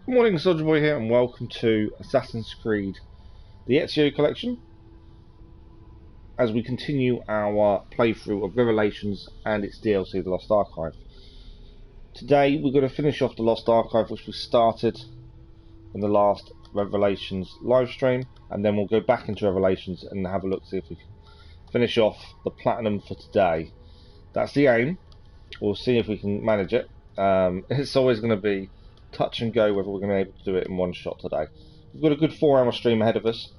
Good morning, Soldier Boy here, and welcome to Assassin's Creed, the Ezio collection, as we continue our playthrough of Revelations and its DLC, The Lost Archive. Today we're going to finish off The Lost Archive, which we started in the last Revelations livestream, and then we'll go back into Revelations and have a look, see if we can finish off the Platinum for today. That's the aim. We'll see if we can manage it. It's always going to be touch and go whether we're going to be able to do it in one shot today. We've got a good 4-hour stream ahead of us,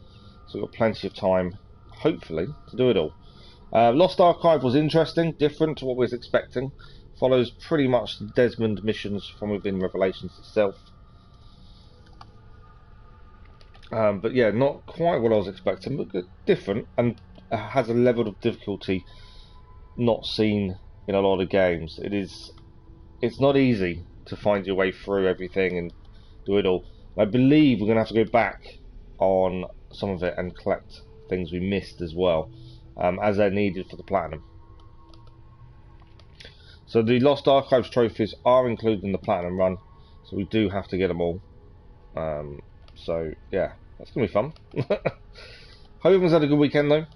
so we've got plenty of time, hopefully, to do it all. Lost Archive was interesting, different to what we was expecting. Follows pretty much the Desmond missions from within Revelations itself. But yeah, not quite what I was expecting, but different, and has a level of difficulty not seen in a lot of games. It's not easy to find your way through everything and do it all. I believe we're going to have to go back on some of it and collect things we missed as well, as they're needed for the Platinum. So the Lost Archives trophies are included in the Platinum run, so we do have to get them all. So yeah, that's going to be fun. Hope everyone's had a good weekend though.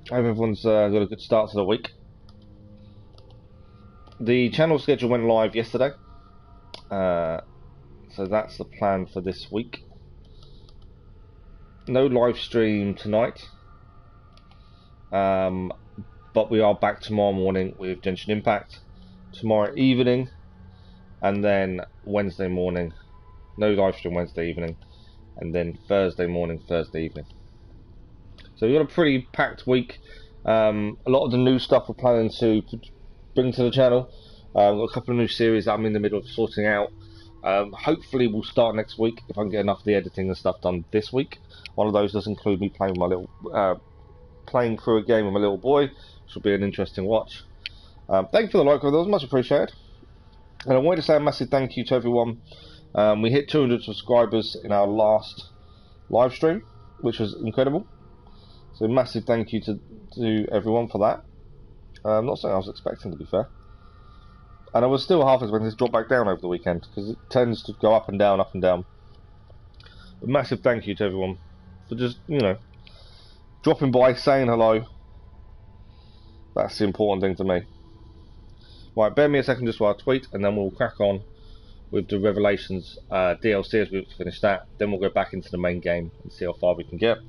Hope everyone's got a good start to the week. The channel schedule went live yesterday. So that's the plan for this week. No live stream tonight, but we are back tomorrow morning with Genshin Impact. Tomorrow evening, and then Wednesday morning. No live stream Wednesday evening, and then Thursday morning, Thursday evening. So we've got a pretty packed week. A lot of the new stuff we're planning to bring to the channel. We've got a couple of new series that I'm in the middle of sorting out. Hopefully we'll start next week if I can get enough of the editing and stuff done this week. One of those does include me playing with my little, playing through a game with my little boy, which will be an interesting watch. Thank you for the like, that was much appreciated. And I wanted to say a massive thank you to everyone. We hit 200 subscribers in our last live stream, which was incredible. So massive thank you to everyone for that. Not something I was expecting, to be fair. And I was still half expecting this to drop back down over the weekend, because it tends to go up and down, up and down. But massive thank you to everyone for just, you know, dropping by, saying hello. That's the important thing to me. Right, bear me a second just while I tweet, and then we'll crack on with the Revelations DLC as we finish that. Then we'll go back into the main game and see how far we can get.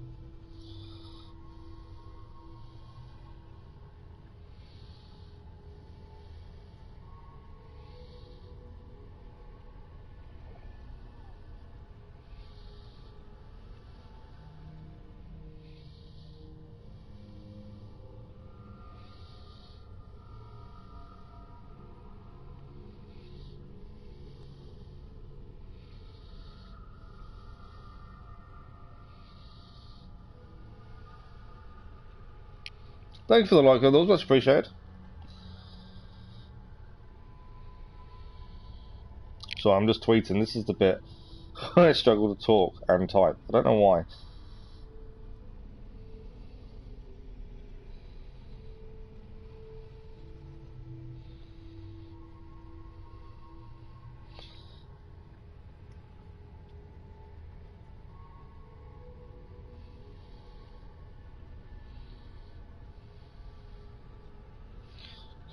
Thanks for the like, those much appreciated. So I'm just tweeting. This is the bit I struggle to talk and type. I don't know why.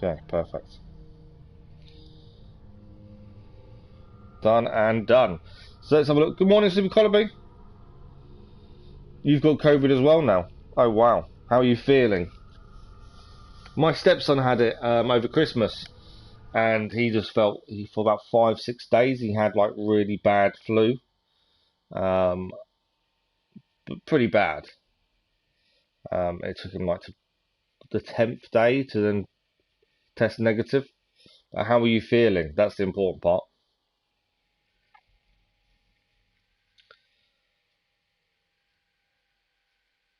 Okay, perfect. Done and done. So let's have a look. Good morning, Super Colby. You've got COVID as well now. Oh wow. How are you feeling? My stepson had it over Christmas, and he just felt, for about 5-6 days he had like really bad flu. But pretty bad. It took him like to the 10th day to then test negative. How are you feeling? That's the important part.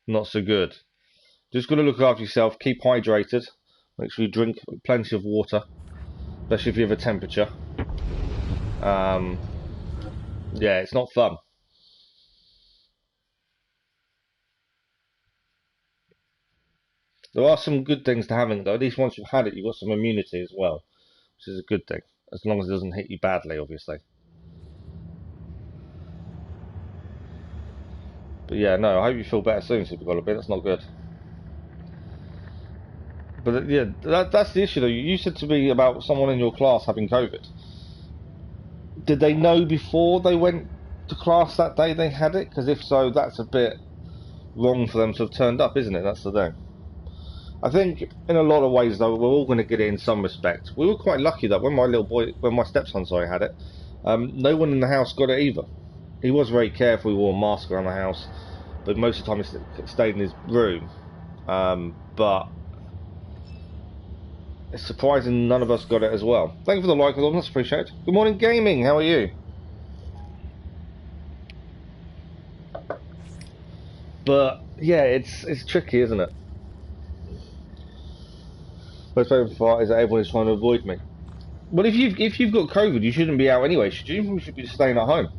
Not so good. Just got to look after yourself. Keep hydrated. Make sure you drink plenty of water, especially if you have a temperature. Yeah, it's not fun. There are some good things to having, though. At least once you've had it, you've got some immunity as well, which is a good thing, as long as it doesn't hit you badly, obviously. But yeah, no, I hope you feel better soon, Super Gollum. That's not good. But yeah, that's the issue though. You said to me about someone in your class having COVID. Did they know before they went to class that day they had it? Because if so, that's a bit wrong for them to have turned up, isn't it? That's the thing. I think in a lot of ways though, we're all going to get it in some respect. We were quite lucky that when my stepson, had it, no one in the house got it either. He was very careful. He wore a mask around the house, but most of the time he stayed in his room. But it's surprising none of us got it as well. Thank you for the like, that's appreciated. Good morning, gaming. How are you? But yeah, it's tricky, isn't it? Most favourite part is that everyone is trying to avoid me. Well, if you've got COVID, you shouldn't be out anyway, should you? You should be staying at home,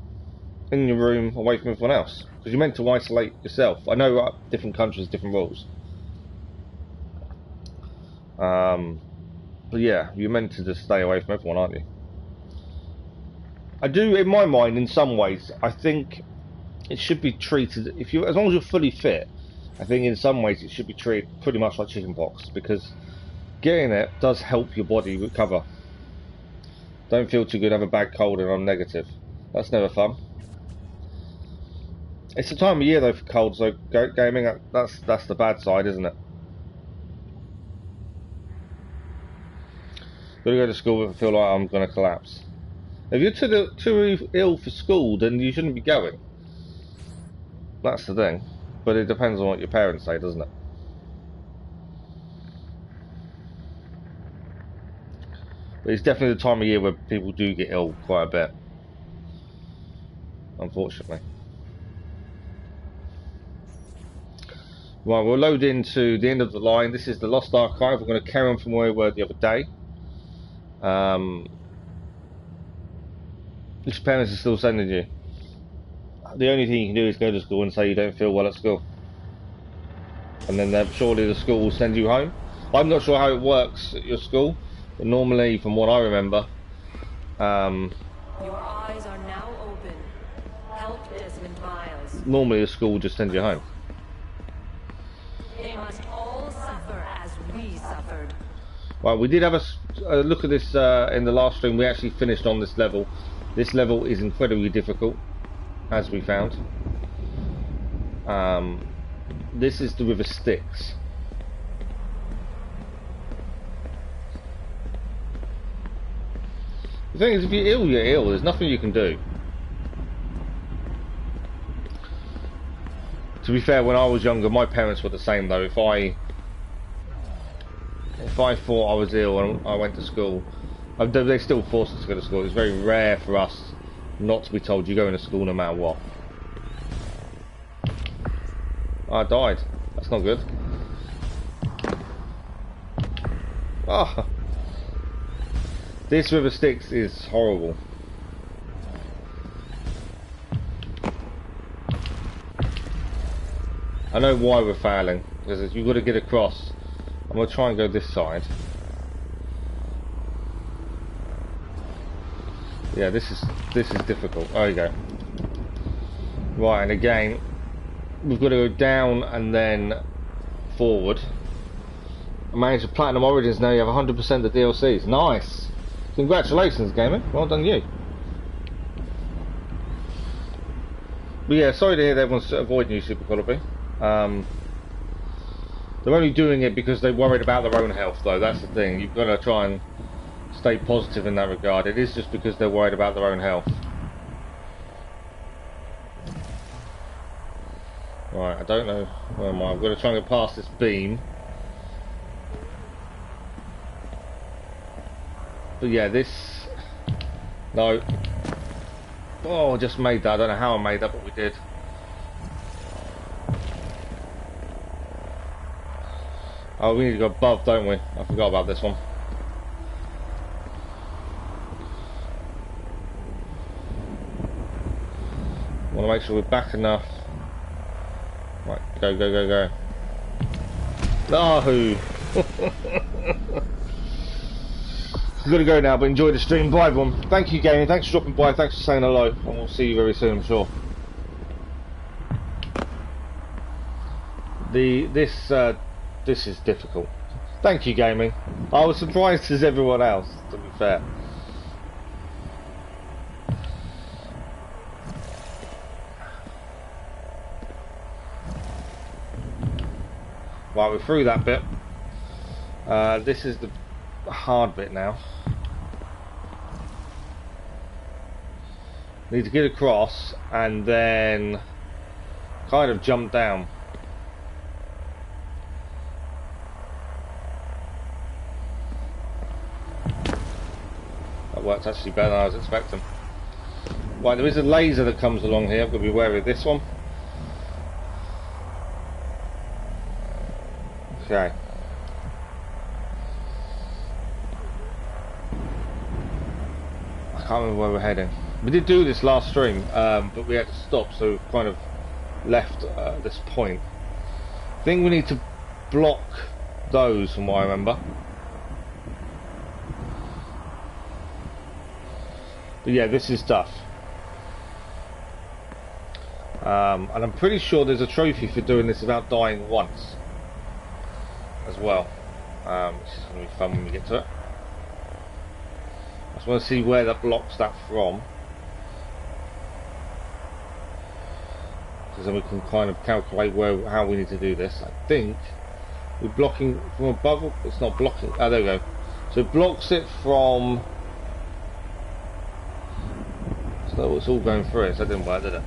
in your room, away from everyone else, because you're meant to isolate yourself. I know different countries, different rules. But yeah, you're meant to just stay away from everyone, aren't you? I do, in my mind, in some ways, I think it should be treated, as long as you're fully fit, I think in some ways it should be treated pretty much like chickenpox, because getting it does help your body recover. Don't feel too good, have a bad cold and I'm negative. That's never fun. It's the time of year though for colds, so gaming, that's the bad side, isn't it? Gonna go to school but I feel like I'm gonna collapse. If you're too ill for school, then you shouldn't be going. That's the thing. But it depends on what your parents say, doesn't it? But it's definitely the time of year where people do get ill quite a bit. Unfortunately. Right, we'll load into the end of the line. This is the Lost Archive. We're going to carry on from where we were the other day. Which parents are still sending you? The only thing you can do is go to school and say you don't feel well at school. And then surely the school will send you home. I'm not sure how it works at your school, but normally, from what I remember, your eyes are now open. Help Desmond Miles. Normally the school will just send you home. They must all suffer as we suffered. Well, we did have a look at this in the last stream. We actually finished on this level. This level is incredibly difficult, as we found. This is the River Styx. The thing is, if you're ill, you're ill. There's nothing you can do. To be fair, when I was younger, my parents were the same though. If I thought I was ill and I went to school, they still forced us to go to school. It's very rare for us not to be told you're going to school no matter what. I died. That's not good. Oh. This River Styx is horrible. I know why we're failing, because you've got to get across. I'm going to try and go this side. Yeah, this is difficult. There you go. Right, and again, we've got to go down and then forward. I managed to Platinum Origins now. You have 100% of the DLCs. Nice. Congratulations, gamer. Well done, you. But yeah, sorry to hear that everyone's avoiding you, Super Quality. They're only doing it because they're worried about their own health, though. That's the thing. You've got to try and stay positive in that regard. It is just because they're worried about their own health. Right, I don't know where am I. I'm going to try and get past this beam. But yeah, this... No. Oh, I just made that. I don't know how I made that, but we did. Oh, we need to go above, don't we? I forgot about this one. Want to make sure we're back enough. Right, go, go, go, go. No! We've got to go now, but enjoy the stream. Bye, everyone. Thank you, gaming. Thanks for dropping by. Thanks for saying hello. And we'll see you very soon, I'm sure. this is difficult. Thank you, gaming. I was surprised as everyone else, to be fair. Right, we're through that bit. This is the hard bit now. Need to get across and then kind of jump down. That worked actually better than I was expecting. Right, there is a laser that comes along here. I've got to be wary of this one. Okay. I can't remember where we're heading. We did do this last stream, but we had to stop, so we kind of left at this point. I think we need to block those, from what I remember. But yeah, this is stuff. And I'm pretty sure there's a trophy for doing this without dying once as well, which is going to be fun when we get to it. I just want to see where that blocks that from, because then we can kind of calculate how we need to do this. I think we're blocking from above. It's not blocking. Oh, there we go. So it blocks it from. So it's all going through it. So that didn't work, did it?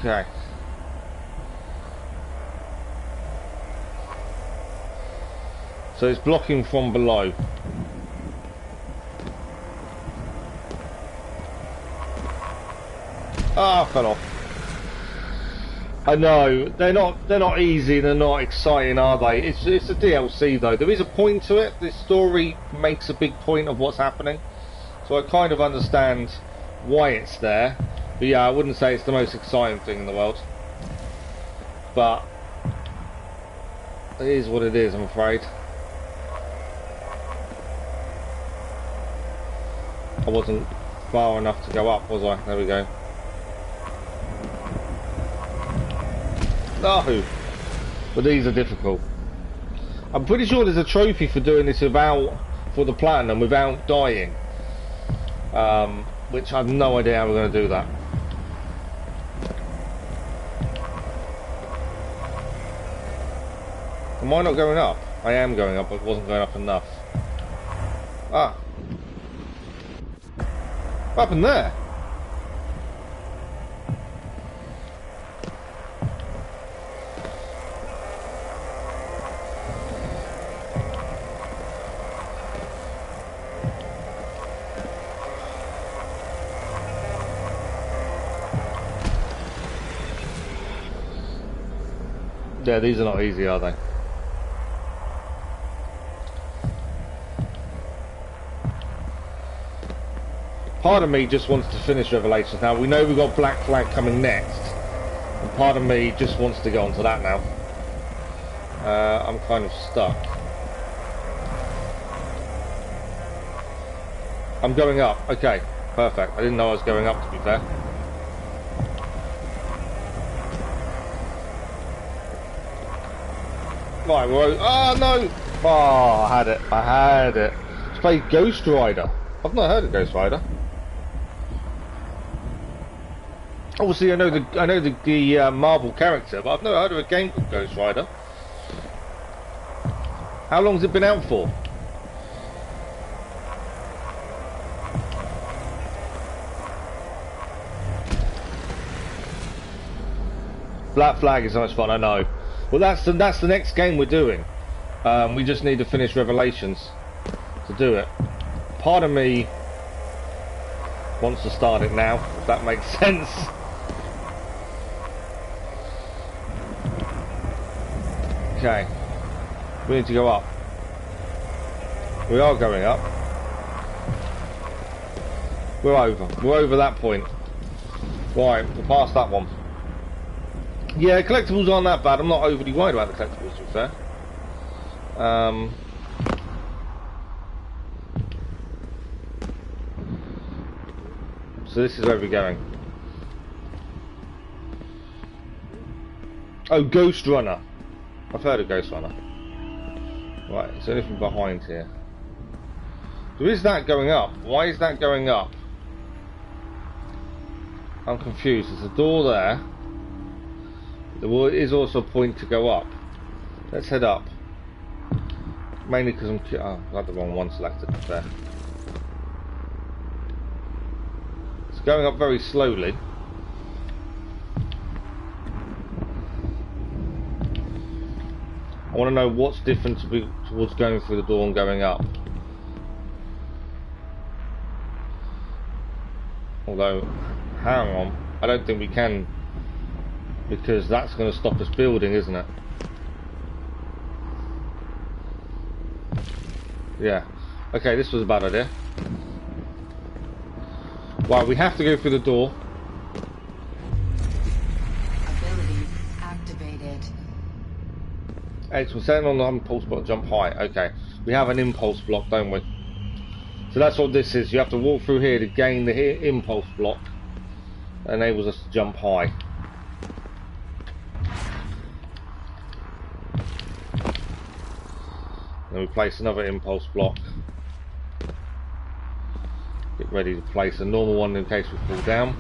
Okay. So it's blocking from below. Ah, fell off. I know they're not easy. They're not exciting, are they? It's a DLC though. There is a point to it. This story makes a big point of what's happening, so I kind of understand why it's there. But yeah, I wouldn't say it's the most exciting thing in the world. But it is what it is, I'm afraid. I wasn't far enough to go up, was I? There we go. No! But these are difficult. I'm pretty sure there's a trophy for doing this for the platinum without dying. Which I have no idea how we're going to do that. Am I not going up? I am going up, but it wasn't going up enough. Ah. What happened there? Yeah, these are not easy, are they? Part of me just wants to finish Revelations now. We know we've got Black Flag coming next, and part of me just wants to go on to that now. I'm kind of stuck. I'm going up. Okay, perfect. I didn't know I was going up, to be fair. Right, we're... Oh, no! Oh, I had it. I had it. Let's play Ghost Rider. I've not heard of Ghost Rider. Obviously, I know the Marvel character, but I've never heard of a game called Ghost Rider. How long's it been out for? Black Flag is so much fun, I know. Well, that's the next game we're doing. We just need to finish Revelations to do it. Part of me wants to start it now, if that makes sense. Okay, we need to go up. We are going up. We're over that point. Right, we're past that one. Yeah, collectibles aren't that bad. I'm not overly worried about the collectibles, to be fair. So this is where we're going. Oh, Ghost Runner. I've heard of Ghost Runner. Right, is there anything behind here? So is that going up? Why is that going up? I'm confused. There's a door there. There is also a point to go up. Let's head up. Mainly because I had the wrong one selected there. It's going up very slowly. I want to know what's different towards going through the door and going up. Although, hang on, I don't think we can, because that's going to stop us building, isn't it? Yeah. Okay, this was a bad idea. Right, we have to go through the door. Excellent. Setting on the impulse block, jump high. Okay. We have an impulse block, don't we? So that's what this is. You have to walk through here to gain the impulse block. That enables us to jump high. Then we place another impulse block. Get ready to place a normal one in case we fall down.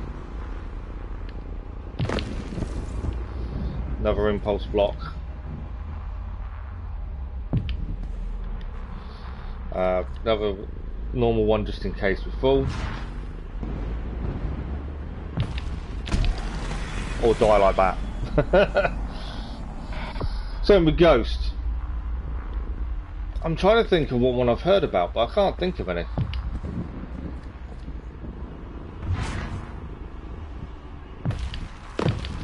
Another impulse block. Another normal one just in case we fall. Or die like that. Same with Ghost. I'm trying to think of what one I've heard about, but I can't think of any.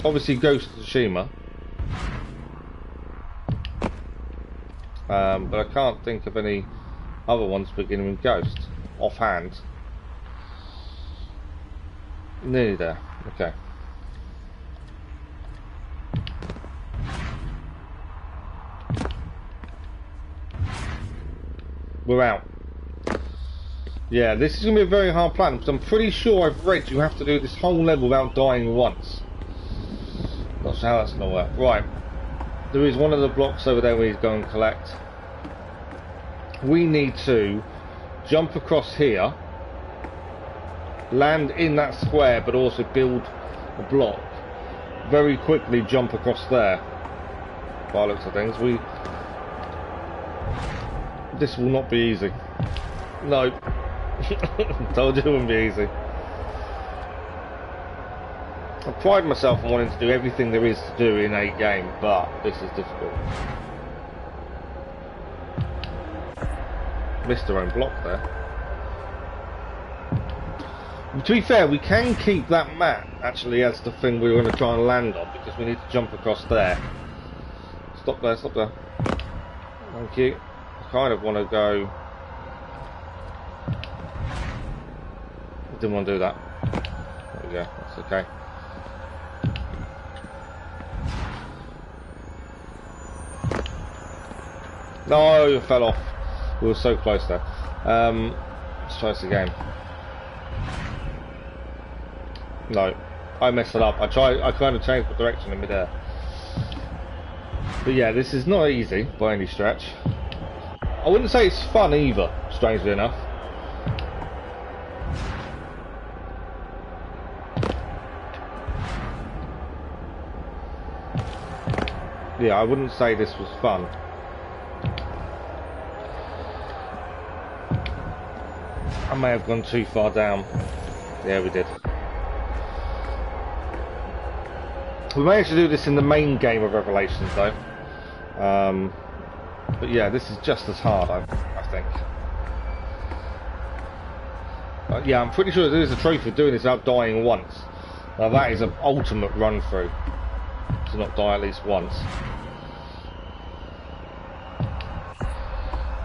Obviously Ghost of Tsushima. But I can't think of any other ones beginning with Ghost offhand. Nearly there. Okay. We're out. Yeah, this is going to be a very hard plan, because I'm pretty sure I've read you have to do this whole level without dying once. Not sure how that's going to work. Right. There is one of the blocks over there where he's going to collect. We need to jump across here, land in that square, but also build a block. Very quickly jump across there. By the looks of things, this will not be easy. No. Told you it wouldn't be easy. I pride myself on wanting to do everything there is to do in a game, but this is difficult. Missed our own block there. To be fair, we can keep that map actually as the thing we're going to try and land on, because we need to jump across there. Stop there, stop there. Thank you. I kind of want to go... Didn't want to do that. There we go, that's okay. No, it fell off. We were so close there. Let's try this again. No, I messed it up. I kind of changed the direction in midair. But yeah, this is not easy by any stretch. I wouldn't say it's fun either, strangely enough. Yeah, I wouldn't say this was fun. I may have gone too far down. Yeah, we did. We managed to do this in the main game of Revelations though. But yeah, this is just as hard, I think. Yeah, I'm pretty sure there is a trophy for doing this without dying once. Now that is an ultimate run through. To not die at least once.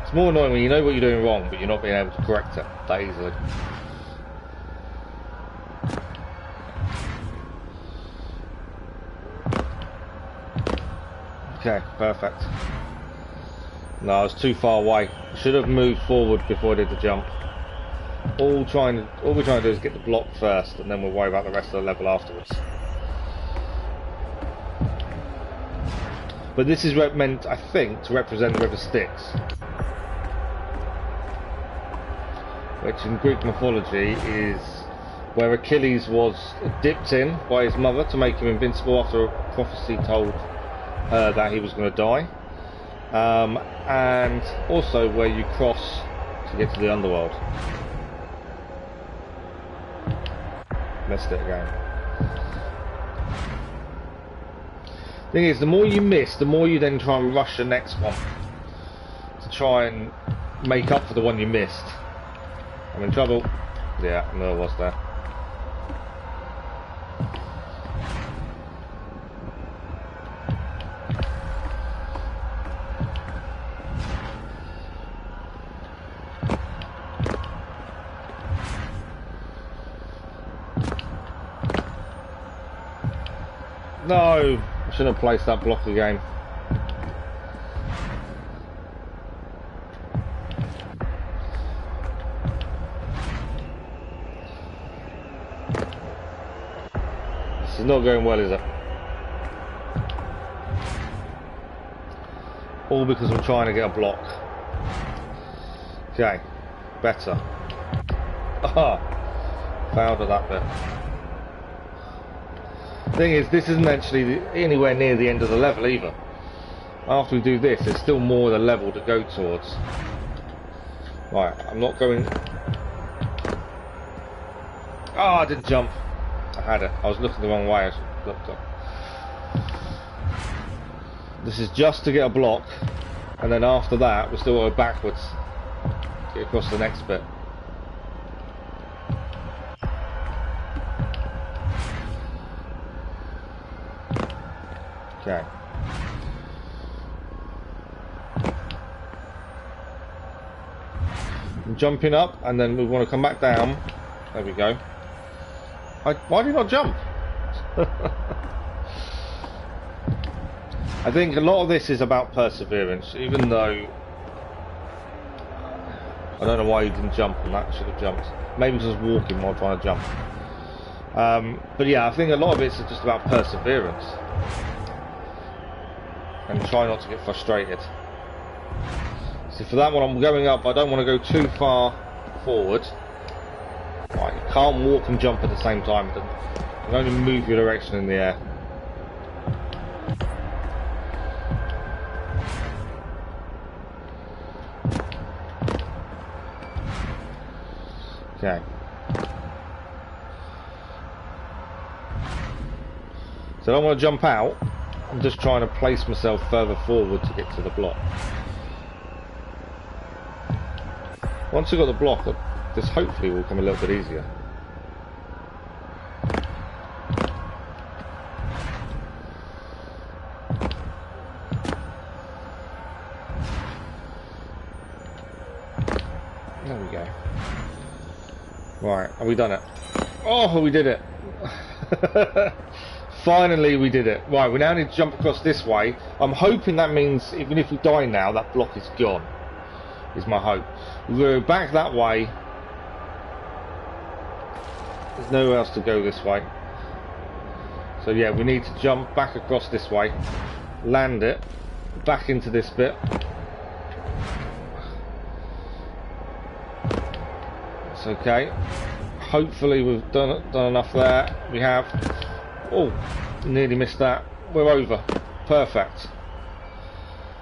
It's more annoying when you know what you're doing wrong, but you're not being able to correct it that easily. Okay, perfect. No, I was too far away. Should have moved forward before I did the jump. All we're trying to do is get the block first, and then we'll worry about the rest of the level afterwards. But this is meant, I think, to represent the River Styx, which in Greek mythology is where Achilles was dipped in by his mother to make him invincible after a prophecy told her that he was going to die, and also where you cross to get to the underworld. Missed it again. Thing is, the more you miss, the more you then try and rush the next one to try and make up for the one you missed. I'm in trouble. Yeah, no, I was there. No, I shouldn't have placed that block again. This is not going well, is it? All because I'm trying to get a block. Okay, better. Aha! Failed at that bit. Thing is, this isn't actually anywhere near the end of the level either. After we do this, there's still more of the level to go towards. Right, I'm not going... Oh, I didn't jump. I had it. I was looking the wrong way. I looked up. This is just to get a block, and then after that, we'll still go backwards. Get across the next bit. Okay. I'm jumping up, and then we want to come back down. There we go. Why did I not jump? I think a lot of this is about perseverance, even though I don't know why you didn't jump on that. Should have jumped. Maybe because I was walking while trying to jump. But yeah, I think a lot of it's just about perseverance. And try not to get frustrated. So for that one, I'm going up. I don't want to go too far forward. Right, you can't walk and jump at the same time. You can only move your direction in the air. Okay. So I don't want to jump out. I'm just trying to place myself further forward to get to the block. Once I've got the block, this hopefully will come a little bit easier. There we go. Right, have we done it? Oh, we did it! Finally we did it. Right, we now need to jump across this way. I'm hoping that means even if we die now, that block is gone. Is my hope. We'll go back that way. There's nowhere else to go this way. So yeah, we need to jump back across this way. Land it. Back into this bit. It's okay. Hopefully we've done enough there. We have. Oh, nearly missed that. We're over. Perfect.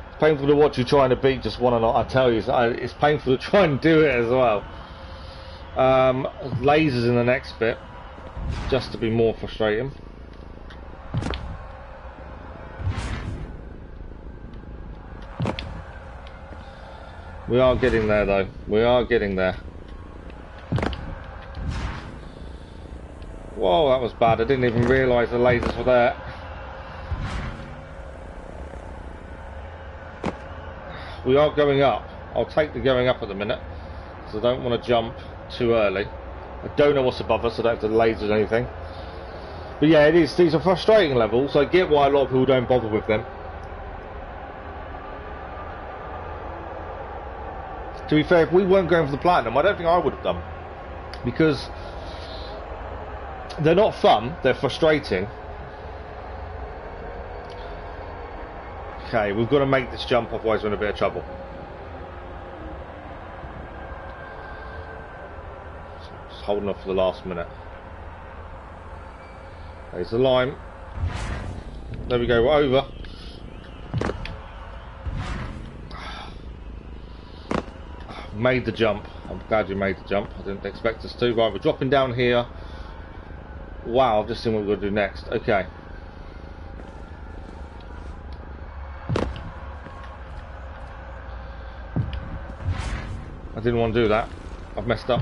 It's painful to watch you trying to beat just one or not. I tell you, it's painful to try and do it as well. Lasers in the next bit, just to be more frustrating. We are getting there though. We are getting there. Whoa, that was bad. I didn't even realise the lasers were there. We are going up. I'll take the going up at the minute, because I don't want to jump too early. I don't know what's above us, so I don't have to lasers or anything. But yeah, it is. These are frustrating levels, so I get why a lot of people don't bother with them. To be fair, if we weren't going for the platinum, I don't think I would have done. because they're not fun, they're frustrating. Okay, we've got to make this jump, otherwise we're in a bit of trouble. Just holding off for the last minute. There's the line. There we go, we're over. Made the jump. I'm glad you made the jump. I didn't expect us to. Right, we're dropping down here. Wow, I've just seen what we're going to do next. Okay. I didn't want to do that. I've messed up.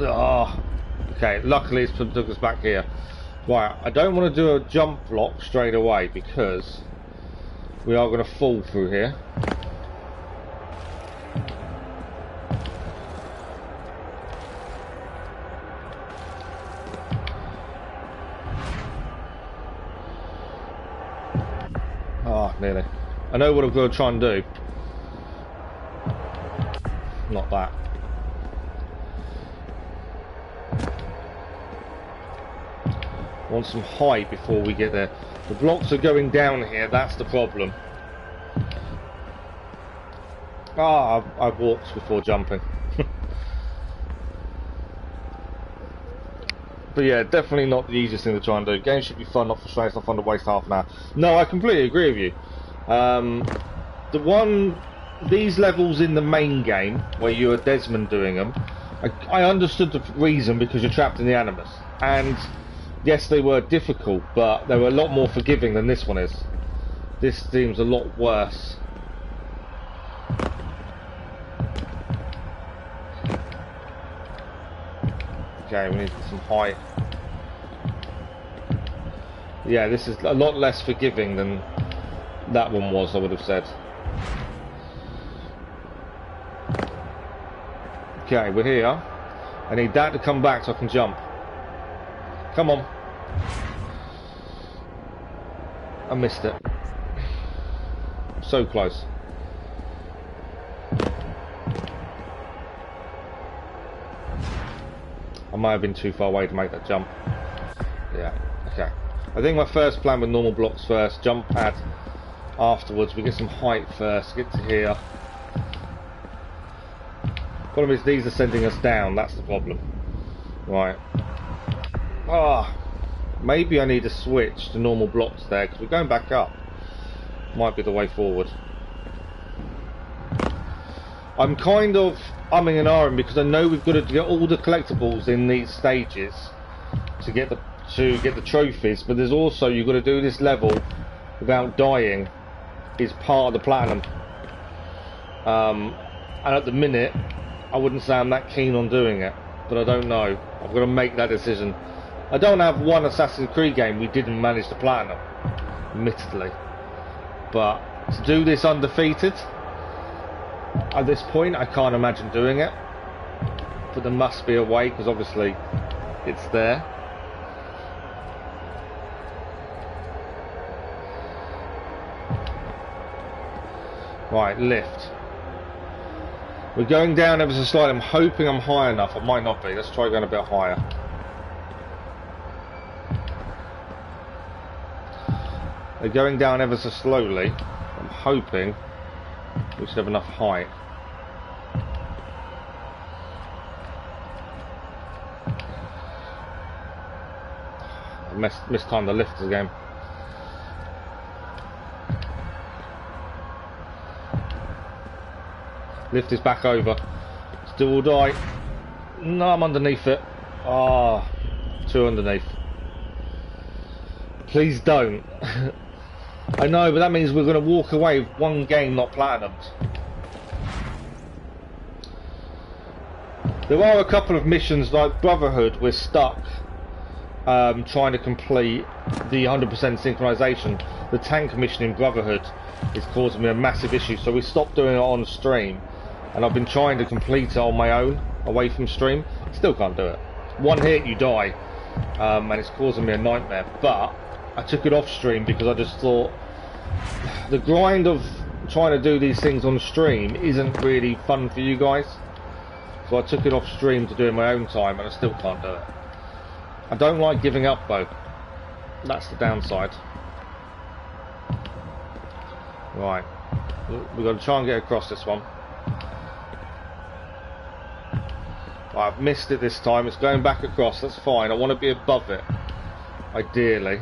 Oh. Okay, luckily it's took us back here. Right, I don't want to do a jump block straight away because we are going to fall through here. Ah, oh, nearly. I know what I'm going to try and do. Not that. Want some height before we get there. The blocks are going down here, that's the problem. Ah, I've walked before jumping. But yeah, definitely not the easiest thing to try and do. Games should be fun, not frustrating, not fun to waste half an hour. No, I completely agree with you. These levels in the main game, where you're a Desmond doing them, I understood the reason, because you're trapped in the Animus. And yes, they were difficult, but they were a lot more forgiving than this one is. This seems a lot worse. Okay, we need some height. Yeah, this is a lot less forgiving than that one was, I would have said. Okay, we're here. I need that to come back so I can jump. Come on. I missed it. So close. I might have been too far away to make that jump. Yeah, okay. I think my first plan with normal blocks first, jump pad afterwards. We get some height first, get to here. Problem is these are sending us down, that's the problem. Right. Ah, maybe I need to switch to normal blocks there, because we're going back up. Might be the way forward. I'm kind of umming and ahhing because I know we've got to get all the collectibles in these stages to get the trophies, but there's also, you've got to do this level without dying is part of the platinum. And at the minute I wouldn't say I'm that keen on doing it, but I don't know. I've got to make that decision. I don't have one Assassin's Creed game we didn't manage to platinum, admittedly, but to do this undefeated at this point, I can't imagine doing it. But there must be a way, because obviously it's there. Right, lift. We're going down ever so slightly. I'm hoping I'm high enough. I might not be. Let's try going a bit higher. They're going down ever so slowly. I'm hoping we should have enough height. I mistimed the lift again. Lift is back over. Still will die. No, I'm underneath it. Ah, oh, two underneath. Please don't. I know, but that means we're going to walk away with one game not platinumed. There are a couple of missions like Brotherhood we're stuck trying to complete the 100% synchronization. The tank mission in Brotherhood is causing me a massive issue, so we stopped doing it on stream, and I've been trying to complete it on my own, away from stream. Still can't do it. One hit, you die, and it's causing me a nightmare. But I took it off stream because I just thought the grind of trying to do these things on stream isn't really fun for you guys. So I took it off stream to do it in my own time, and I still can't do it. I don't like giving up though. That's the downside. Right, we've got to try and get across this one. Right, I've missed it this time. It's going back across. That's fine. I want to be above it, ideally.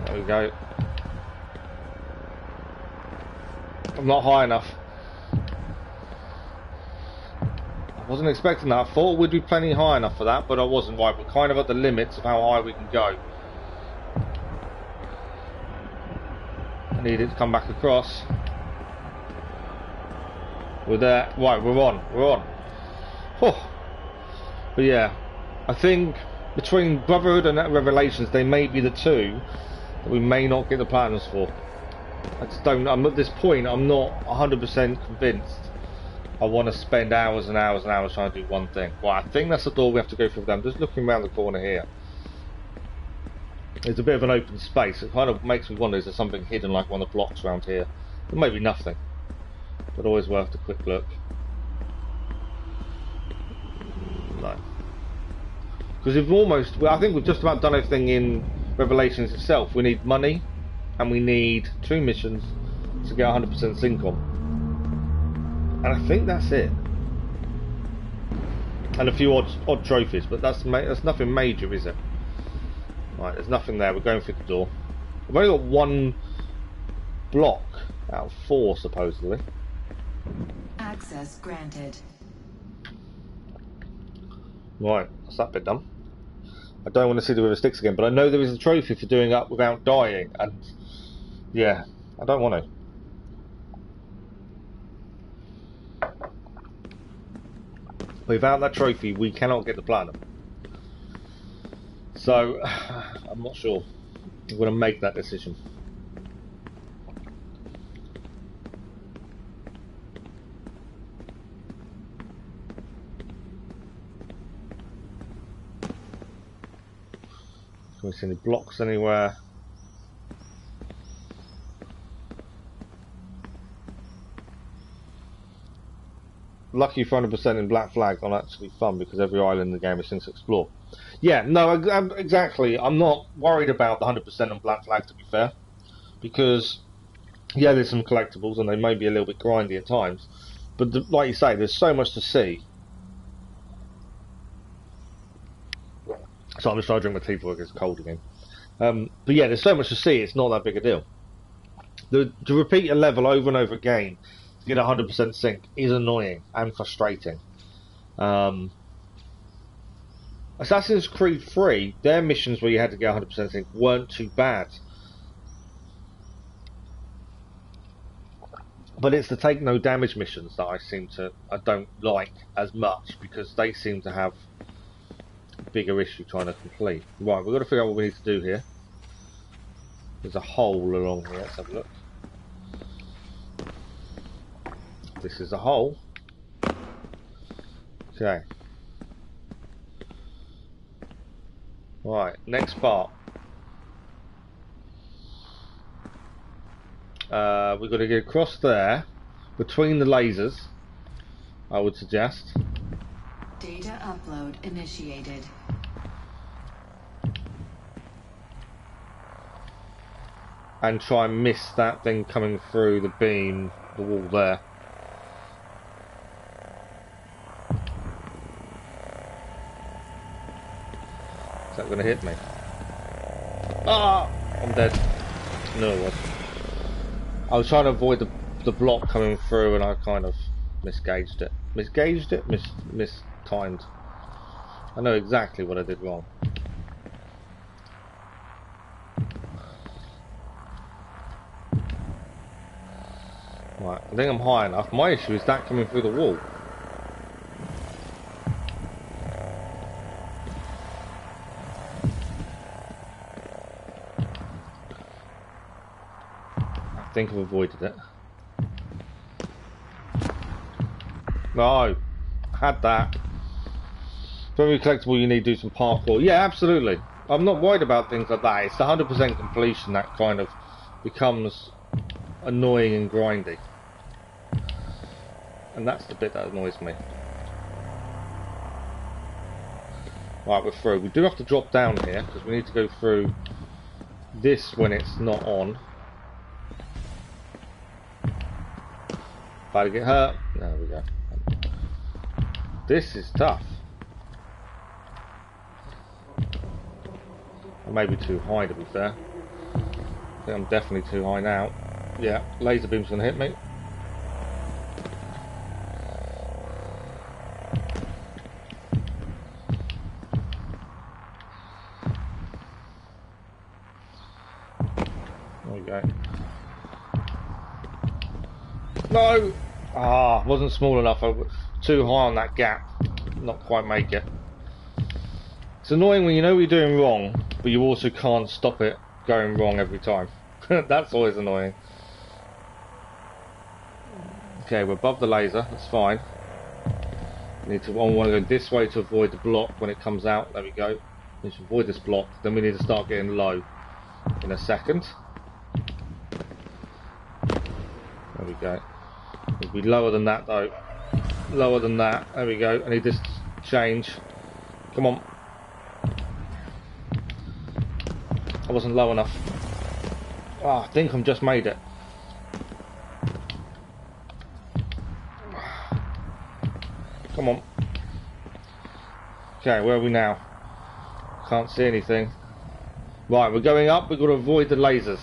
There we go. I'm not high enough. I wasn't expecting that. I thought we'd be plenty high enough for that, but I wasn't. Right, we're kind of at the limits of how high we can go. I need it to come back across. We're there. Right, we're on. We're on. Oh. But yeah, I think between Brotherhood and Revelations, they may be the two that we may not get the platinums for. I just don't. I'm at this point. I'm not 100% convinced. I want to spend hours and hours and hours trying to do one thing. Well, I think that's the door we have to go through. I'm just looking around the corner here. It's a bit of an open space. It kind of makes me wonder, is there something hidden like one of the blocks around here? There may be nothing, but always worth a quick look. No. Because we've almost, well, I think we've just about done everything in Revelations itself. We need money, and we need 2 missions to get 100% Syncom. And I think that's it. And a few odd trophies, but that's nothing major, is it? Right, there's nothing there. We're going through the door. We've only got 1 block out of 4, supposedly. Access granted. Right, that's that bit done. I don't want to see the River Styx again, but I know there is a trophy for doing up without dying, and yeah, I don't want to. Without that trophy, we cannot get the platinum. So, I'm not sure. I'm going to make that decision. Can we see any blocks anywhere? Lucky for 100% in Black Flag are actually fun because every island in the game is things to explore. Yeah, no, exactly. I'm not worried about the 100% on Black Flag, to be fair, because yeah, there's some collectibles and they may be a little bit grindy at times, but like you say, there's so much to see. So I'm just trying to drink my tea before it gets cold again. But yeah, there's so much to see. It's not that big a deal. To repeat a level over and over again to get 100% sync is annoying and frustrating. Assassin's Creed 3, their missions where you had to get 100% sync weren't too bad. But it's the take no damage missions that I don't like as much, because they seem to have a bigger issue trying to complete. Right, we've got to figure out what we need to do here. There's a hole along here, let's have a look. This is a hole. Okay. Right, next part. We've got to get across there, between the lasers, I would suggest. Data upload initiated. And try and miss that thing coming through the beam, the wall there. Is that going to hit me? Ah! I'm dead. No, it wasn't. I was trying to avoid the block coming through, and I kind of misgauged it. Misgauged it? Mistimed. I know exactly what I did wrong. Right, I think I'm high enough. My issue is that coming through the wall. I think I've avoided it. No, had that. For every collectible you need to do some parkour. Yeah, absolutely. I'm not worried about things like that. It's the 100% completion that kind of becomes annoying and grindy. And that's the bit that annoys me. Right, we're through. We do have to drop down here because we need to go through this when it's not on. About to get hurt. There we go. This is tough. I may be too high, to be fair. I think I'm definitely too high now. Yeah, laser beam's gonna hit me. There we go. No! Ah, wasn't small enough. I was too high on that gap. Not quite make it. It's annoying when you know what you're doing wrong, but you also can't stop it going wrong every time. That's always annoying. Okay, we're above the laser. That's fine. I want to go this way to avoid the block when it comes out. There we go. We need to avoid this block. Then we need to start getting low in a second. There we go. It'll be lower than that though. Lower than that. There we go. I need this to change. Come on. I wasn't low enough. Oh, I think I've just made it. Come on. Okay, where are we now? Can't see anything. Right, we're going up. We've got to avoid the lasers.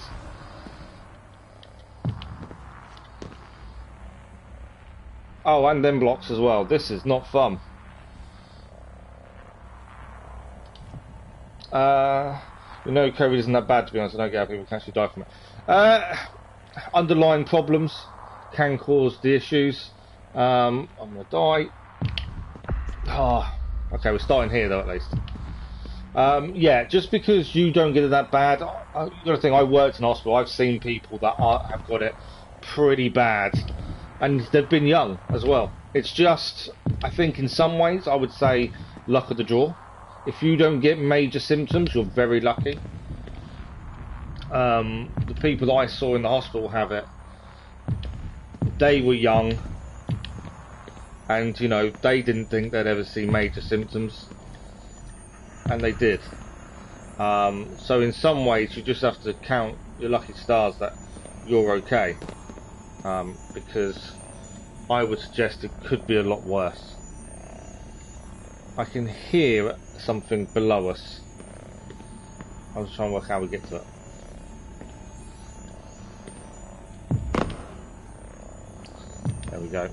Oh, and them blocks as well. This is not fun. We know COVID isn't that bad, to be honest. I don't get how people can actually die from it. Underlying problems can cause the issues. I'm going to die. Oh, okay, we're starting here though, at least. Yeah, just because you don't get it that bad, you got to think, I worked in hospital. I've seen people that have got it pretty bad, and they've been young as well. It's just, I think in some ways, I would say luck of the draw. If you don't get major symptoms, you're very lucky. The people that I saw in the hospital have it, they were young, and you know, they didn't think they'd ever see major symptoms, and they did. So in some ways, you just have to count your lucky stars that you're okay, because I would suggest it could be a lot worse. I can hear something below us. I'm just trying to work out how we get to it. There we go.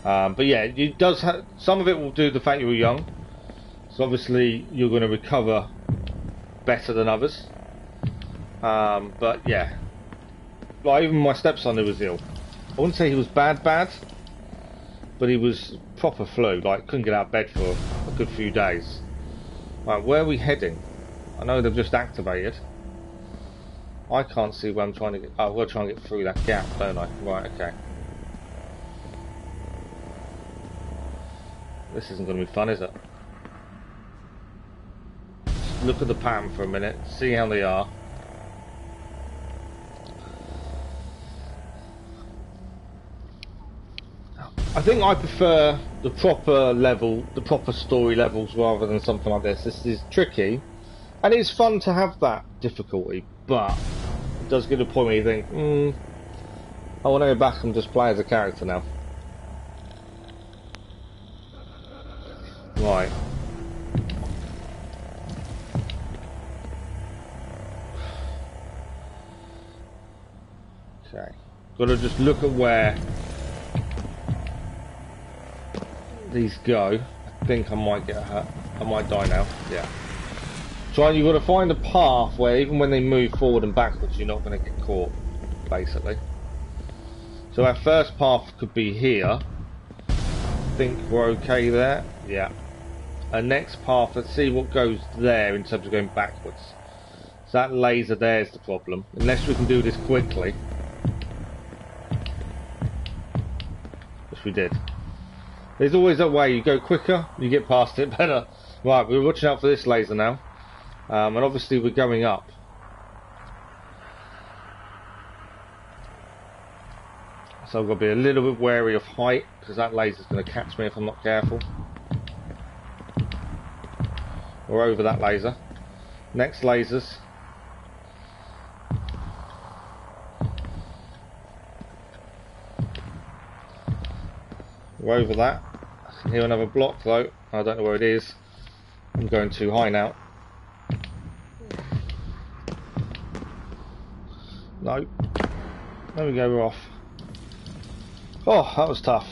But yeah, it does have, some of it will do the fact you were young. So obviously you're going to recover better than others. But yeah, like even my stepson who was ill, I wouldn't say he was bad, but he was proper flu, like couldn't get out of bed for a good few days. Right, where are we heading? I know they've just activated. I can't see where I'm trying to get. Oh, I've got to try and get through that gap, don't I? Right, okay. This isn't going to be fun, is it? Just look at the pattern for a minute, see how they are. I think I prefer the proper level, the proper story levels rather than something like this. This is tricky, and it's fun to have that difficulty, but it does get to a point where you think, I want to go back and just play as a character now. Right. Okay. Got to just look at where these go. I think I might get hurt. I might die now. Yeah. So you've got to find a path where even when they move forward and backwards, you're not going to get caught, basically. So our first path could be here. I think we're okay there. Yeah. Our next path, let's see what goes there in terms of going backwards. So that laser there is the problem. Unless we can do this quickly. Which we did. There's always a way, you go quicker, you get past it better. Right, we're watching out for this laser now. And obviously we're going up. So I've got to be a little bit wary of height, because that laser's going to catch me if I'm not careful. We're over that laser. Next lasers. We're over that. I can hear another block though. I don't know where it is. I'm going too high now. No. There we go, we're off. Oh, that was tough.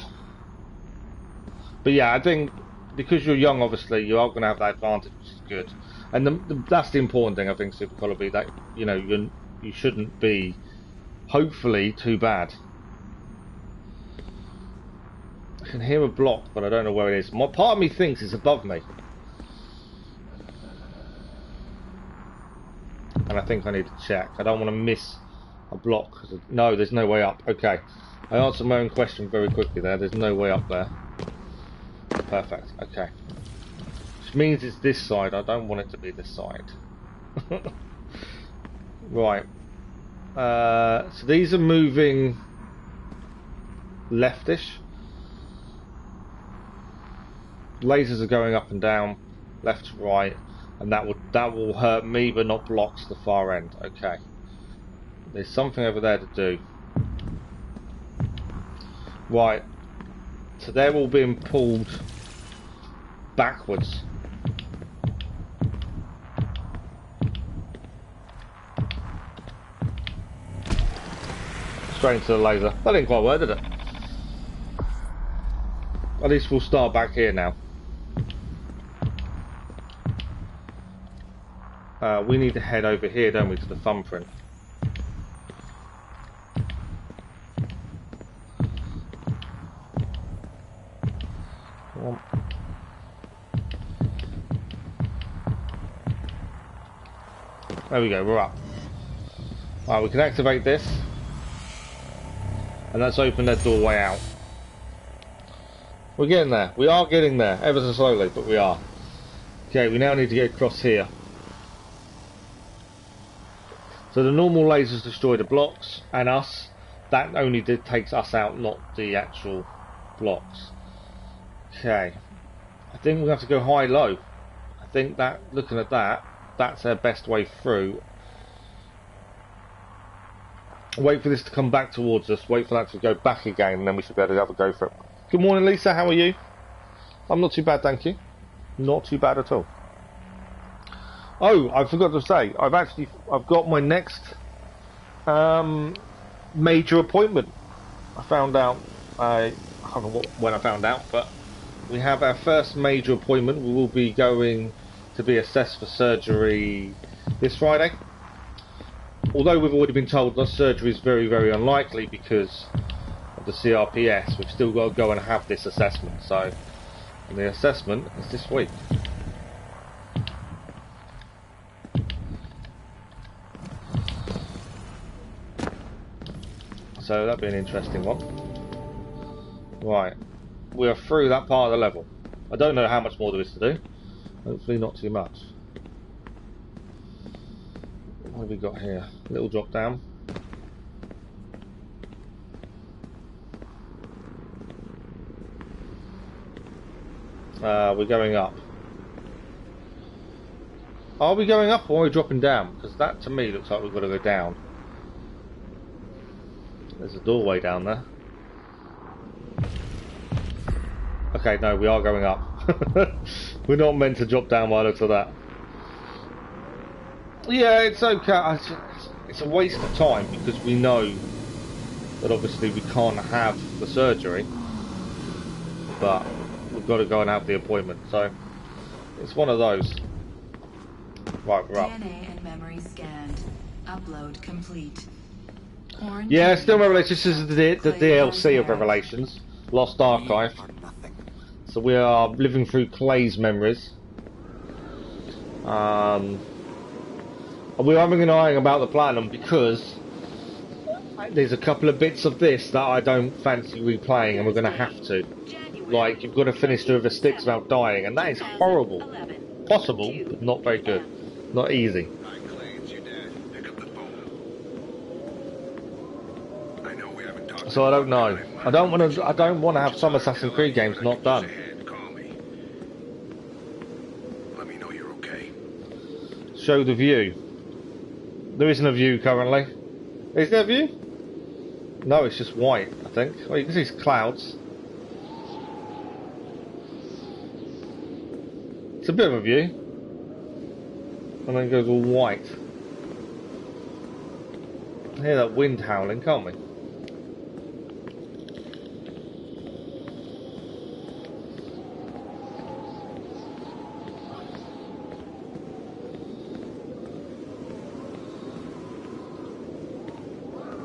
But yeah, I think because you're young, obviously, you are going to have that advantage, which is good. And that's the important thing, I think, Super Colby, that, you know, you shouldn't be, hopefully, too bad. I can hear a block, but I don't know where it is. Part of me thinks it's above me. And I think I need to check. I don't want to miss a block. No, there's no way up. Okay. I answered my own question very quickly there. There's no way up there. Perfect. Okay. Which means it's this side. I don't want it to be this side. Right. So these are moving leftish. Lasers are going up and down, left to right, and that will hurt me, but not blocks the far end. Okay. There's something over there to do. Right. So they're all being pulled backwards. Straight into the laser. That didn't quite work, did it? At least we'll start back here now. We need to head over here, don't we, to the thumbprint. Come on. There we go, we're up. Right, we can activate this. And let's open that doorway out. We're getting there. We are getting there, ever so slowly, but we are. Okay, we now need to get across here. So the normal lasers destroy the blocks and us. That only takes us out, not the actual blocks. Okay. I think we have to go high-low. I think that, looking at that, that's our best way through. Wait for this to come back towards us. Wait for that to go back again, and then we should be able to have a go for it. Good morning, Lisa. How are you? I'm not too bad, thank you. Not too bad at all. Oh, I forgot to say, I've got my next major appointment. I found out, I don't know when I found out, but we have our first major appointment. We will be going to be assessed for surgery this Friday. Although we've already been told that surgery is very, very unlikely because of the CRPS, we've still got to go and have this assessment. So, and the assessment is this week. So that'll be an interesting one. Right, we are through that part of the level. I don't know how much more there is to do. Hopefully not too much. What have we got here? Little drop down. We're going up. Are we going up or are we dropping down? Because that to me looks like we've got to go down. There's a doorway down there. Okay, no, we are going up. We're not meant to drop down by the looks of that. Yeah, it's okay. It's a waste of time because we know that obviously we can't have the surgery, but we've got to go and have the appointment. So it's one of those. Right, we're up. DNA and memory scanned. Upload complete. Yeah, still Revelations. This is the DLC of Revelations, Lost Archive. So we are living through Clay's memories. We're having an eye about the platinum because there's a couple of bits of this that I don't fancy replaying, and we're going to have to. Like, you've got to finish the River Styx without dying, and that is horrible. Possible, but not very good. Not easy. Pick up the phone. I know we haven't So I don't know. I don't want to. I don't want to have some Assassin's Creed games not done. Let me know you're okay. Show the view. There isn't a view currently. Is there a view? No, it's just white, I think. Well, you can see clouds. It's a bit of a view. And then it goes all white. Hear that wind howling, can't we?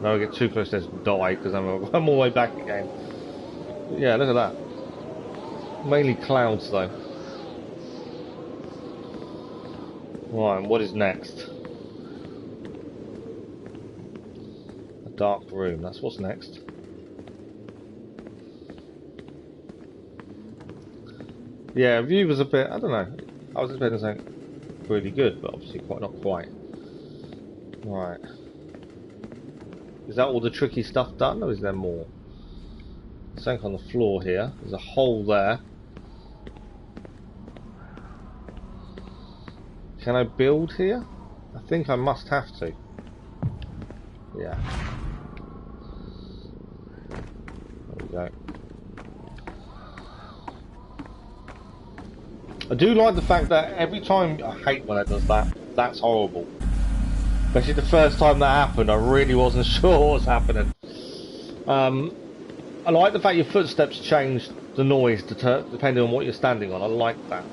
No, I get too close to this, die because I'm all the way back again. But yeah, look at that. Mainly clouds though. Right, and what is next? A dark room. That's what's next. Yeah, view was a bit. I don't know. I was expecting something really good, but obviously not quite. Right. Is that all the tricky stuff done, or is there more? Something on the floor here. There's a hole there. Can I build here? I think I must have to. Yeah. There we go. I do like the fact that every time... I hate when it does that. That's horrible. Especially the first time that happened, I really wasn't sure what was happening. I like the fact your footsteps change the noise depending on what you're standing on. I like that.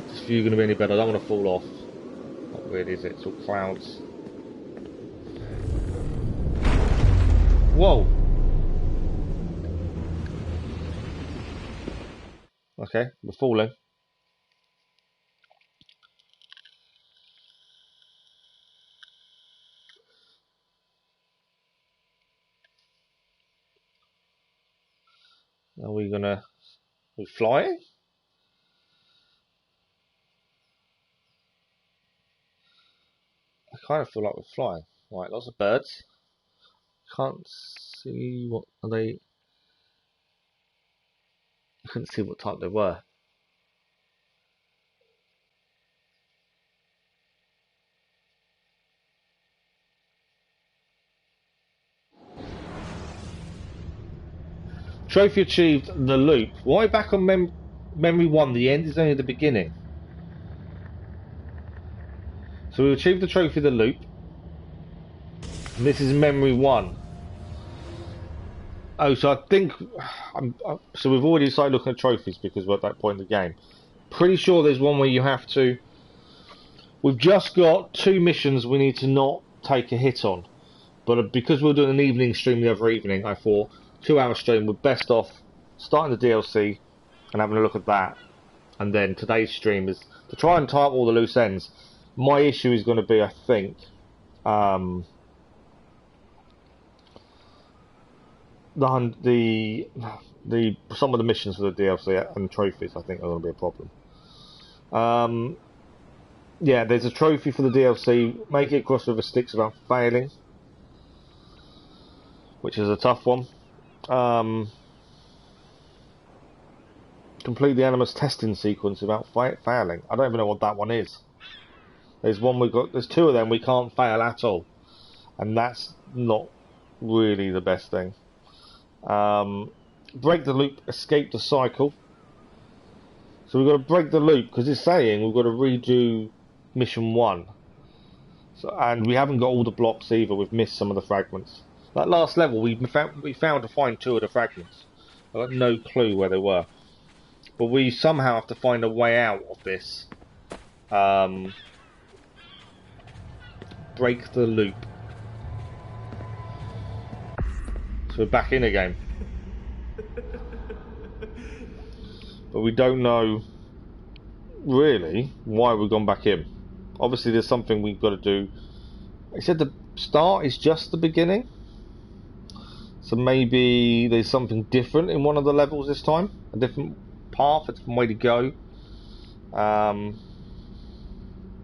Is this view going to be any better? I don't want to fall off. Not really, is it? It's all clouds. Whoa! Okay, we're falling. Are we gonna... we flying? I kind of feel like we're flying. Right, lots of birds. Can't see what are they... I couldn't see what type they were. Trophy achieved the loop. Why back on memory 1? The end is only the beginning. So we achieved the trophy the loop. And this is memory 1. Oh, so I think... so we've already started looking at trophies because we're at that point in the game. Pretty sure there's one where you have to... We've just got 2 missions we need to not take a hit on. But because we're doing an evening stream the other evening, I thought 2-hour stream, we're best off starting the DLC and having a look at that. And then today's stream is to try and tie up all the loose ends. My issue is going to be, I think, the some of the missions for the DLC and trophies, I think, are going to be a problem. Yeah, there's a trophy for the DLC. Make it across River Styx without failing, which is a tough one. Complete the Animus testing sequence without failing. I don't even know what that one is. There's one we got. There's 2 of them we can't fail at all, and that's not really the best thing. Break the loop, escape the cycle. So we've got to break the loop because it's saying we've got to redo mission 1. So, and we haven't got all the blocks either. We've missed some of the fragments. That last level, we found to find 2 of the fragments. I got no clue where they were, but we somehow have to find a way out of this. Break the loop. So we're back in again, but we don't know really why we've gone back in. Obviously, there's something we've got to do. It said the start is just the beginning. So maybe there's something different in one of the levels this time. A different path, a different way to go.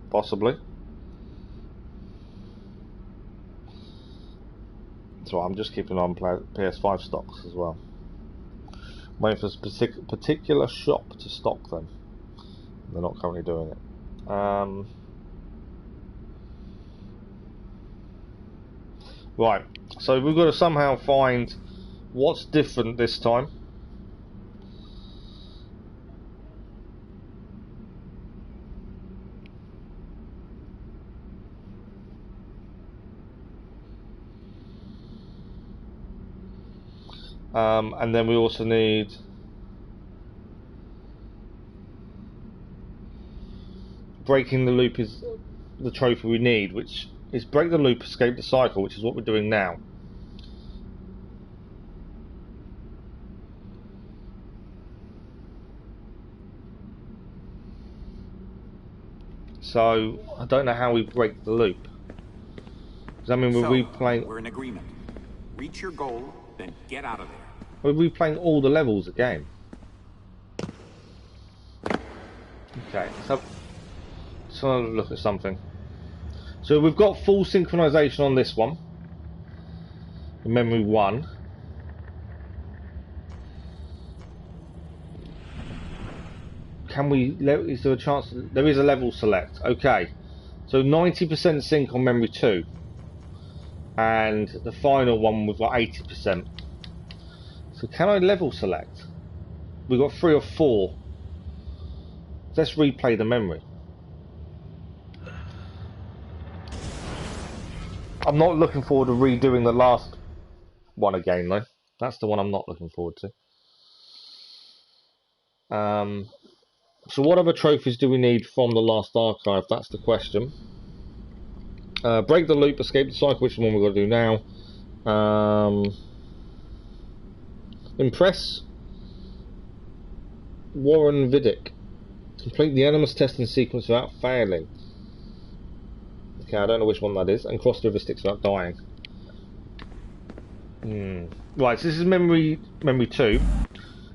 Possibly. So I'm just keeping on PS5 stocks as well. Waiting for a particular shop to stock them. They're not currently doing it. Right, so we've got to somehow find what's different this time. And then we also need breaking the loop is the trophy we need, which is break the loop, escape the cycle, which is what we're doing now. So I don't know how we break the loop. Does that mean we're replaying? We're in agreement. Reach your goal, then get out of there. We're replaying all the levels again. Okay, so let's have a look at something. So we've got full synchronization on this one. Memory 1. Can we? Is there a chance? There is a level select. Okay, so 90% sync on memory 2, and the final one we've got 80%. So can I level select? We've got 3 or 4. Let's replay the memory. I'm not looking forward to redoing the last one again though. That's the one I'm not looking forward to. So what other trophies do we need from the last archive? That's the question. Break the loop, escape the cycle, which is the one we've got to do now. Impress Warren Vidic. Complete the animus testing sequence without failing. Okay, I don't know which one that is. And cross the river Styx without dying. Right, so this is memory 2.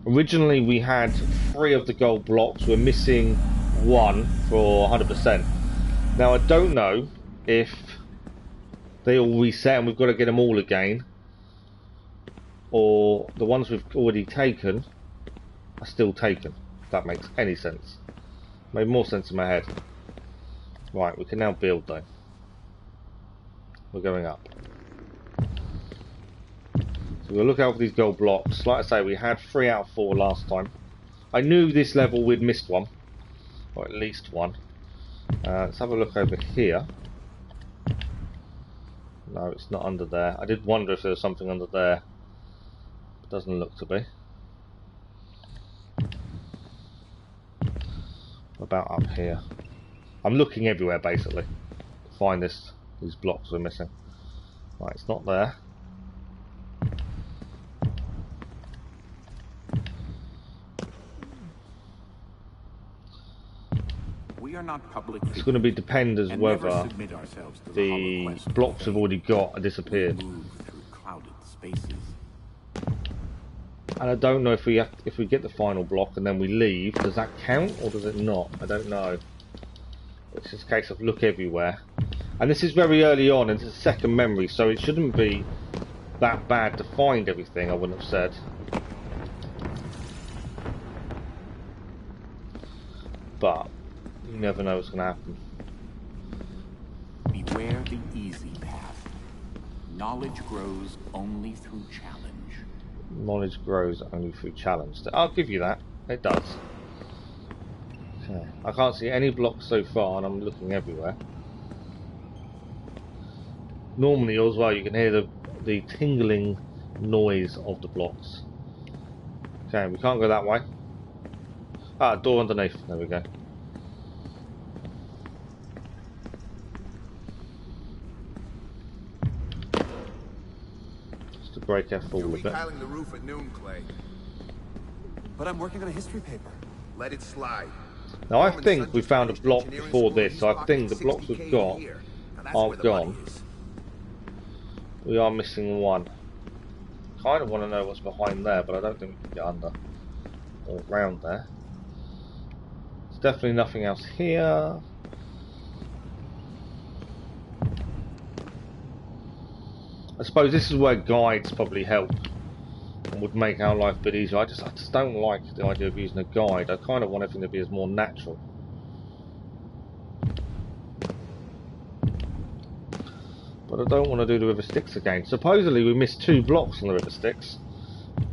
Originally we had 3 of the gold blocks. We're missing 1 for 100%. Now I don't know if they all reset and we've got to get them all again, or the ones we've already taken are still taken. If that makes any sense. Made more sense in my head. Right, we can now build though. We're going up. So we'll look out for these gold blocks. Like I say, we had 3 out of 4 last time. I knew this level we'd missed one, or at least one. Let's have a look over here. No, it's not under there. I did wonder if there was something under there. It doesn't look to be. About up here. I'm looking everywhere basically to find these blocks we're missing. Right, it's not there. We are not public. It's going to be depend as whether the blocks we've already got are disappeared. Move through clouded spaces. And I don't know if we get the final block and then we leave, does that count or does it not? I don't know. It's just a case of look everywhere. And this is very early on, and it's a second memory, so it shouldn't be that bad to find everything, I wouldn't have said. But you never know what's going to happen. Beware the easy path. Knowledge grows only through challenge. Knowledge grows only through challenge. I'll give you that. It does. Okay. I can't see any blocks so far, and I'm looking everywhere. Normally, as well, you can hear the tingling noise of the blocks. Okay, we can't go that way. Ah, door underneath. There we go. Just to break our fall a bit. Retiling the roof at noon, Clay. But I'm working on a history paper. Let it slide. Now I think we found a block before this, so I think the blocks we've got are gone. We are missing 1. Kind of want to know what's behind there, but I don't think we can get under or around there. There's definitely nothing else here. suppose this is where guides probably help and would make our life a bit easier. I just don't like the idea of using a guide. I kind of want everything to be as more natural. But I don't want to do the river Styx again. Supposedly we missed 2 blocks on the river Styx.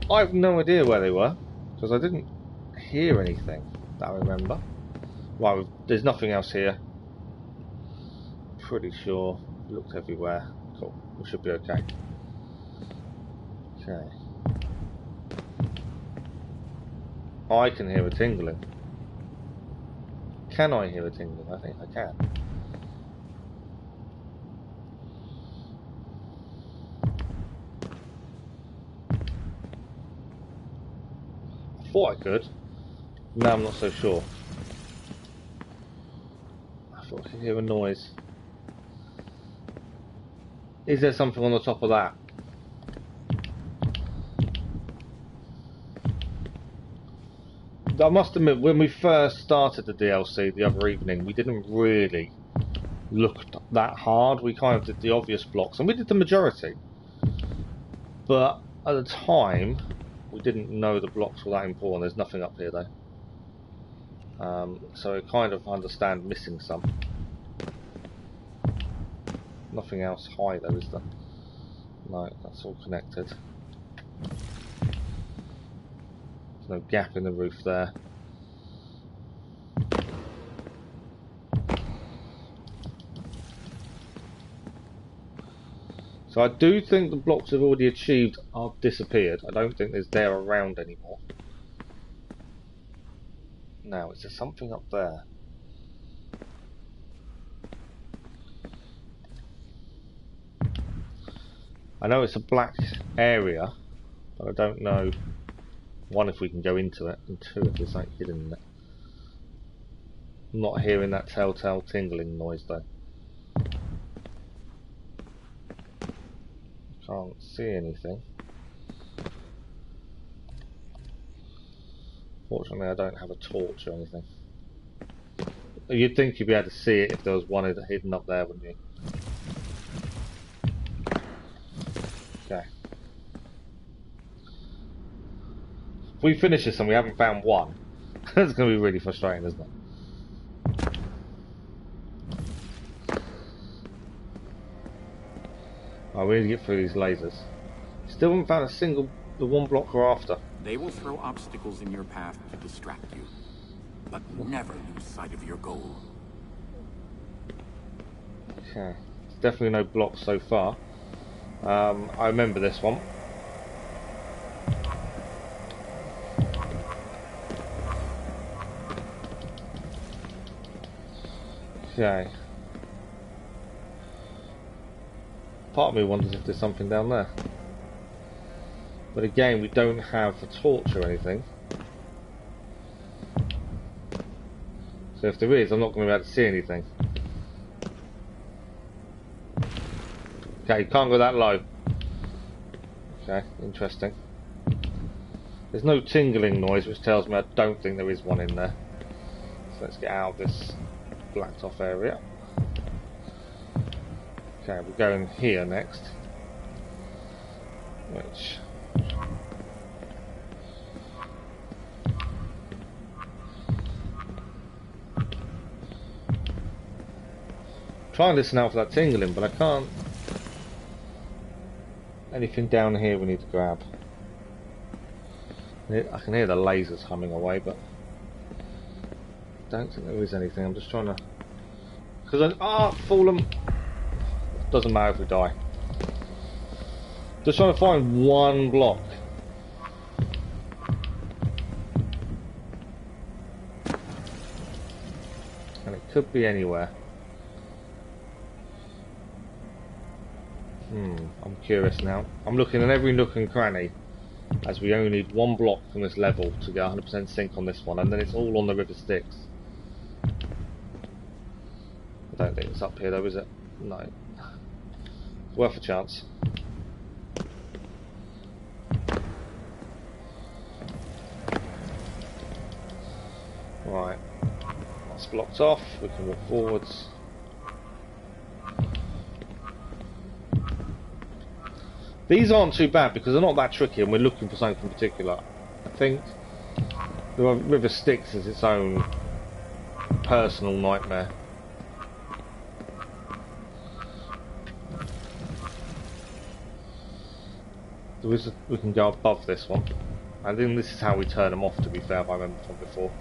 I have no idea where they were, because I didn't hear anything that I remember. Right, there's nothing else here. Pretty sure. Looked everywhere. Cool. We should be okay. Okay. I can hear a tingling. Can I hear a tingling? I think I can. I thought I could. Now I'm not so sure. I thought I could hear a noise. Is there something on the top of that? I must admit, when we first started the DLC the other evening, we didn't really look that hard. We kind of did the obvious blocks, and we did the majority. But at the time, we didn't know the blocks were that important. There's nothing up here, though. So I kind of understand missing some. Nothing else high, though, is there? No, that's all connected. No gap in the roof there. So I do think the blocks we've already achieved are disappeared. I don't think they're around anymore. Now, is there something up there? I know it's a black area, but I don't know, 1, if we can go into it, and 2, if there's something hidden in it. I'm not hearing that telltale tingling noise, though. Can't see anything. Fortunately, I don't have a torch or anything. You'd think you'd be able to see it if there was one hidden up there, wouldn't you? Okay. If we finish this and we haven't found one, that's going to be really frustrating, isn't it? Oh, we need to get through these lasers. Still haven't found a single, the 1 block we're after. They will throw obstacles in your path to distract you, but never lose sight of your goal. Okay. There's definitely no blocks so far. I remember this one. Okay. Part of me wonders if there's something down there. But again, we don't have a torch or anything. So if there is, I'm not going to be able to see anything. Okay, you can't go that low. Okay, interesting. There's no tingling noise, which tells me I don't think there is one in there. So let's get out of this blacked off area. Okay, we're going here next. Which... try and listen out for that tingling, but I can't. Anything down here we need to grab. I can hear the lasers humming away, but I don't think there is anything. I'm just trying to... because fallen. Doesn't matter if we die. Just trying to find 1 block. And it could be anywhere. I'm curious now. I'm looking at every nook and cranny, as we only need 1 block from this level to get 100% sync on this one, and then it's all on the river Styx. I don't think it's up here though, is it? No. It's worth a chance. Right. That's blocked off. We can walk forwards. These aren't too bad because they're not that tricky and we're looking for something in particular. I think the River Styx is its own personal nightmare. We can go above this one. I think this is how we turn them off, to be fair, if I remember from before.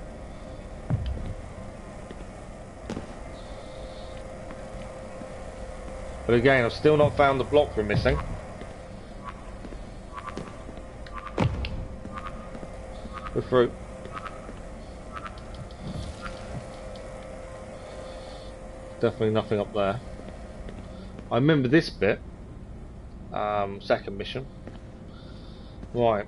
But again, I've still not found the block we're missing. Go through. Definitely nothing up there. I remember this bit. Second mission. Right.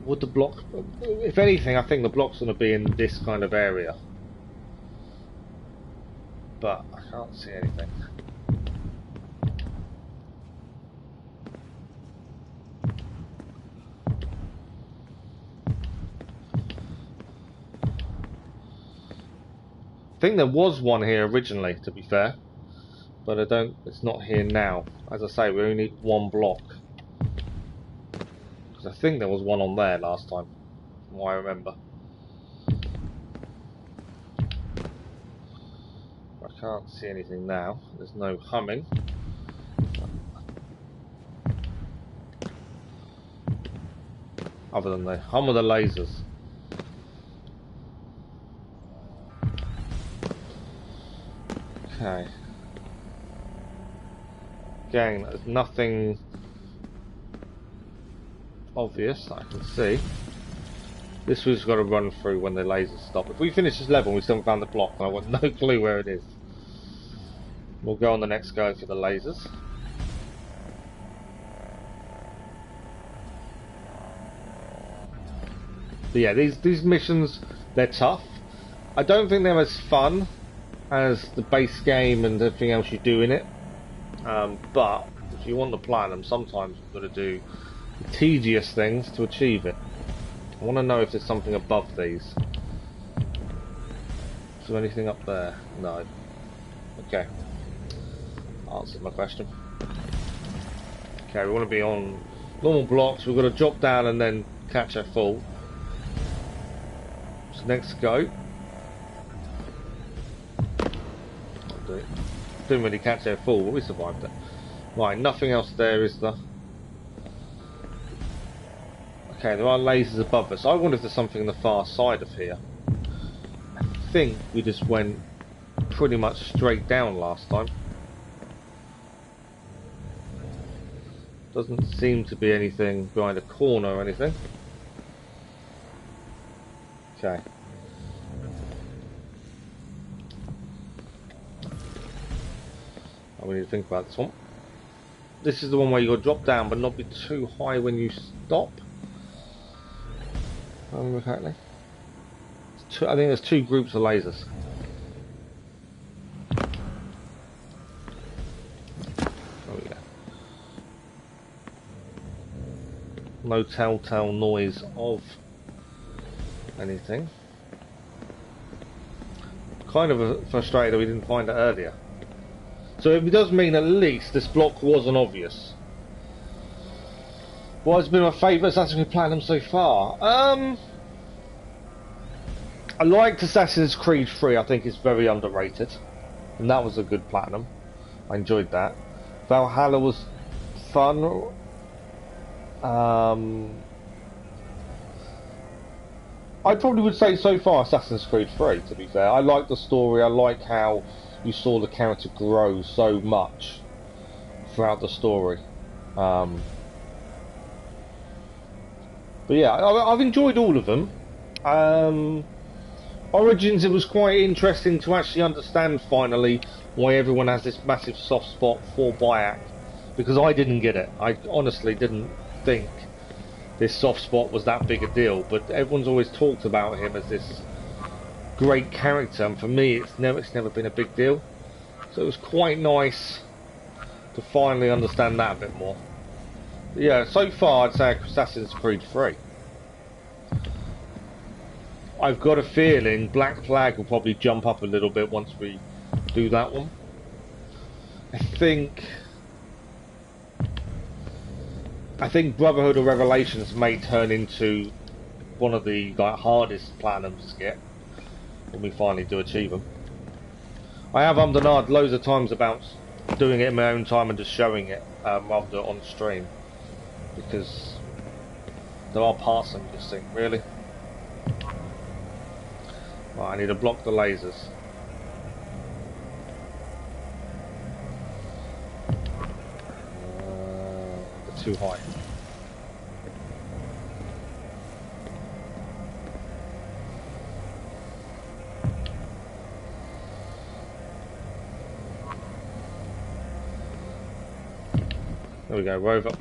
Would the block... If anything, I think the block's going to be in this kind of area. But I can't see anything. I think there was one here originally, to be fair. But I don't... It's not here now. As I say, we only need one block. I think there was one on there last time, from what I remember. I can't see anything now. There's no humming. Other than the hum of the lasers. Okay. Again, there's nothing obvious that I can see. This we've got to run through when the lasers stop. If we finish this level and we still haven't found the block, then I've got no clue where it is. We'll go on the next go for the lasers. But yeah, these missions, they're tough. I don't think they're as fun as the base game and everything else you do in it. But if you want to plan them, sometimes you've got to do tedious things to achieve it. I want to know if there's something above these. Is there anything up there? No. Okay. Answered my question. Okay, we want to be on normal blocks. We've got to drop down and then catch a fall. So next go. Didn't really catch their fall, but we survived it. Right, nothing else there, is there? Okay, there are lasers above us. I wonder if there's something on the far side of here. I think we just went pretty much straight down last time. Doesn't seem to be anything behind a corner or anything. Okay. We need to think about this one. This is the one where you got to drop down but not be too high when you stop. If I remember correctly. I think there's two groups of lasers. Oh yeah. No telltale noise of anything. Kind of frustrated that we didn't find it earlier. So it does mean at least this block wasn't obvious. What has been my favourite Assassin's Creed Platinum so far? I liked Assassin's Creed 3, I think it's very underrated. And that was a good Platinum. I enjoyed that. Valhalla was fun. I probably would say so far Assassin's Creed 3, to be fair. I like the story, I like how you saw the character grow so much throughout the story. But yeah, I've enjoyed all of them. Origins, it was quite interesting to actually understand finally why everyone has this massive soft spot for Bayek, because I didn't get it. I honestly didn't think this soft spot was that big a deal, but everyone's always talked about him as this great character, and for me it's never been a big deal. So it was quite nice to finally understand that a bit more. But yeah, so far I'd say Assassin's Creed 3. I've got a feeling Black Flag will probably jump up a little bit once we do that one. I think I think Brotherhood of Revelations may turn into one of the like hardest platinums to get when we finally do achieve them. I have ummed loads of times about doing it in my own time and just showing it rather than on stream, because there are parts of them you just think, really? Right, I need to block the lasers. They're too high. There we go, Rover.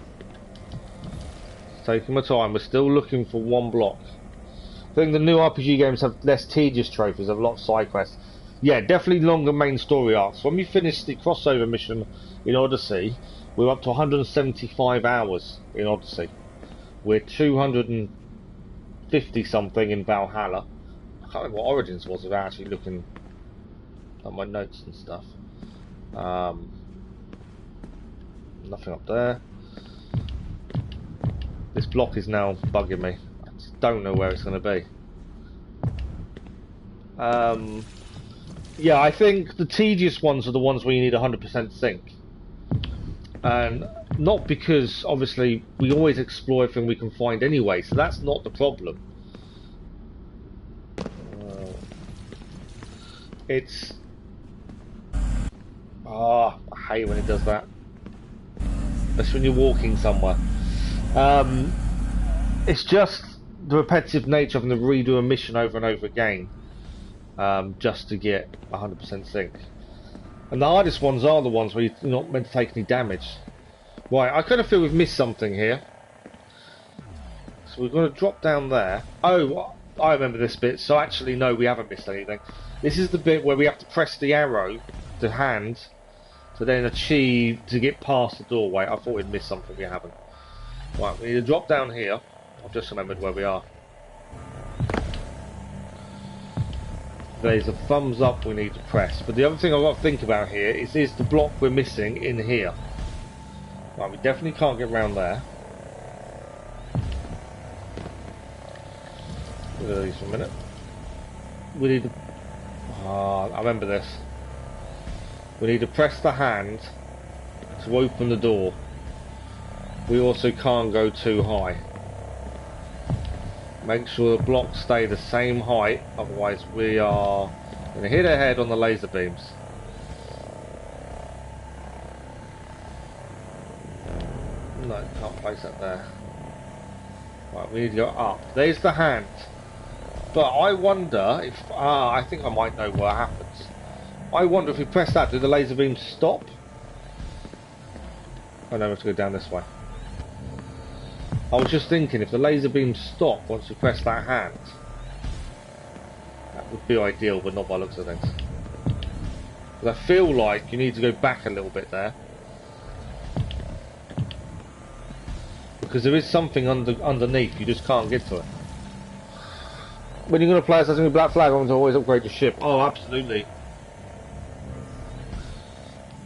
Taking my time, we're still looking for one block. I think the new RPG games have less tedious trophies, have a lot of side quests. Yeah, definitely longer main story arcs. When we finished the crossover mission in Odyssey, we're up to 175 hours in Odyssey. We're 250 something in Valhalla. I can't remember what Origins was without actually looking at my notes and stuff. Nothing up there. This block is now bugging me. I just don't know where it's going to be. Yeah, I think the tedious ones are the ones where you need 100% sync. And not because, obviously, we always explore everything we can find anyway, so that's not the problem. It's... I hate when it does that. That's when you're walking somewhere. It's just the repetitive nature of having to redo a mission over and over again, just to get 100% sync. And the hardest ones are the ones where you're not meant to take any damage. Right, I kind of feel we've missed something here. So we're going to drop down there. Oh, I remember this bit. So actually, no, we haven't missed anything. This is the bit where we have to press the arrow, the hand, to then achieve to get past the doorway. I thought we'd missed something, we haven't. Right, we need to drop down here. I've just remembered where we are. There's a thumbs up we need to press. But the other thing I've got to think about here is the block we're missing in here. Right, we definitely can't get round there. Look at these for a minute. We need to... I remember this. We need to press the hand to open the door. We also can't go too high. Make sure the blocks stay the same height, otherwise we are going to hit our head on the laser beams. No, can't place that there. Right, we need to go up. There's the hand. But I wonder if... I think I might know what happens. I wonder if we press that, do the laser beams stop? Oh no, we have to go down this way. I was just thinking, if the laser beams stop once you press that hand, that would be ideal, but not by the looks of things. But I feel like you need to go back a little bit there. Because there is something underneath, you just can't get to it. When you're going to play Assassin's Creed Black Flag, I want to always upgrade your ship. Oh, absolutely.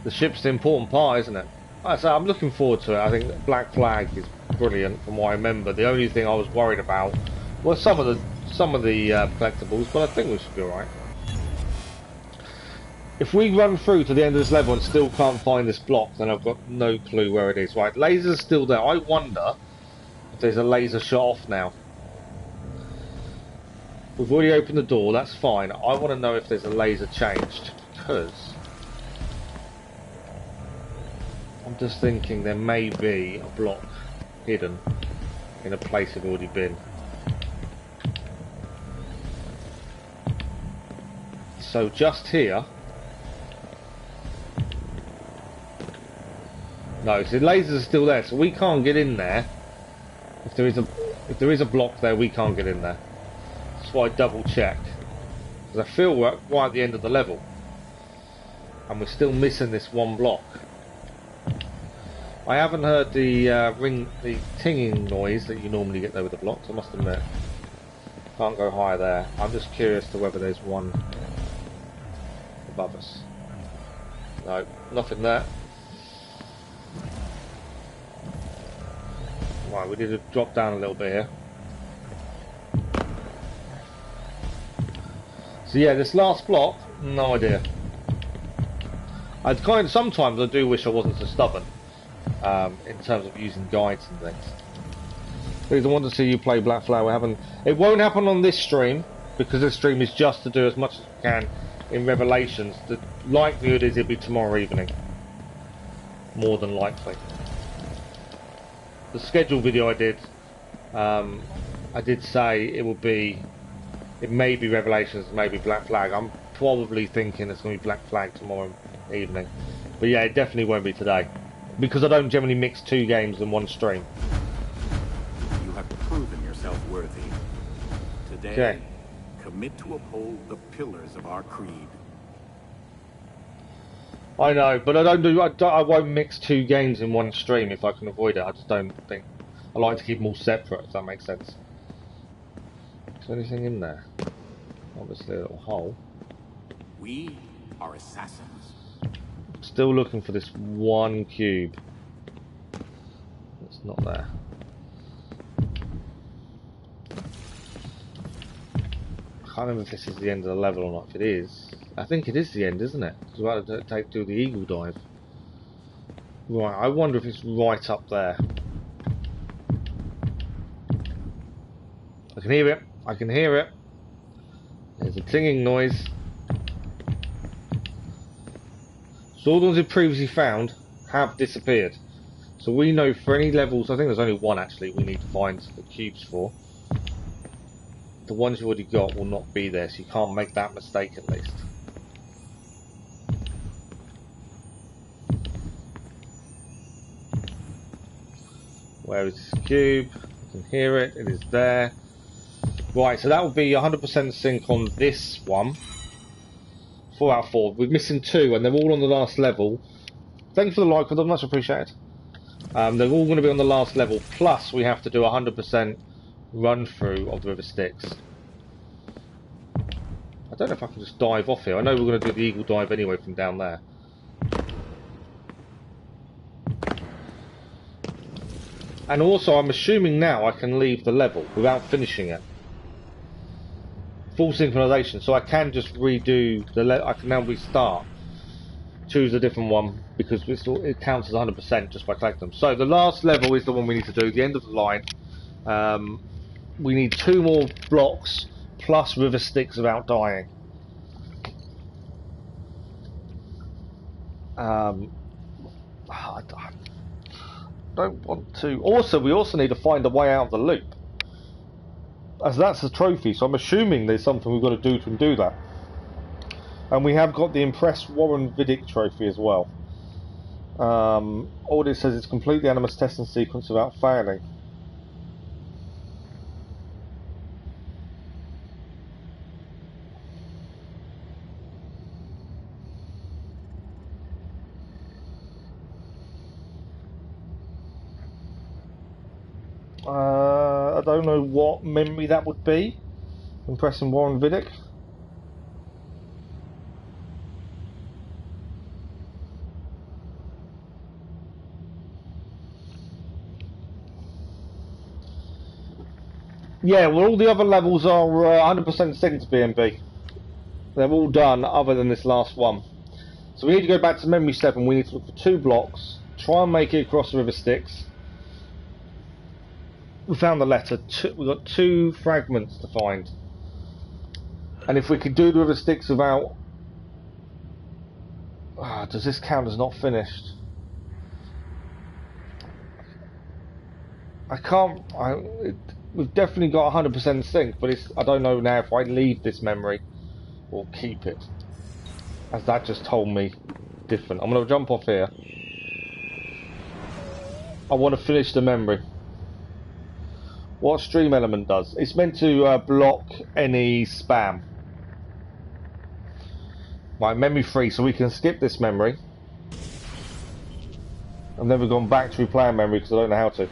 The ship's the important part, isn't it? So I'm looking forward to it. I think Black Flag is brilliant from what I remember. The only thing I was worried about was some of the collectibles, but I think we should be alright. If we run through to the end of this level and still can't find this block, then I've got no clue where it is. Right, laser's still there. I wonder if there's a laser shot off now. We've already opened the door, that's fine. I want to know if there's a laser changed, because I'm just thinking there may be a block hidden in a place it's already been. So just here. No, so the lasers are still there, so we can't get in there. If there is a block there, we can't get in there. That's why I double check. Because I feel we're right at the end of the level. And we're still missing this one block. I haven't heard the the tinging noise that you normally get there with the blocks, I must admit. Can't go higher there. I'm just curious to whether there's one above us. No, nothing there. Right, we need to drop down a little bit here. So yeah, this last block, no idea. Sometimes I do wish I wasn't so stubborn in terms of using guides and things. Please, I want to see you play Black Flag. It won't happen on this stream because this stream is just to do as much as we can in Revelations. The likelihood is it'll be tomorrow evening, more than likely. The schedule video I did say it may be Revelations, maybe Black Flag. I'm probably thinking it's going to be Black Flag tomorrow evening. But yeah, it definitely won't be today. Because I don't generally mix 2 games in one stream. You have proven yourself worthy. Today, okay. Commit to uphold the pillars of our creed. I know, but I won't mix 2 games in one stream if I can avoid it. I just don't think... I like to keep them all separate, if that makes sense. Is there anything in there? Obviously a little hole. We are assassins. Still looking for this one cube. It's not there. I can't remember if this is the end of the level or not. If it is, I think it is the end, isn't it? Because we'll have to do the eagle dive. Right, I wonder if it's right up there. I can hear it. I can hear it. There's a tinging noise. So all the ones we previously found have disappeared. So we know for any levels, I think there's only one actually we need to find the cubes for. The ones you've already got will not be there, so you can't make that mistake at least. Where is this cube? I can hear it, it is there. Right, so that will be 100% sync on this one. 4 out of 4. We're missing 2 and they're all on the last level. Thank you for the like, they're much appreciated. They're all going to be on the last level, plus we have to do 100% run through of the River Styx. I don't know if I can just dive off here. I know we're going to do the eagle dive anyway from down there. And also I'm assuming now I can leave the level without finishing it. Full synchronization, so I can just redo I can now restart, choose a different one because it counts as 100% just by collecting them. So the last level is the one we need to do, the end of the line. We need 2 more blocks plus River Styx without dying. I don't want to. Also, we also need to find a way out of the loop. As that's a trophy, so I'm assuming there's something we've got to do that. And we have got the Impress Warren Vidic trophy as well. All it says is complete the Animus testing sequence without failing. I don't know what memory that would be. Impressing Warren Vidic. Yeah, well, all the other levels are 100% synced BNB. They're all done other than this last one. So we need to go back to Memory 7. We need to look for 2 blocks, try and make it across the River Styx. We found the letter. We've got 2 fragments to find. And if we could do the River Styx without... does this count as not finished? I can't... we've definitely got 100% sync, but I don't know now if I leave this memory or keep it. As that just told me different. I'm going to jump off here. I want to finish the memory. What stream element does? It's meant to block any spam. Right, memory free, so we can skip this memory. And then we've gone back to replay memory because I don't know how to.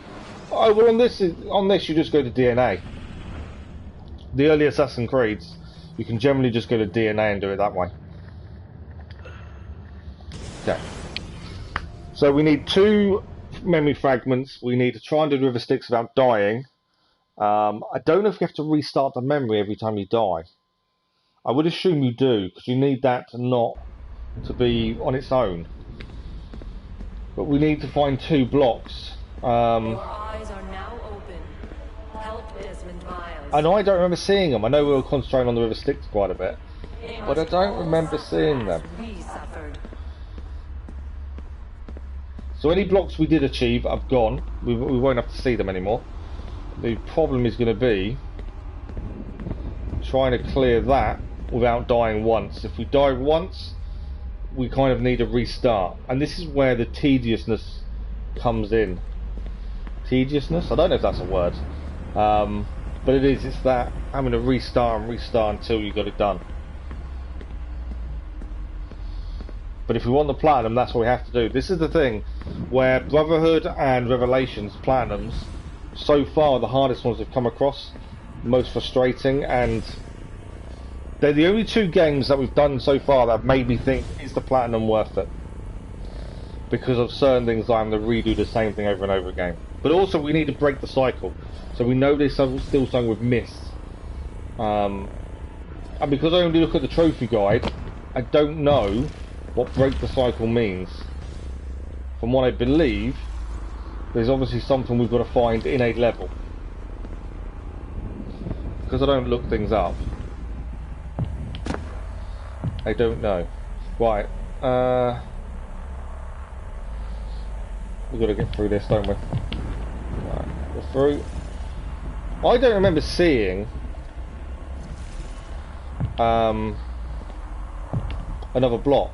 Oh, well, on this you just go to DNA. The early Assassin's Creeds, you can generally just go to DNA and do it that way. Okay. So we need 2 memory fragments. We need to try and do the river Styx without dying. I don't know if you have to restart the memory every time you die. I would assume you do, because you need that to be on its own. But we need to find 2 blocks. Your eyes are now open. Help Desmond Miles. I know I don't remember seeing them. I know we were concentrating on the river Styx quite a bit, but I don't remember seeing them. So any blocks we did achieve have gone. We won't have to see them anymore. The problem is going to be trying to clear that without dying once. If we die once, we kind of need a restart, and this is where the tediousness comes in. Tediousness? I don't know if that's a word, but it is. It's that having to restart and restart until you got it done. But if we want the platinum, that's what we have to do. This is the thing where Brotherhood and Revelations platinums so far are the hardest ones I've come across, most frustrating, and they're the only 2 games that we've done so far that have made me think, is the platinum worth it? Because of certain things I'm going to redo the same thing over and over again. But also we need to break the cycle. So we know there's still something with miss. And because I only look at the trophy guide, I don't know what break the cycle means. From what I believe, there's obviously something we've got to find in a level. Because I don't look things up, I don't know. Right, we've got to get through this, don't we? Right, go through. I don't remember seeing another block,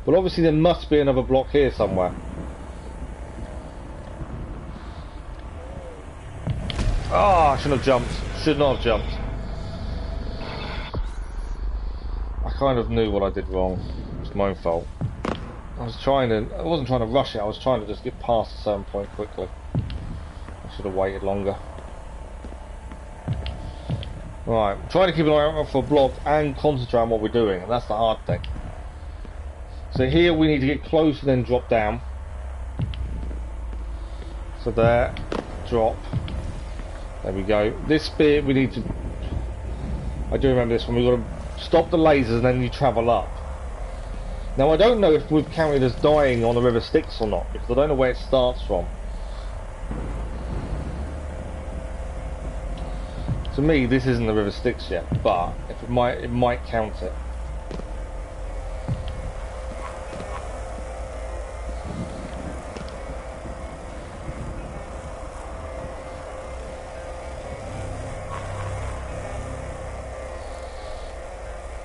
but obviously there must be another block here somewhere. Oh, I shouldn't have jumped. Should not have jumped. I kind of knew what I did wrong. It's my own fault. I wasn't trying to rush it, I was trying to just get past a certain point quickly. I should have waited longer. Right, I'm trying to keep an eye out for a block and concentrate on what we're doing, and that's the hard thing. So here we need to get close and then drop down. So there, drop. There we go. This bit we need to... I do remember this one, we've got to stop the lasers and then you travel up. Now I don't know if we've counted as dying on the river Styx or not, because I don't know where it starts from. To me this isn't the river Styx yet, but if it might count it.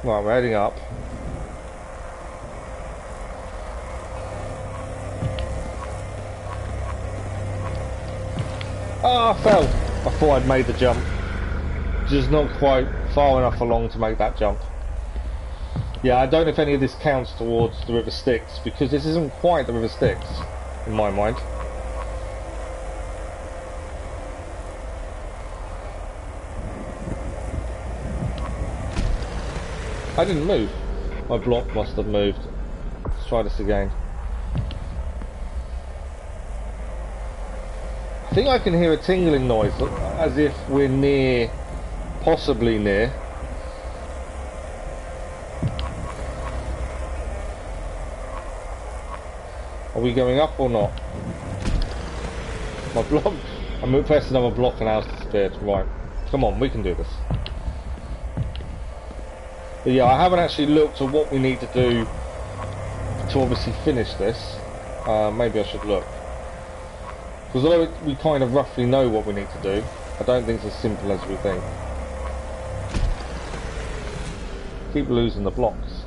Right, we're heading up. Ah, I fell. I thought I'd made the jump. Just not quite far enough along to make that jump. Yeah, I don't know if any of this counts towards the river Styx, because this isn't quite the river Styx, in my mind. I didn't move. My block must have moved. Let's try this again. I think I can hear a tingling noise, as if we're near, possibly near. Are we going up or not? My block, I pressed another block and now it's disappeared. Right, come on, we can do this. But yeah, I haven't actually looked at what we need to do to obviously finish this. Maybe I should look. Because although we kind of roughly know what we need to do, I don't think it's as simple as we think. Keep losing the blocks.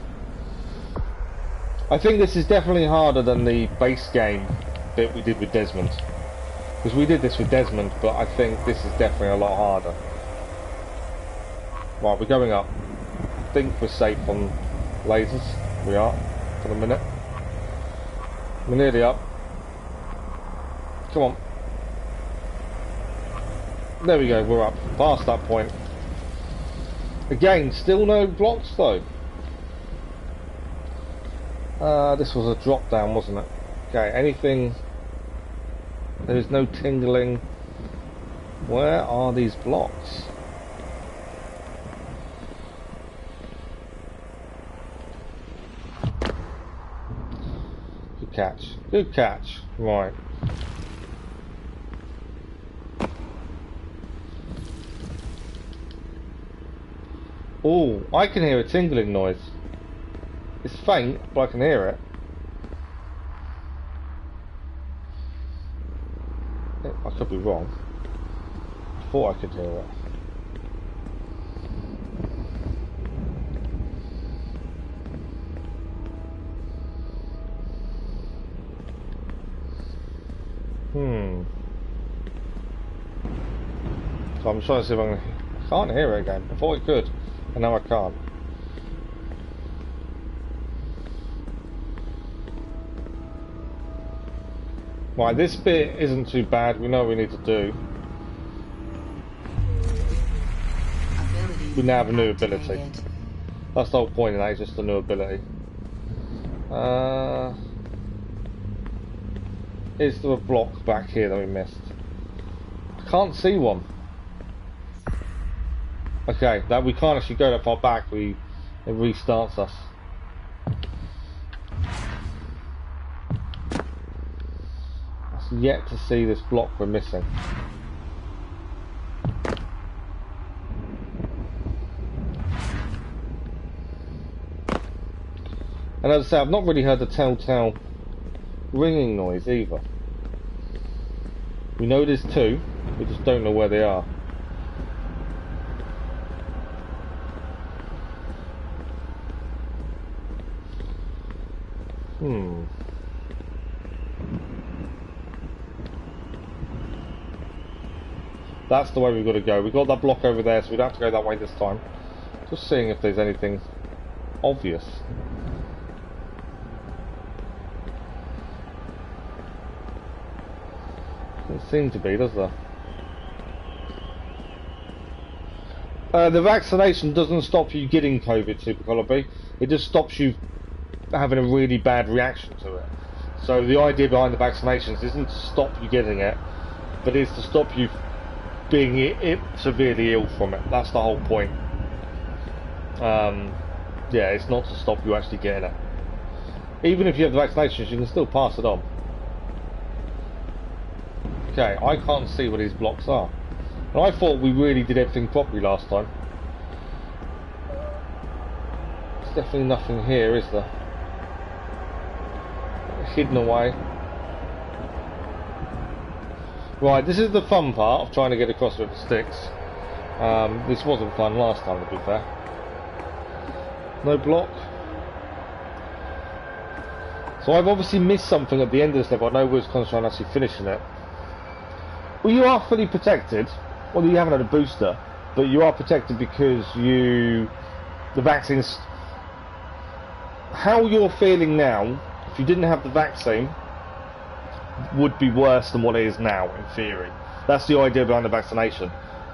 I think this is definitely harder than the base game bit we did with Desmond. Because we did this with Desmond, but I think this is definitely a lot harder. Right, we're going up. I think we're safe on lasers. We are, for the minute. We're nearly up. Come on. There we go, we're up. Past that point. Again, still no blocks though. This was a drop down, wasn't it? Okay, anything There is no tingling. Where are these blocks? Good catch. Good catch. Right. Oh, I can hear a tingling noise. It's faint, but I can hear it. I could be wrong. I thought I could hear it. So I'm trying to see if I can't hear it again. I thought I could, and now I can't. Right, this bit isn't too bad. We know what we need to do. We now have a new ability. That's the whole point of that, it's just a new ability. Is there a block back here that we missed? I can't see one. Okay, that we can't actually go that far back. It restarts us. That's yet to see this block we're missing. And as I say, I've not really heard the telltale ringing noise either. We know there's two, we just don't know where they are. That's the way we've got to go. We've got that block over there, so we don't have to go that way this time. Just seeing if there's anything obvious. Doesn't seem to be, does there? The vaccination doesn't stop you getting COVID, Super B. It just stops you having a really bad reaction to it. So the idea behind the vaccinations isn't to stop you getting it, but it's to stop you being severely ill from it. That's the whole point. Yeah, it's not to stop you actually getting it. Even if you have the vaccinations, you can still pass it on. Okay, I can't see where these blocks are. And I thought we really did everything properly last time. There's definitely nothing here, is there? Hidden away. Right, this is the fun part of trying to get across with the sticks. This wasn't fun last time, to be fair. No block. So I've obviously missed something at the end of this level. I know we're concentrating on actually finishing it. Well, you are fully protected. Well, you haven't had a booster, but you are protected because the vaccines. How you're feeling now, if you didn't have the vaccine, would be worse than what it is now, in theory. That's the idea behind the vaccination.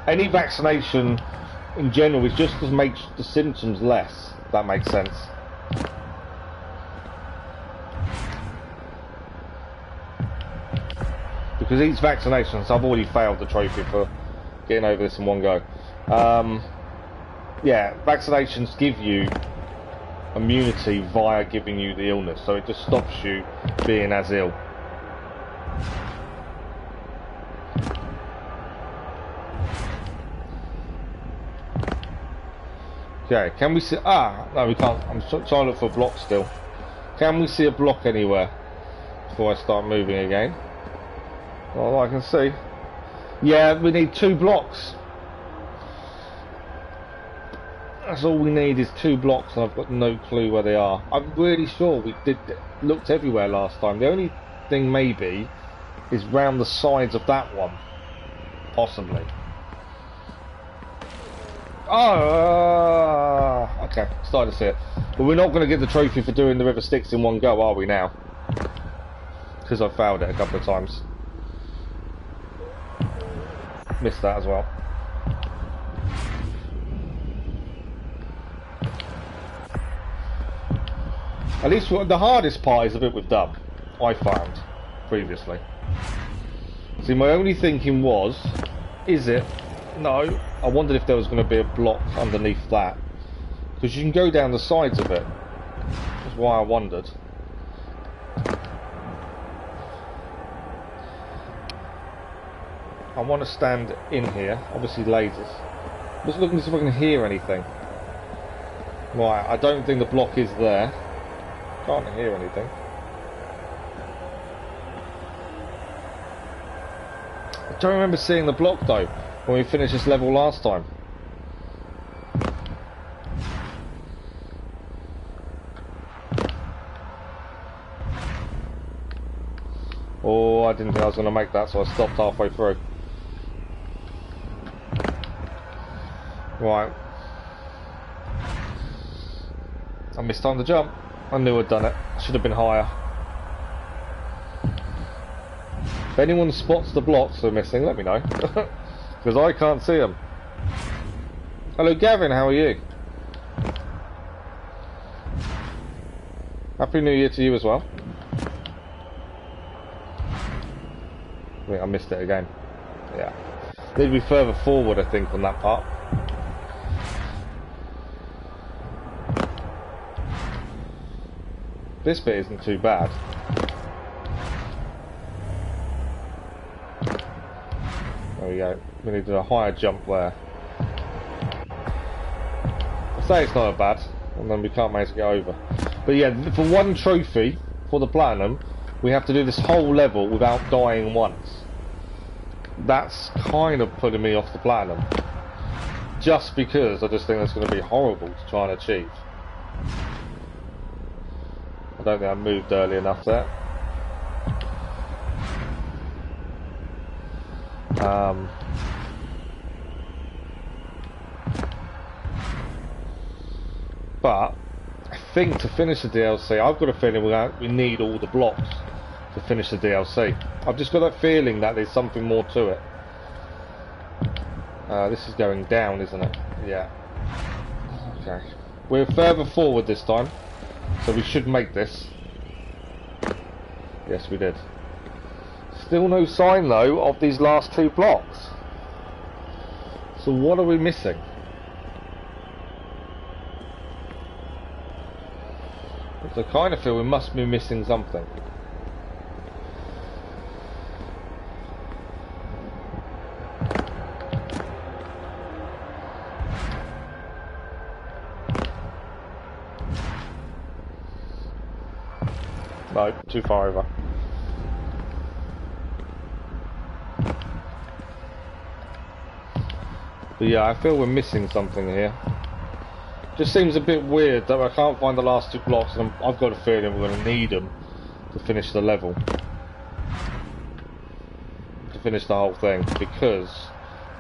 Any vaccination, in general, is just to make the symptoms less, if that makes sense. Because each vaccination, so I've already failed the trophy for getting over this in one go. Yeah, vaccinations give you immunity via giving you the illness, so it just stops you being as ill. Okay, can we see? Ah, no, we can't. I'm trying to look for a block still. Can we see a block anywhere before I start moving again? All I can see. Yeah, we need 2 blocks. That's all we need is 2 blocks, and I've got no clue where they are. I'm really sure we looked everywhere last time. The only thing maybe is round the sides of that one, possibly. Oh, okay, starting to see it. But we're not going to get the trophy for doing the River Styx in one go, are we now? Because I failed it a couple of times. Missed that as well. At least the hardest part is the bit with Dub, I found previously. See, my only thinking was, is it? No. I wondered if there was going to be a block underneath that. Because you can go down the sides of it. That's why I wondered. I want to stand in here. Obviously lasers. Just looking to see if I can hear anything. Right, I don't think the block is there. Can't hear anything. I don't remember seeing the block though when we finished this level last time. Oh, I didn't think I was going to make that, so I stopped halfway through. Right. I missed time to jump. I knew I'd done it. Should have been higher. If anyone spots the blocks that are missing, let me know. Because I can't see them. Hello Gavin, how are you? Happy New Year to you as well. I missed it again. Yeah. Need to be further forward, I think, on that part. This bit isn't too bad. There we go. We need a higher jump there. I say it's not bad, and then we can't manage to get over. But yeah, for one trophy, for the platinum, we have to do this whole level without dying once. That's kind of putting me off the platinum. Just because I just think that's going to be horrible to try and achieve. I don't think I moved early enough there. But I think to finish the DLC, I've got a feeling we need all the blocks to finish the DLC. I've just got that feeling that there's something more to it. This is going down, isn't it? Yeah. Okay. We're further forward this time, so we should make this. Yes, we did. Still no sign, though, of these last two blocks. So what are we missing? I kind of feel we must be missing something. No, too far over. But yeah, I feel we're missing something here. Just seems a bit weird that I can't find the last two blocks, and I've got a feeling we're going to need them to finish the level. To finish the whole thing, because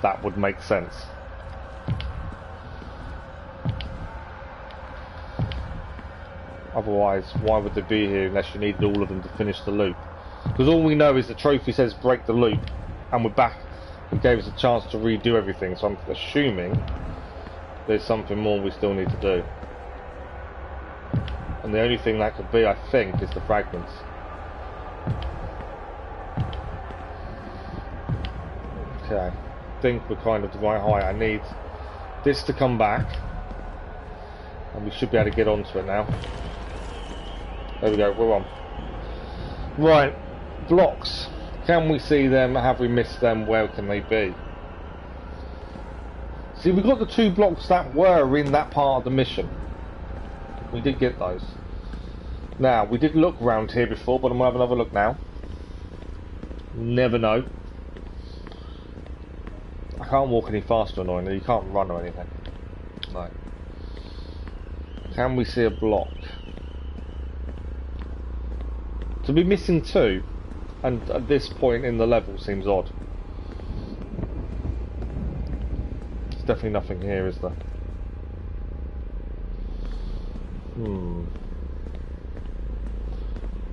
that would make sense. Otherwise, why would they be here unless you needed all of them to finish the loop? Because all we know is the trophy says break the loop, and we're back. It gave us a chance to redo everything, so I'm assuming there's something more we still need to do. And the only thing that could be, I think, is the fragments. Okay, I think we're kind of the right height. I need this to come back, and we should be able to get onto it now. There we go, we're on. Right, blocks. Can we see them? Have we missed them? Where can they be? See, we got the two blocks that were in that part of the mission. We did get those. Now, we did look around here before, but I'm going to have another look now. Never know. I can't walk any faster, annoyingly. You can't run or anything. No. Can we see a block? To be missing two, and at this point in the level, seems odd. There's definitely nothing here, is there?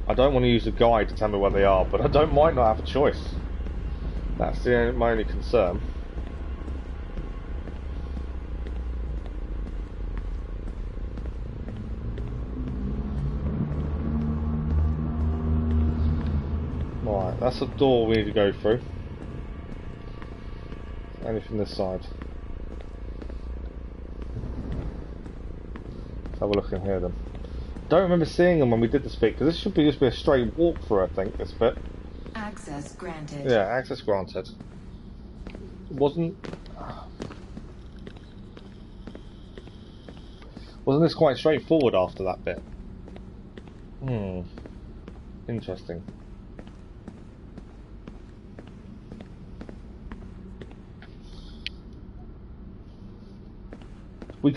I don't want to use a guide to tell me where they are, but I might not have a choice. That's my only concern. Right, that's a door we need to go through. Anything this side? Let's have a look in here then. Don't remember seeing them when we did this bit, because this should be just be a straight walkthrough, I think, this bit. Access granted. Yeah, access granted. Wasn't this quite straightforward after that bit? Interesting. You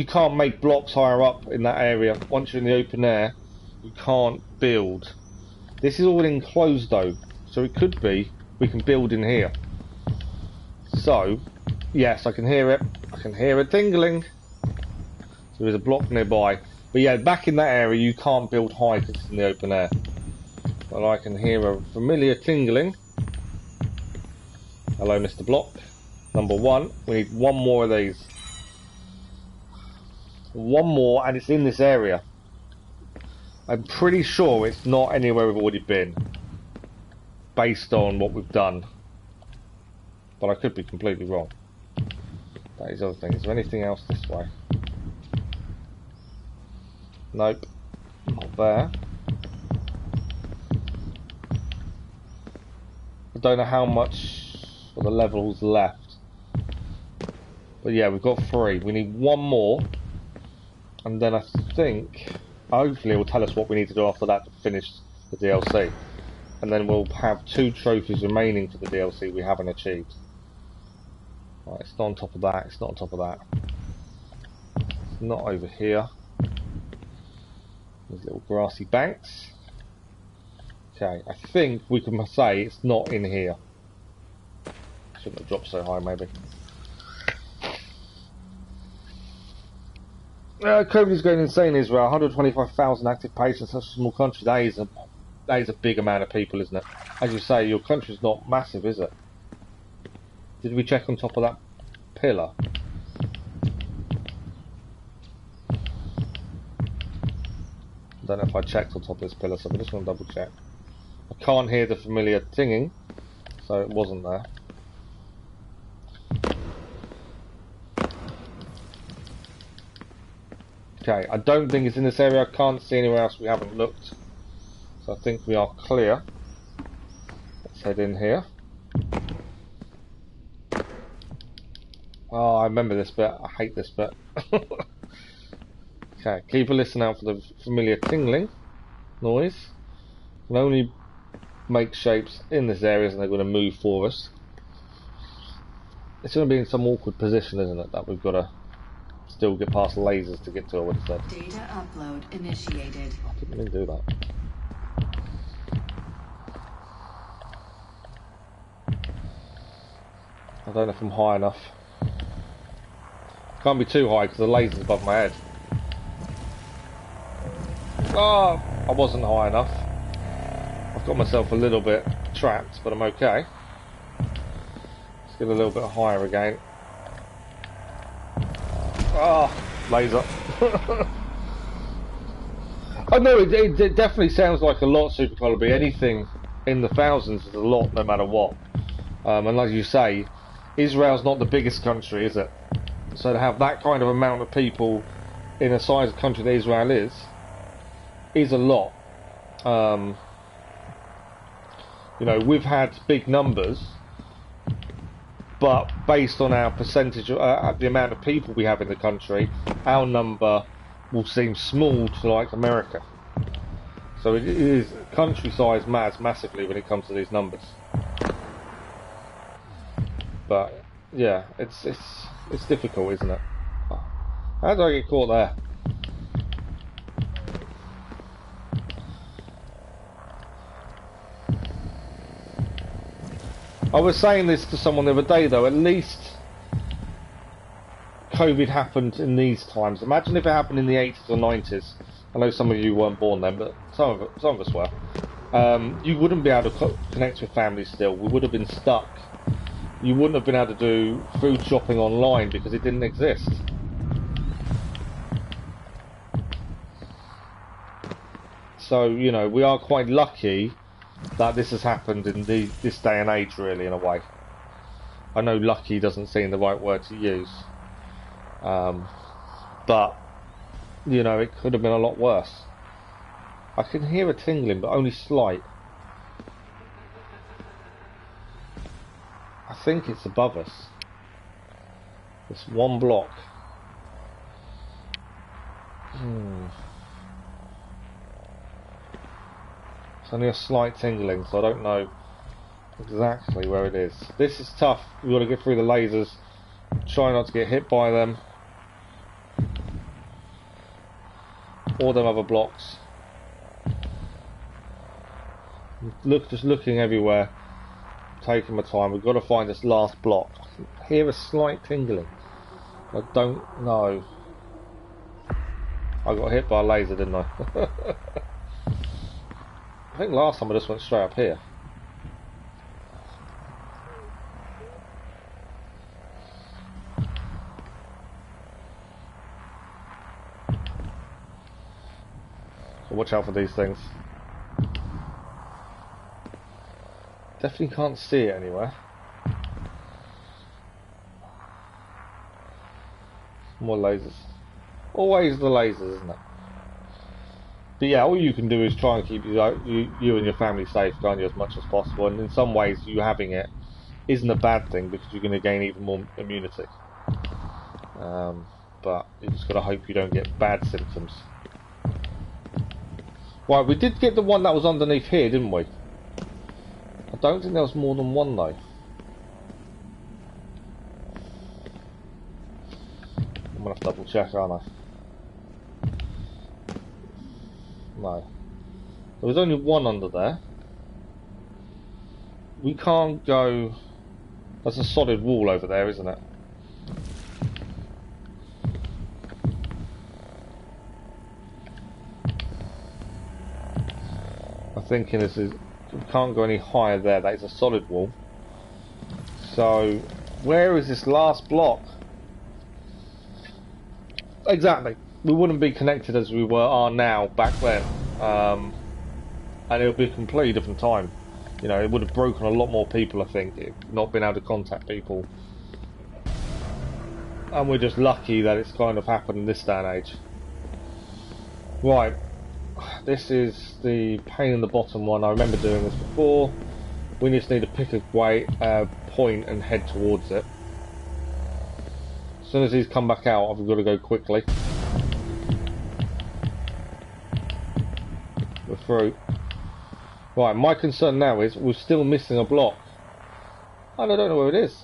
can't make blocks higher up in that area. Once you're in the open air, you can't build. This is all enclosed though, so it could be we can build in here. So, yes, I can hear it. I can hear it tingling. So there's a block nearby. But yeah, back in that area, you can't build high because it's in the open air. But I can hear a familiar tingling. Hello, Mr. Block. Number one. We need one more of these. One more, and it's in this area. I'm pretty sure it's not anywhere we've already been, based on what we've done. But I could be completely wrong. That is the other thing. Is there anything else this way? Nope. Not there. I don't know how much of the levels left. But yeah, we've got 3. We need one more. And then I think, hopefully it will tell us what we need to do after that to finish the DLC. And then we'll have 2 trophies remaining for the DLC we haven't achieved. Right, it's not on top of that, it's not on top of that. It's not over here. There's little grassy banks. Okay, I think we can say it's not in here. Shouldn't have dropped so high, maybe. COVID is going insane in Israel. 125,000 active patients. Such a small country. That is a big amount of people, isn't it? As you say, your country's not massive, is it? Did we check on top of that pillar? I don't know if I checked on top of this pillar, so I'm just going to double check. I can't hear the familiar tinging, so it wasn't there. Okay, I don't think it's in this area. I can't see anywhere else we haven't looked. So I think we are clear. Let's head in here. Oh, I remember this bit. I hate this bit. Okay, keep a listen out for the familiar tingling noise. We can only make shapes in this area and they're going to move for us. It's going to be in some awkward position, isn't it? That we've got to still get past lasers to get to it, what it said. Data upload initiated. I didn't mean to do that. I don't know if I'm high enough. Can't be too high because the laser's above my head. Oh, I wasn't high enough. I've got myself a little bit trapped, but I'm okay. Let's get a little bit higher again. Oh, laser. I know it definitely sounds like a lot, Super Colby. Anything in the thousands is a lot, no matter what. And like you say, Israel's not the biggest country, is it? So to have that kind of amount of people in a size of country that Israel is a lot. You know, we've had big numbers, but based on our percentage, the amount of people we have in the country, our number will seem small to like America. So it is country size matters massively when it comes to these numbers. But yeah, it's difficult, isn't it? How did I get caught there? I was saying this to someone the other day though, at least COVID happened in these times. Imagine if it happened in the 80s or 90s. I know some of you weren't born then, but some of us were. You wouldn't be able to connect with family still. We would have been stuck. You wouldn't have been able to do food shopping online because it didn't exist. So, you know, we are quite lucky that this has happened in this day and age, really, in a way. I know lucky doesn't seem the right word to use. But, you know, it could have been a lot worse. I can hear a tingling, but only slight. I think it's above us. It's one block. It's only a slight tingling, so I don't know exactly where it is. This is tough. We've got to get through the lasers. Try not to get hit by them. Or them other blocks. Just looking everywhere. Taking my time. We've got to find this last block. I can hear a slight tingling. I don't know. I got hit by a laser, didn't I? I think last time I just went straight up here. So watch out for these things. Definitely can't see it anywhere. More lasers. Always the lasers, isn't it? But yeah, all you can do is try and keep you and your family safe, can't you, as much as possible. And in some ways, you having it isn't a bad thing because you're going to gain even more immunity. But you just got to hope you don't get bad symptoms. Right, we did get the one that was underneath here, didn't we? I don't think there was more than one though. I'm gonna have to double check, aren't I? No. There was only one under there. We can't go... That's a solid wall over there, isn't it? I'm thinking this is... We can't go any higher there. That is a solid wall. So, where is this last block? Exactly. We wouldn't be connected as we are now back then, and it would be a completely different time. You know, it would have broken a lot more people. I think, it not been able to contact people, and we're just lucky that it's kind of happened in this day and age. Right. This is the pain in the bottom one. I remember doing this before. We just need to pick a point and head towards it. As soon as he's come back out, I've got to go quickly. We're through. Right, my concern now is we're still missing a block. And I don't know where it is.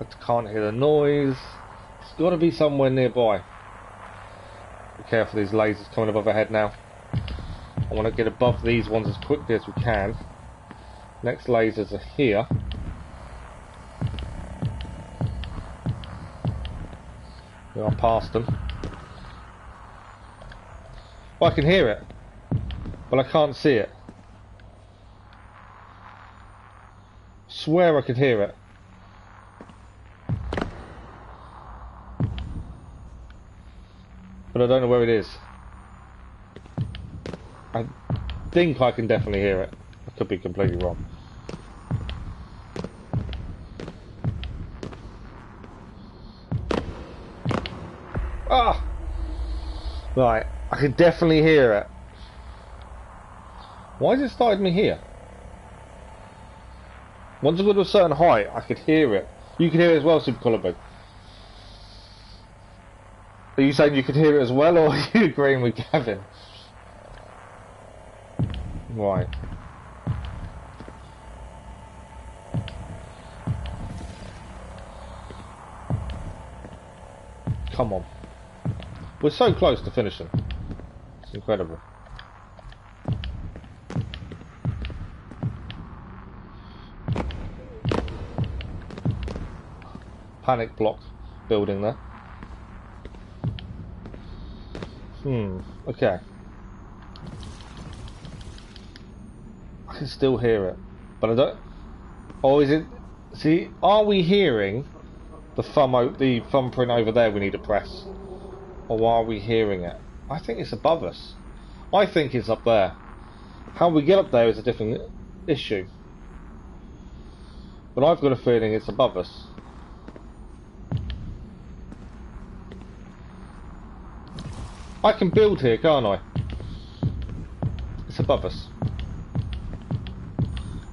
I can't hear the noise. It's got to be somewhere nearby. Be careful, these lasers coming above our head now. I want to get above these ones as quickly as we can. Next lasers are here. We are past them. Well, I can hear it, but I can't see it. Swear I could hear it. But I don't know where it is. I think I can definitely hear it. I could be completely wrong. Ah! Right, I can definitely hear it. Why has it started me here? Once I got to a certain height, I could hear it. You can hear it as well, Super Collarbone. Are you saying you could hear it as well, or are you agreeing with Gavin? Right. Come on. We're so close to finishing. It's incredible. Panic block building there. Okay. I can still hear it, but I don't... Oh, is it... See, are we hearing the thumbprint over there we need to press? Or are we hearing it? I think it's above us. I think it's up there. How we get up there is a different issue. But I've got a feeling it's above us. I can build here, can't I? It's above us.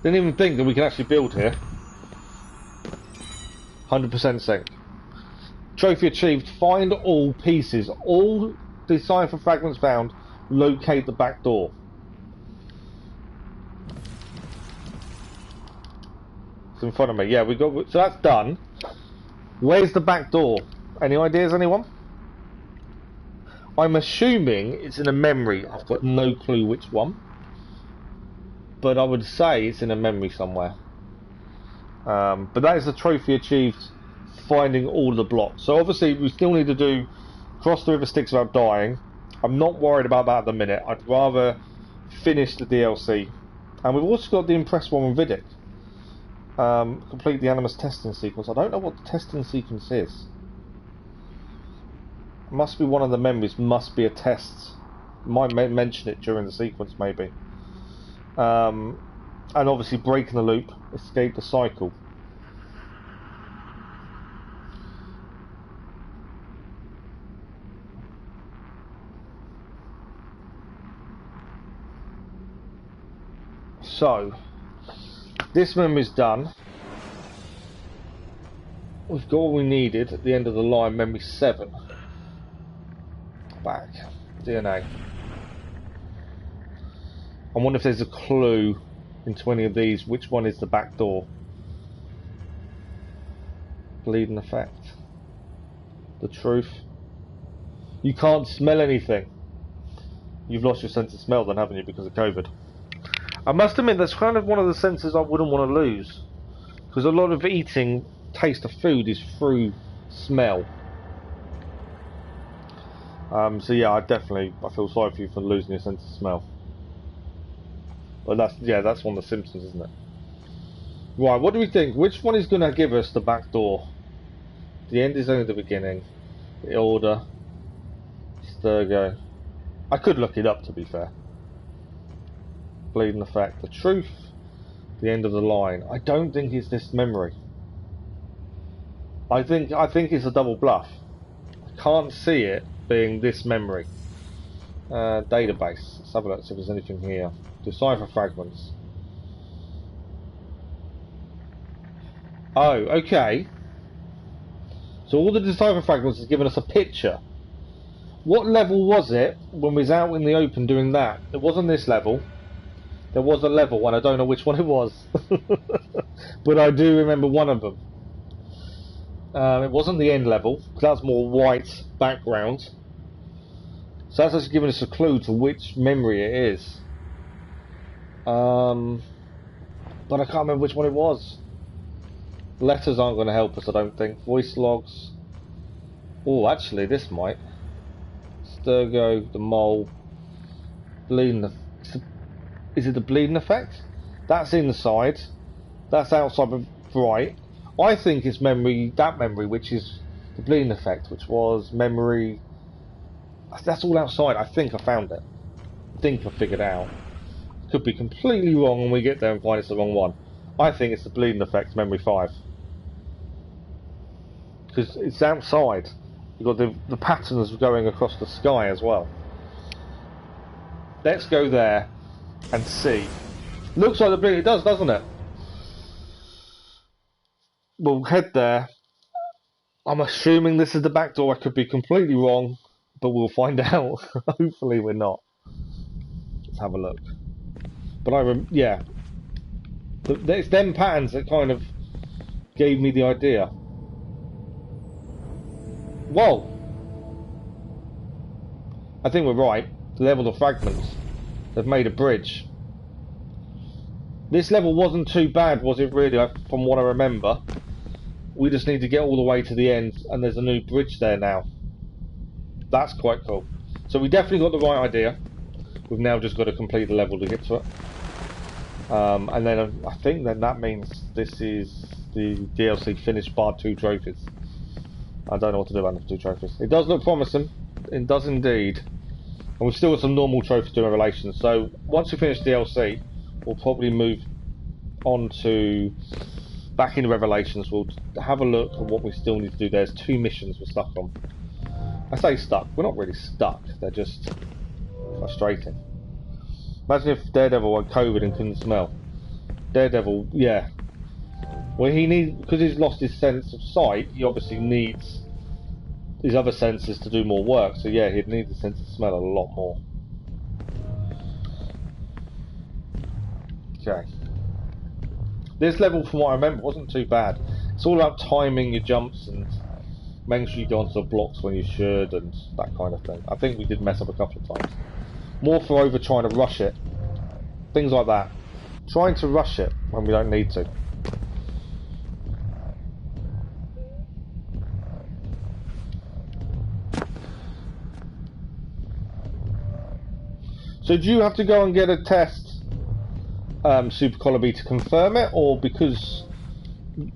Didn't even think that we can actually build here. 100% sync. Trophy achieved. Find all pieces. All Decipher fragments found. Locate the back door. It's in front of me. Yeah, we got. So that's done. Where's the back door? Any ideas, anyone? I'm assuming it's in a memory. I've got no clue which one. But I would say it's in a memory somewhere. But that is the trophy achieved, finding all the blocks. So obviously we still need to do cross the river Styx without dying. I'm not worried about that at the minute. I'd rather finish the DLC. And we've also got the Impress one with Vidic. Complete the Animus testing sequence. I don't know what the testing sequence is. Must be one of the memories, must be a test. Might mention it during the sequence maybe. And obviously breaking the loop, escape the cycle. So, this memory's done. We've got what we needed at the end of the line, memory 7. Back. DNA. I wonder if there's a clue into any of these. Which one is the back door? Bleeding effect. The truth. You can't smell anything. You've lost your sense of smell then, haven't you, because of COVID? I must admit that's kind of one of the senses I wouldn't want to lose. Because a lot of eating, taste of food is through smell. So yeah, I feel sorry for you for losing your sense of smell. But that's one of the Simpsons, isn't it? Right, what do we think? Which one is going to give us the back door? The end is only the beginning. The order. Sturgo. I could look it up, to be fair. Bleeding effect. The truth. The end of the line. I don't think it's this memory. I think it's a double bluff. I can't see it being this memory. Database. Let's have a look, see if there's anything here. Decipher fragments. Oh, okay. So all the Decipher fragments has given us a picture. What level was it when we was out in the open doing that? It wasn't this level. There was a level, and I don't know which one it was. But I do remember one of them. It wasn't the end level, because that's more white background. So that's actually giving us a clue to which memory it is. But I can't remember which one it was. Letters aren't going to help us, I don't think. Voice logs. Oh, actually, this might. Sturgo, the mole. Bleeding. Is it the bleeding effect? That's inside. That's outside of right. I think it's memory, that memory, which is the bleeding effect, which was memory. That's all outside. I think I found it. I think I figured out. Could be completely wrong when we get there and find it's the wrong one. I think it's the bleeding effect, memory 5. Because it's outside. You've got the patterns going across the sky as well. Let's go there and see. Looks like the bleeding, it does, doesn't it? We'll head there. I'm assuming this is the back door. I could be completely wrong, but we'll find out. Hopefully we're not. Let's have a look. But yeah. It's them patterns that kind of gave me the idea. Whoa! I think we're right. The level of fragments. They've made a bridge. This level wasn't too bad, was it really, from what I remember? We just need to get all the way to the end, and there's a new bridge there now. That's quite cool. So we definitely got the right idea. We've now just got to complete the level to get to it. And then I think then that means this is the DLC finished bar 2 trophies. I don't know what to do about the 2 trophies. It does look promising. It does indeed. And we've still got some normal trophies to Revelations. So once we finish DLC, we'll probably move on to back into Revelations. We'll have a look at what we still need to do. There's 2 missions we're stuck on. I say stuck. We're not really stuck. They're just frustrating. Imagine if Daredevil had COVID and couldn't smell. Daredevil, yeah. Well, because he's lost his sense of sight, he obviously needs his other senses to do more work. So yeah, he'd need the sense of smell a lot more. Okay. This level, from what I remember, wasn't too bad. It's all about timing your jumps and making sure you go onto the blocks when you should and that kind of thing. I think we did mess up a couple of times. More for over trying to rush it. Things like that. Trying to rush it when we don't need to. So do you have to go and get a test, Super Colony, to confirm it, or because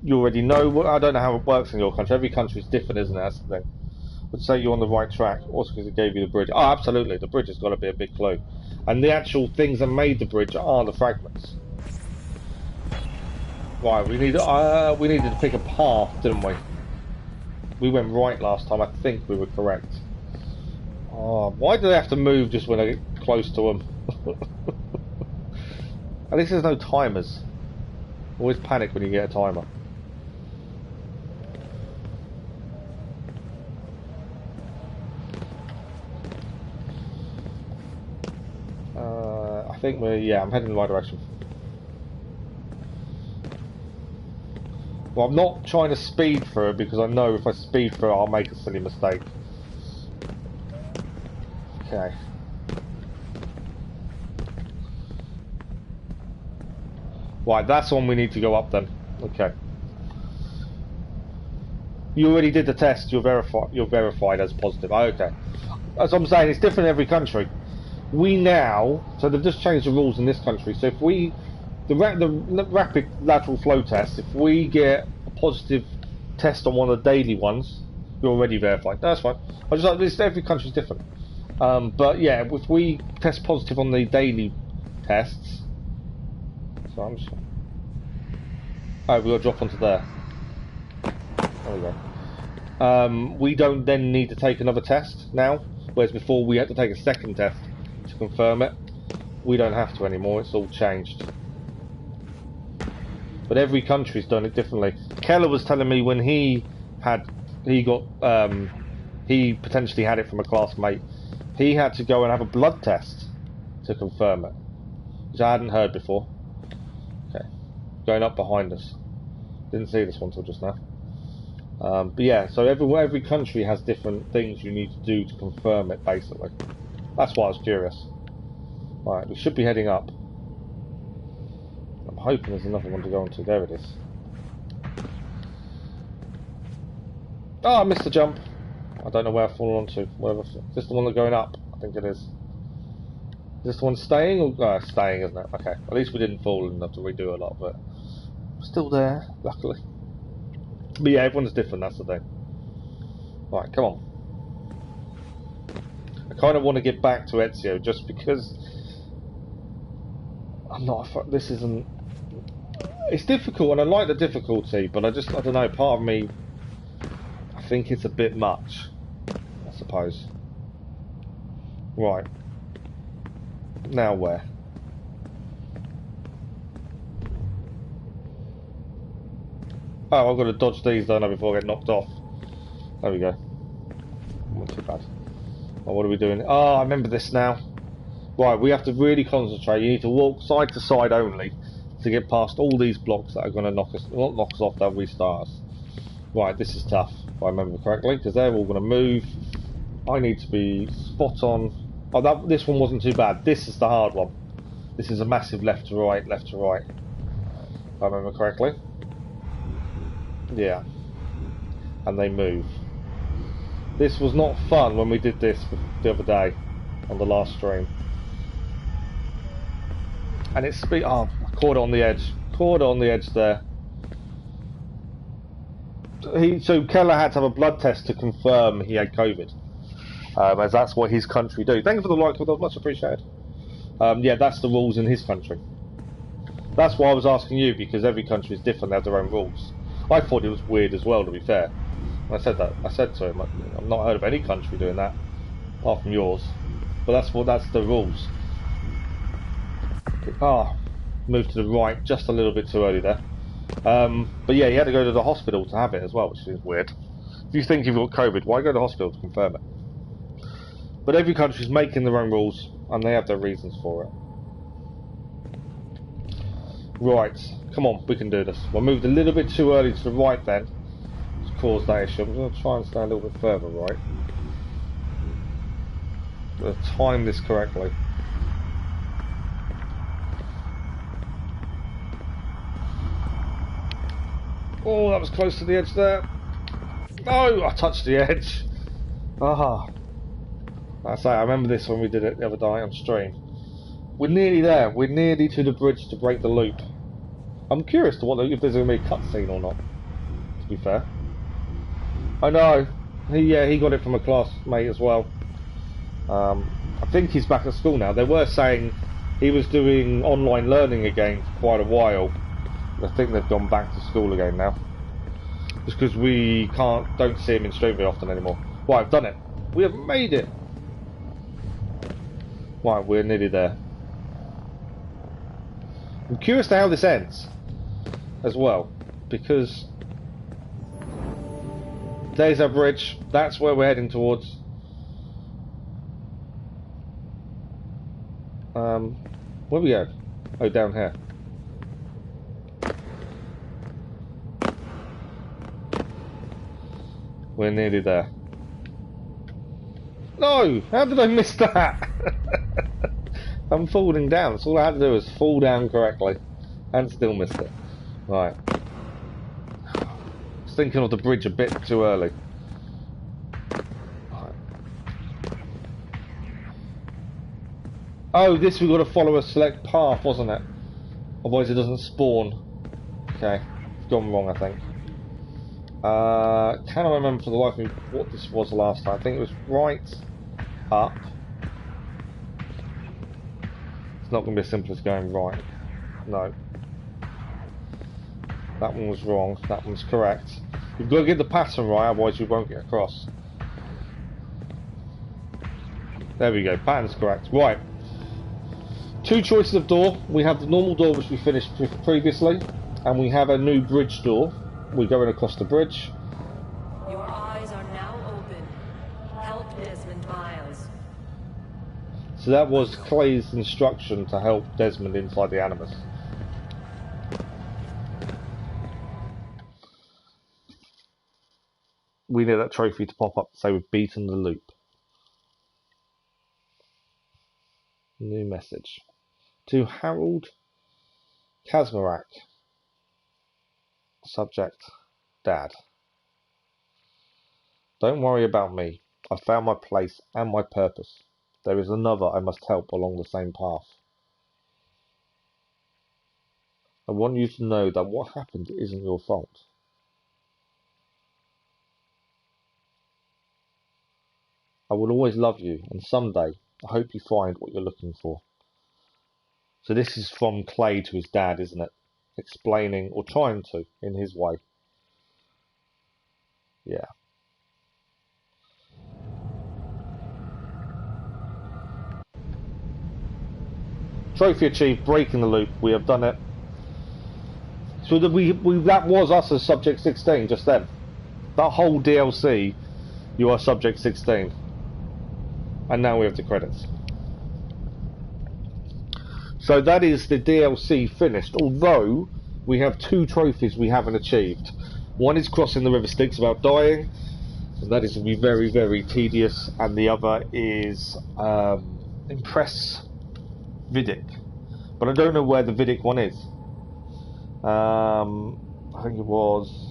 you already know? I don't know how it works in your country. Every country is different, isn't it? That's the thing. But say you're on the right track, also because it gave you the bridge. Oh, absolutely, the bridge has got to be a big clue. And the actual things that made the bridge are the fragments. Right, we needed to pick a path, didn't we? We went right last time. I think we were correct. Oh, why do they have to move just when I get close to them? At least there's no timers. Always panic when you get a timer. I think I'm heading in the right direction. Well, I'm not trying to speed through it because I know if I speed through it, I'll make a silly mistake. Okay. Right, that's one we need to go up then. Okay. You already did the test. You're verified as positive. Oh, okay. As I'm saying, it's different in every country. So they've just changed the rules in this country. So if the rapid lateral flow test, if we get a positive test on one of the daily ones, you're already verified. That's fine. I just like this. Every country's different. But yeah, if we test positive on the daily tests, so I'm just. Oh, we got to drop onto there. There we go. We don't then need to take another test now, whereas before we had to take a second test to confirm it. We don't have to anymore. It's all changed. But every country's done it differently. Keller was telling me when he potentially had it from a classmate. He had to go and have a blood test to confirm it, which I hadn't heard before. Okay, going up behind us. Didn't see this one till just now. But yeah, so every country has different things you need to do to confirm it, basically. That's why I was curious. Right, we should be heading up. I'm hoping there's another one to go onto. There it is. Oh, I missed the jump. I don't know where I've fallen onto. Whatever. Is this the one that's going up? I think it is. Is this the one staying? Or staying, isn't it? Okay. At least we didn't fall and have to redo a lot, but we're still there, luckily. But yeah, everyone's different, that's the thing. Right, come on. I kind of want to get back to Ezio just because I'm not. This isn't. It's difficult, and I like the difficulty, but I don't know. Part of me, I think it's a bit much. I suppose. Right. Now where? Oh, I've got to dodge these, don't I, before I get knocked off. There we go. Not too bad. Oh, what are we doing? Oh, I remember this now. Right, we have to really concentrate. You need to walk side to side only to get past all these blocks that are going to knock us off, they'll restart us. Right, this is tough, if I remember correctly, because they're all going to move. I need to be spot on. Oh, this one wasn't too bad. This is the hard one. This is a massive left to right, if I remember correctly. Yeah. And they move. This was not fun when we did this the other day on the last stream. And it's I caught it on the edge. Caught it on the edge there. So Keller had to have a blood test to confirm he had COVID. as that's what his country do. Thank you for the like, that was much appreciated. Yeah, that's the rules in his country. That's why I was asking you, because every country is different, they have their own rules. I thought it was weird as well, to be fair. When I said that, I said to him, I've not heard of any country doing that, apart from yours. But that's the rules. Moved to the right just a little bit too early there. But yeah, he had to go to the hospital to have it as well, which is weird. If you think you've got COVID, why go to the hospital to confirm it? But every country's making their own rules, and they have their reasons for it. Right, come on, we can do this. I moved a little bit too early to the right then, to cause that issue. I'm going to try and stay a little bit further right. I'm going to time this correctly. Oh, that was close to the edge there. Oh, I touched the edge. Ah. That's it, I remember this when we did it the other day on stream. We're nearly there. We're nearly to the bridge to break the loop. I'm curious to if there's going to be a cutscene or not, to be fair. I know. He got it from a classmate as well. I think he's back at school now. They were saying he was doing online learning again for quite a while. I think they've gone back to school again now. Just because we don't see him in stream very often anymore. Right, I've done it. We have made it. Right, we're nearly there. I'm curious to how this ends as well, because there's our bridge. That's where we're heading towards. Where we go? Oh, down here. We're nearly there. No! How did I miss that? I'm falling down. That's all I had to do was fall down correctly. And still missed it. Right. I was thinking of the bridge a bit too early. Right. Oh, this we've got to follow a select path, wasn't it? Otherwise it doesn't spawn. Okay. It's gone wrong, I think. Can I remember for the life of me what this was last time? I think it was right up. It's not going to be as simple as going right. No. That one was wrong. That one's correct. You've got to get the pattern right, otherwise you won't get across. There we go. Pattern's correct. Right. Two choices of door. We have the normal door which we finished previously, and we have a new bridge door. We're going across the bridge. Your eyes are now open. Help Desmond Miles. So that was Clay's instruction to help Desmond inside the Animus. We need that trophy to pop up to say we've beaten the loop. New message. To Harold Kazmarak. Subject, Dad. Don't worry about me. I found my place and my purpose. There is another I must help along the same path. I want you to know that what happened isn't your fault. I will always love you, and someday I hope you find what you're looking for. So this is from Clay to his dad, isn't it? Explaining, or trying to, in his way. Yeah. Trophy achieved, breaking the loop. We have done it. So that that was us as Subject 16 just then. That whole DLC, you are Subject 16. And now we have the credits. So that is the DLC finished, although we have two trophies we haven't achieved. One is crossing the River Styx without dying, and that is going to be very, very tedious, and the other is Impress Vidic. But I don't know where the Vidic one is. I think it was...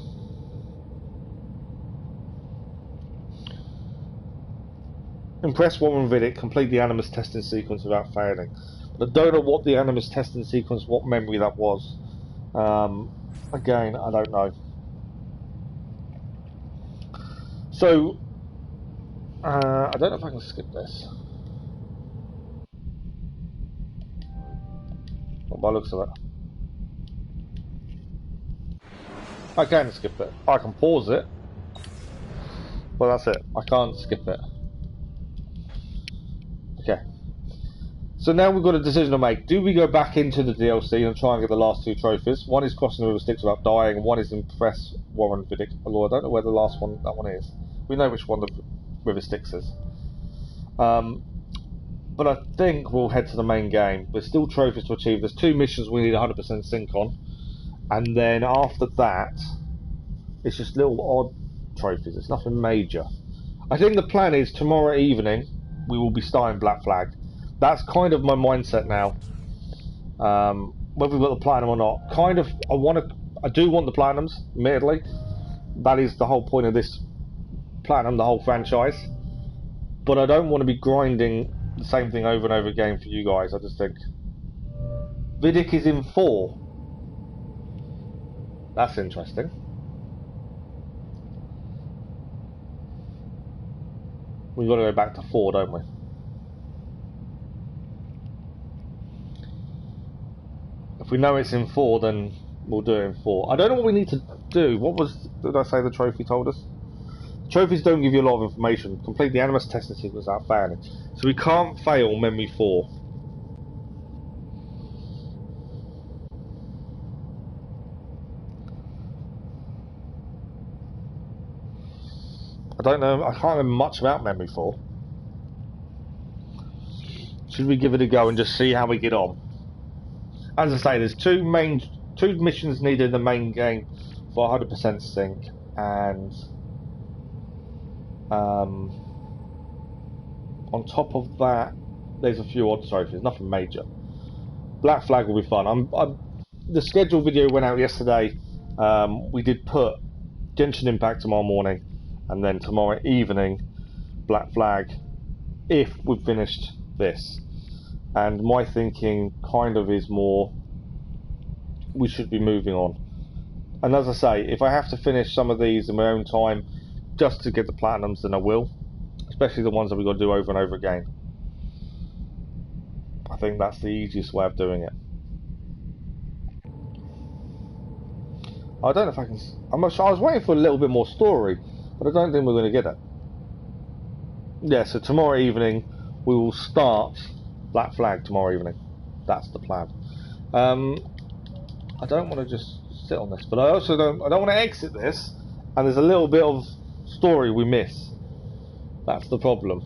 Impress one with Vidic, complete the Animus testing sequence without failing. I don't know what the Animus testing sequence, what memory that was. Again, I don't know. So, I don't know if I can skip this. Not by the looks of it. I can skip it. I can pause it. Well, that's it. I can't skip it. Okay. So now we've got a decision to make. Do we go back into the DLC and try and get the last 2 trophies? One is crossing the river Styx without dying, and one is impress Warren Vidic. Although I don't know where the last one, that one is. We know which one the river Styx is. But I think we'll head to the main game. There's still trophies to achieve. There's 2 missions we need 100% sync on. And then after that, it's just little odd trophies. It's nothing major. I think the plan is tomorrow evening we will be starting Black Flag. That's kind of my mindset now. Whether we've got the platinum or not, kind of. I do want the platinums. Admittedly, that is the whole point of this platinum, the whole franchise. But I don't want to be grinding the same thing over and over again for you guys. I just think Vidic is in 4. That's interesting. We've got to go back to 4, don't we? If we know it's in 4, then we'll do it in 4. I don't know what we need to do. Did I say the trophy told us? Trophies don't give you a lot of information. Complete the Animus testing sequence without failing. So we can't fail Memory 4. I don't know. I can't remember much about Memory 4. Should we give it a go and just see how we get on? As I say, there's 2 missions needed in the main game for 100% sync, and on top of that, there's a few odd trophies. Nothing major. Black Flag will be fun. The schedule video went out yesterday. We did put Genshin Impact tomorrow morning, and then tomorrow evening Black Flag if we've finished this. And my thinking kind of is more we should be moving on. And as I say, if I have to finish some of these in my own time just to get the platinums, then I will. Especially the ones that we've got to do over and over again. I think that's the easiest way of doing it. I don't know if I can... I was waiting for a little bit more story, but I don't think we're going to get it. Yeah, so tomorrow evening we will start Black Flag tomorrow evening. That's the plan. I don't want to just sit on this, but I also don't want to exit this and there's a little bit of story we miss. That's the problem.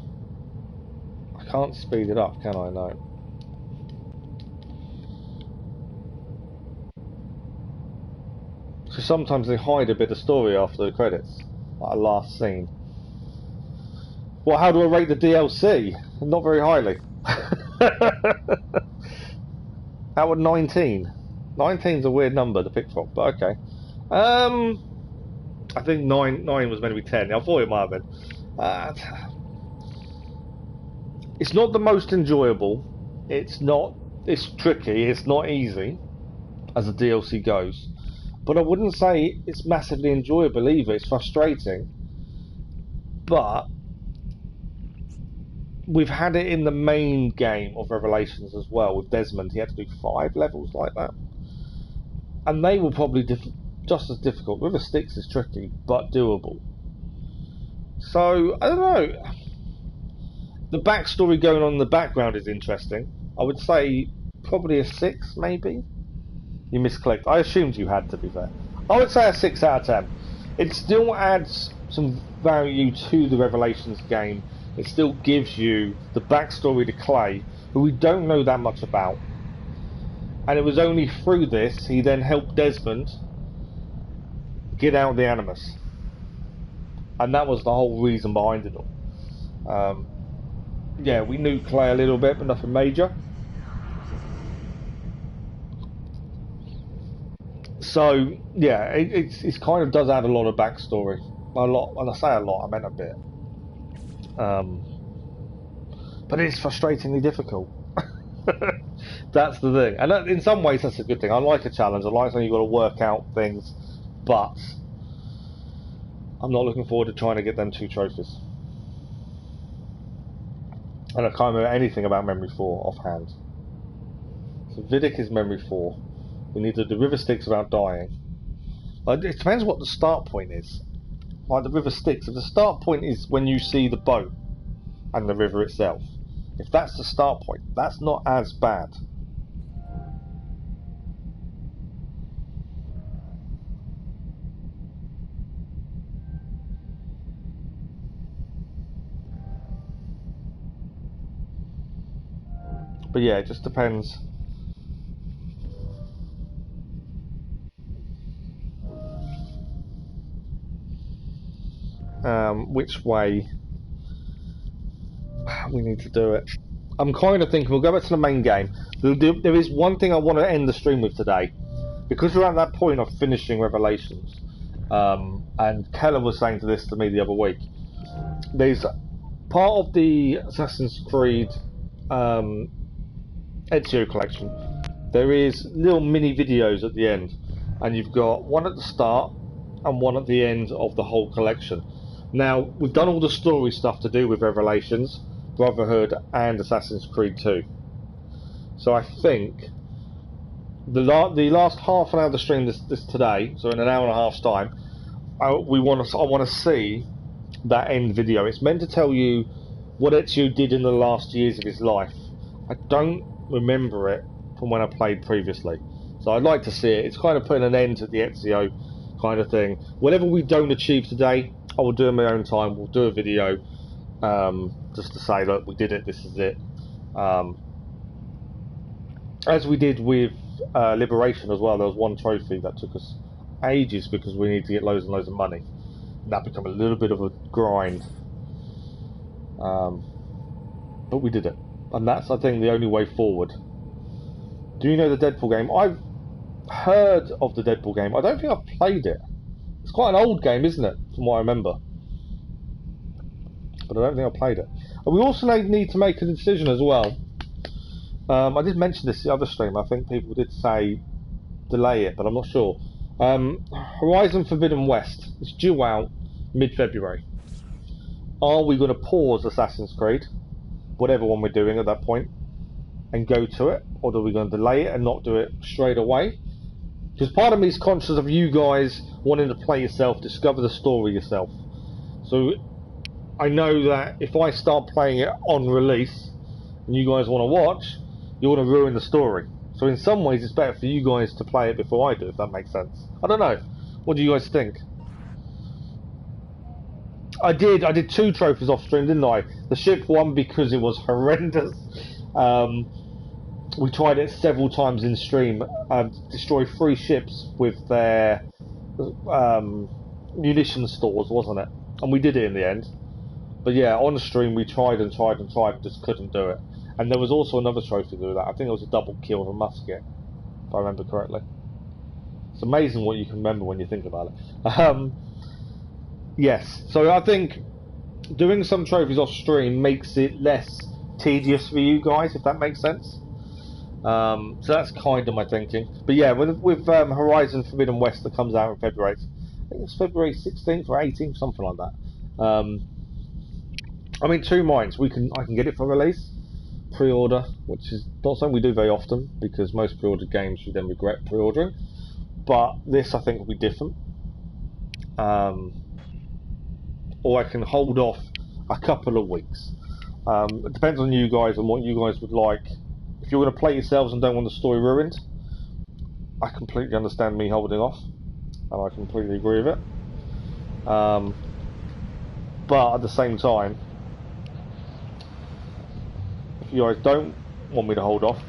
I can't speed it up, can I? No. So sometimes they hide a bit of story after the credits, like a last scene. Well, how do I rate the DLC? Not very highly. Out of 19. 19's a weird number to pick from, but okay. I think 9 was meant to be 10. I thought it might have been. It's not the most enjoyable. It's tricky. It's not easy as the DLC goes. But I wouldn't say it's massively enjoyable either. It's frustrating. But we've had it in the main game of Revelations as well with Desmond. He had to do 5 levels like that. And they were probably just as difficult. River Styx is tricky, but doable. So, I don't know. The backstory going on in the background is interesting. I would say probably a 6, maybe. You misclicked. I assumed you had, to be fair. I would say a 6 out of 10. It still adds some value to the Revelations game. It still gives you the backstory to Clay, who we don't know that much about. And it was only through this he then helped Desmond get out of the Animus. And that was the whole reason behind it all. Yeah, we knew Clay a little bit, but nothing major. So, yeah, it kind of does add a lot of backstory. A lot, when I say a lot, I meant a bit. But it's frustratingly difficult. That's the thing. And in some ways, that's a good thing. I like a challenge. I like something you've got to work out things. But I'm not looking forward to trying to get them 2 trophies. And I can't remember anything about Memory 4 offhand. So Vidic is Memory 4. We need to do River Styx without dying. It depends what the start point is. Like the River Styx, if the start point is when you see the boat and the river itself, if that's the start point, that's not as bad. But yeah, it just depends. Which way we need to do it. I'm kind of thinking we'll go back to the main game. There is one thing I want to end the stream with today, because we're at that point of finishing Revelations. And Keller was saying this to me the other week. There's part of the Assassin's Creed Ezio collection. There is little mini videos at the end, and you've got one at the start and one at the end of the whole collection. Now, we've done all the story stuff to do with Revelations, Brotherhood, and Assassin's Creed 2. So I think the last half an hour of the stream this today, so in an hour and a half's time, I want to see that end video. It's meant to tell you what Ezio did in the last years of his life. I don't remember it from when I played previously, so I'd like to see it. It's kind of putting an end to the Ezio kind of thing. Whatever we don't achieve today, I will do in my own time. We'll do a video just to say, look, we did it, this is it. As we did with Liberation as well, there was one trophy that took us ages because we need to get loads and loads of money. And that became a little bit of a grind. But we did it. And that's, I think, the only way forward. Do you know the Deadpool game? I've heard of the Deadpool game. I don't think I've played it. It's quite an old game, isn't it? From what I remember. But I don't think I played it. And we also need to make a decision as well. I did mention this the other stream. I think people did say delay it, but I'm not sure. Horizon Forbidden West. It's due out mid-February. Are we going to pause Assassin's Creed, whatever one we're doing at that point, and go to it? Or are we going to delay it and not do it straight away? Because part of me is conscious of you guys wanting to play yourself, discover the story yourself. So I know that if I start playing it on release and you guys want to watch, you want to ruin the story. So in some ways it's better for you guys to play it before I do, if that makes sense. I don't know. What do you guys think? I did 2 trophies off stream, didn't I? The ship one because it was horrendous. We tried it several times in stream. Destroy 3 ships with their munition stores, wasn't it? And we did it in the end. But yeah, on stream we tried and tried and tried, just couldn't do it. And there was also another trophy to do that. I think it was a double kill of a musket, if I remember correctly. It's amazing what you can remember when you think about it. Yes, so I think doing some trophies off stream makes it less tedious for you guys, if that makes sense. So that's kind of my thinking. But yeah, with Horizon Forbidden West that comes out in February, I think it's February 16th or 18th, something like that. I'm in 2 minds. I can get it for release, pre-order, which is not something we do very often because most pre-ordered games you then regret pre-ordering. But this I think will be different. Or I can hold off a couple of weeks. It depends on you guys and what you guys would like. If you're going to play yourselves and don't want the story ruined, I completely understand me holding off, and I completely agree with it. But at the same time, if you guys don't want me to hold off,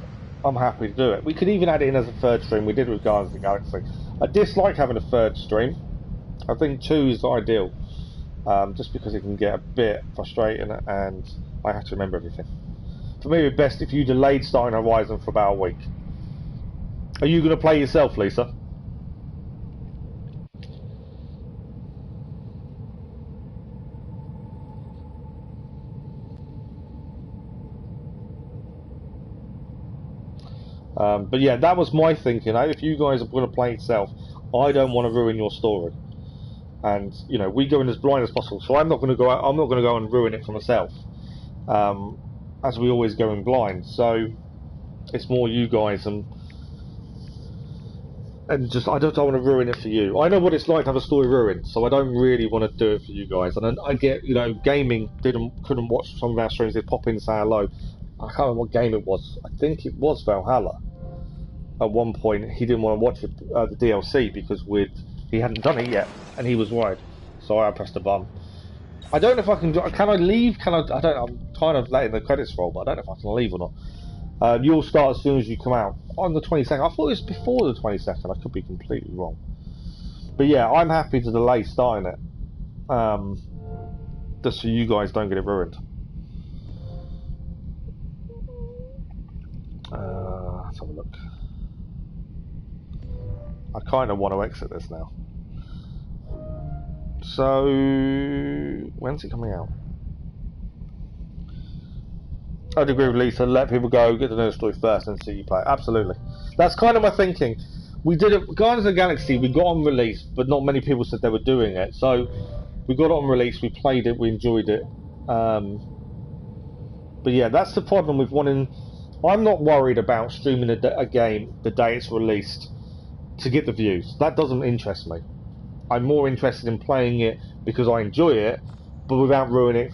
I'm happy to do it. We could even add it in as a 3rd stream. We did with Guardians of the Galaxy. I dislike having a 3rd stream. I think 2 is ideal. Just because it can get a bit frustrating and I have to remember everything. For me, it's best if you delayed starting Horizon for about a week. Are you going to play yourself, Lisa? But yeah, that was my thinking. If you guys are going to play yourself, I don't want to ruin your story. And you know, we go in as blind as possible, so I'm not going to go out. I'm not going to go and ruin it for myself. as we always go in blind. So it's more you guys and just I don't want to ruin it for you. I know what it's like to have a story ruined, so I don't really want to do it for you guys. And I get, you know, gaming couldn't watch some of our streams. They pop in and say hello. I can't remember what game it was. I think it was Valhalla. At one point, he didn't want to watch it, the DLC because he hadn't done it yet, and he was worried. So I pressed a button. I don't know if I can. Can I leave? Can I? I don't. I'm kind of letting the credits roll, but I don't know if I can leave or not. You'll start as soon as you come out on the 22nd. I thought it was before the 22nd. I could be completely wrong. But yeah, I'm happy to delay starting it, just so you guys don't get it ruined. Let's have a look. I kind of want to exit this now. So, when's it coming out? I'd agree with Lisa, let people go, get to know the story first and see you play. Absolutely. That's kind of my thinking. We did it, Guardians of the Galaxy, we got on release, but not many people said they were doing it. So, we got it on release, we played it, we enjoyed it. But yeah, that's the problem with wanting... I'm not worried about streaming a game the day it's released to get the views. That doesn't interest me. I'm more interested in playing it because I enjoy it, but without ruining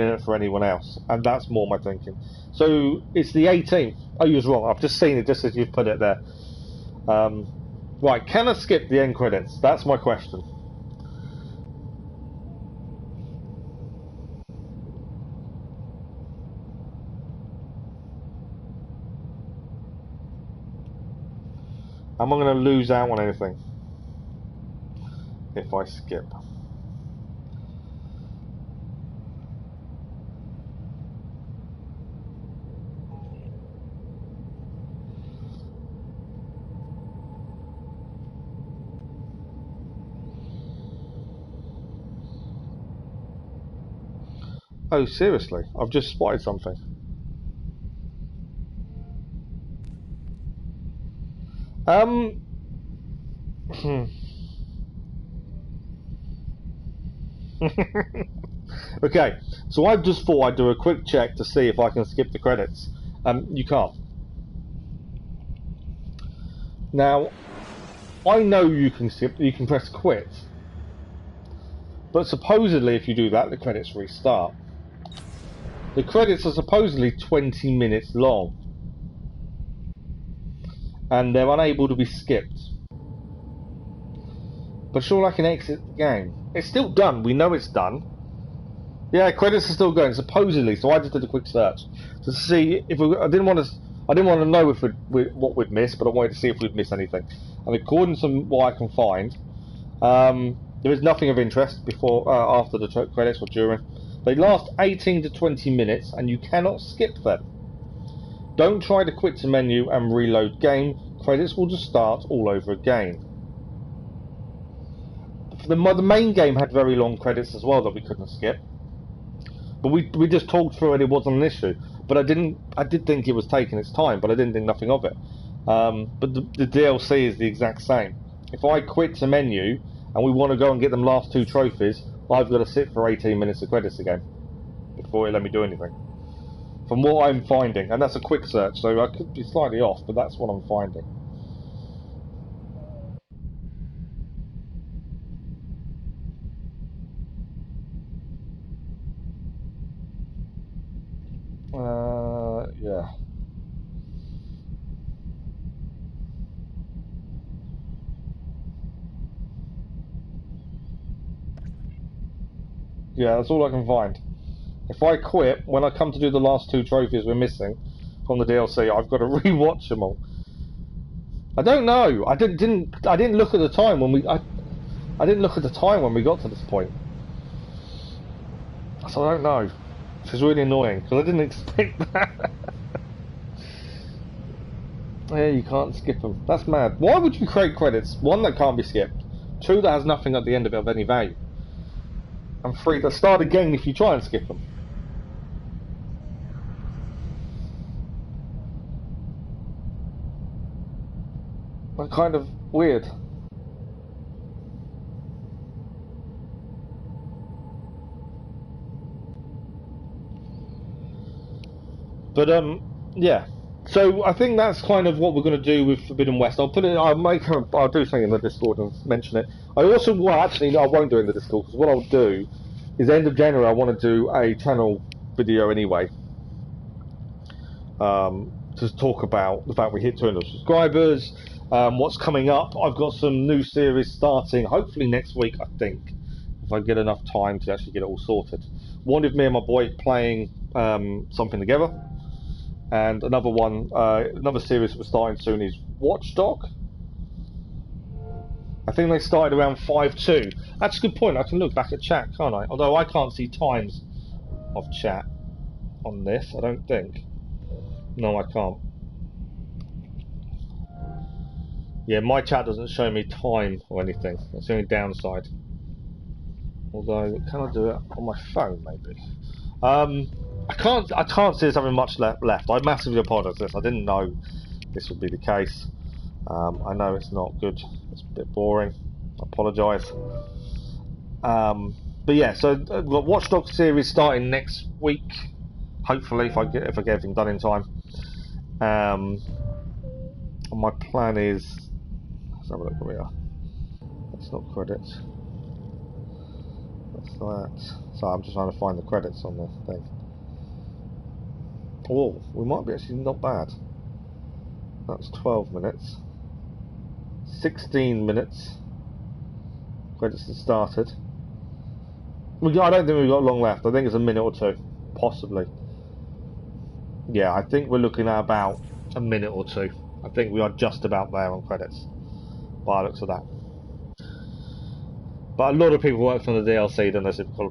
it for anyone else. And that's more my thinking. So it's the 18th. Oh, you was wrong. I've just seen it just as you've put it there. Right, can I skip the end credits? That's my question. Am I going to lose out on anything if I skip? Oh, seriously? I've just spotted something. Okay, so I've just thought I'd do a quick check to see if I can skip the credits. You can't. Now, I know you can skip, you can press quit. But supposedly if you do that, the credits restart. The credits are supposedly 20 minutes long. And they're unable to be skipped. But sure, I can exit the game. It's still done, we know it's done. Yeah, credits are still going, supposedly, so I just did a quick search to see if I didn't want to know if what we'd miss, but I wanted to see if we'd miss anything. And according to what I can find, there is nothing of interest before, after the credits or during. They last 18 to 20 minutes, and you cannot skip them. Don't try to quit the menu and reload game. Credits will just start all over again. The main game had very long credits as well that we couldn't skip. But we just talked through it. It wasn't an issue. But I did think it was taking its time, but I didn't think nothing of it. But the DLC is the exact same. If I quit the menu and we want to go and get them last 2 trophies, I've got to sit for 18 minutes of credits again before it let me do anything. From what I'm finding, and that's a quick search, so I could be slightly off, but that's what I'm finding. Yeah. Yeah, that's all I can find. If I quit, when I come to do the last 2 trophies we're missing from the DLC, I've got to rewatch them all. I don't know. I didn't look at the time when I didn't look at the time when we got to this point. So I don't know. This is really annoying because I didn't expect that. Yeah, you can't skip them. That's mad. Why would you create credits? 1, that can't be skipped. 2, that has nothing at the end of it of any value. And 3, that start again if you try and skip them. They're kind of weird. But yeah. So I think that's kind of what we're going to do with Forbidden West. I'll put it. I'll do something in the Discord and mention it. I also, well, actually, no, I won't do it in the Discord because what I'll do is end of January. I want to do a channel video anyway. To talk about the fact we hit 200 subscribers, what's coming up. I've got some new series starting, hopefully next week, I think, if I get enough time to actually get it all sorted. One with me and my boy playing something together, and another one, another series we're starting soon is Watchdog. I think they started around 5.2. That's a good point. I can look back at chat, can't I? Although I can't see times of chat on this, I don't think. No, I can't. Yeah, my chat doesn't show me time or anything. That's the only downside. Although, can I do it on my phone, maybe? I can't see there's having much left. I massively apologise for this. I didn't know this would be the case. I know it's not good. It's a bit boring. I apologise. But yeah, so we've got Watchdog series starting next week. Hopefully, if I get everything done in time. And my plan is, let's have a look where we are. That's not credits. That's that. So I'm just trying to find the credits on the thing. Oh, we might be actually not bad. That's 12 minutes. 16 minutes. Credits have started. I don't think we've got long left. I think it's a minute or two, possibly. Yeah, I think we're looking at about a minute or two. I think we are just about there on credits, by the looks of that. But a lot of people worked on the DLC, don't they, Super.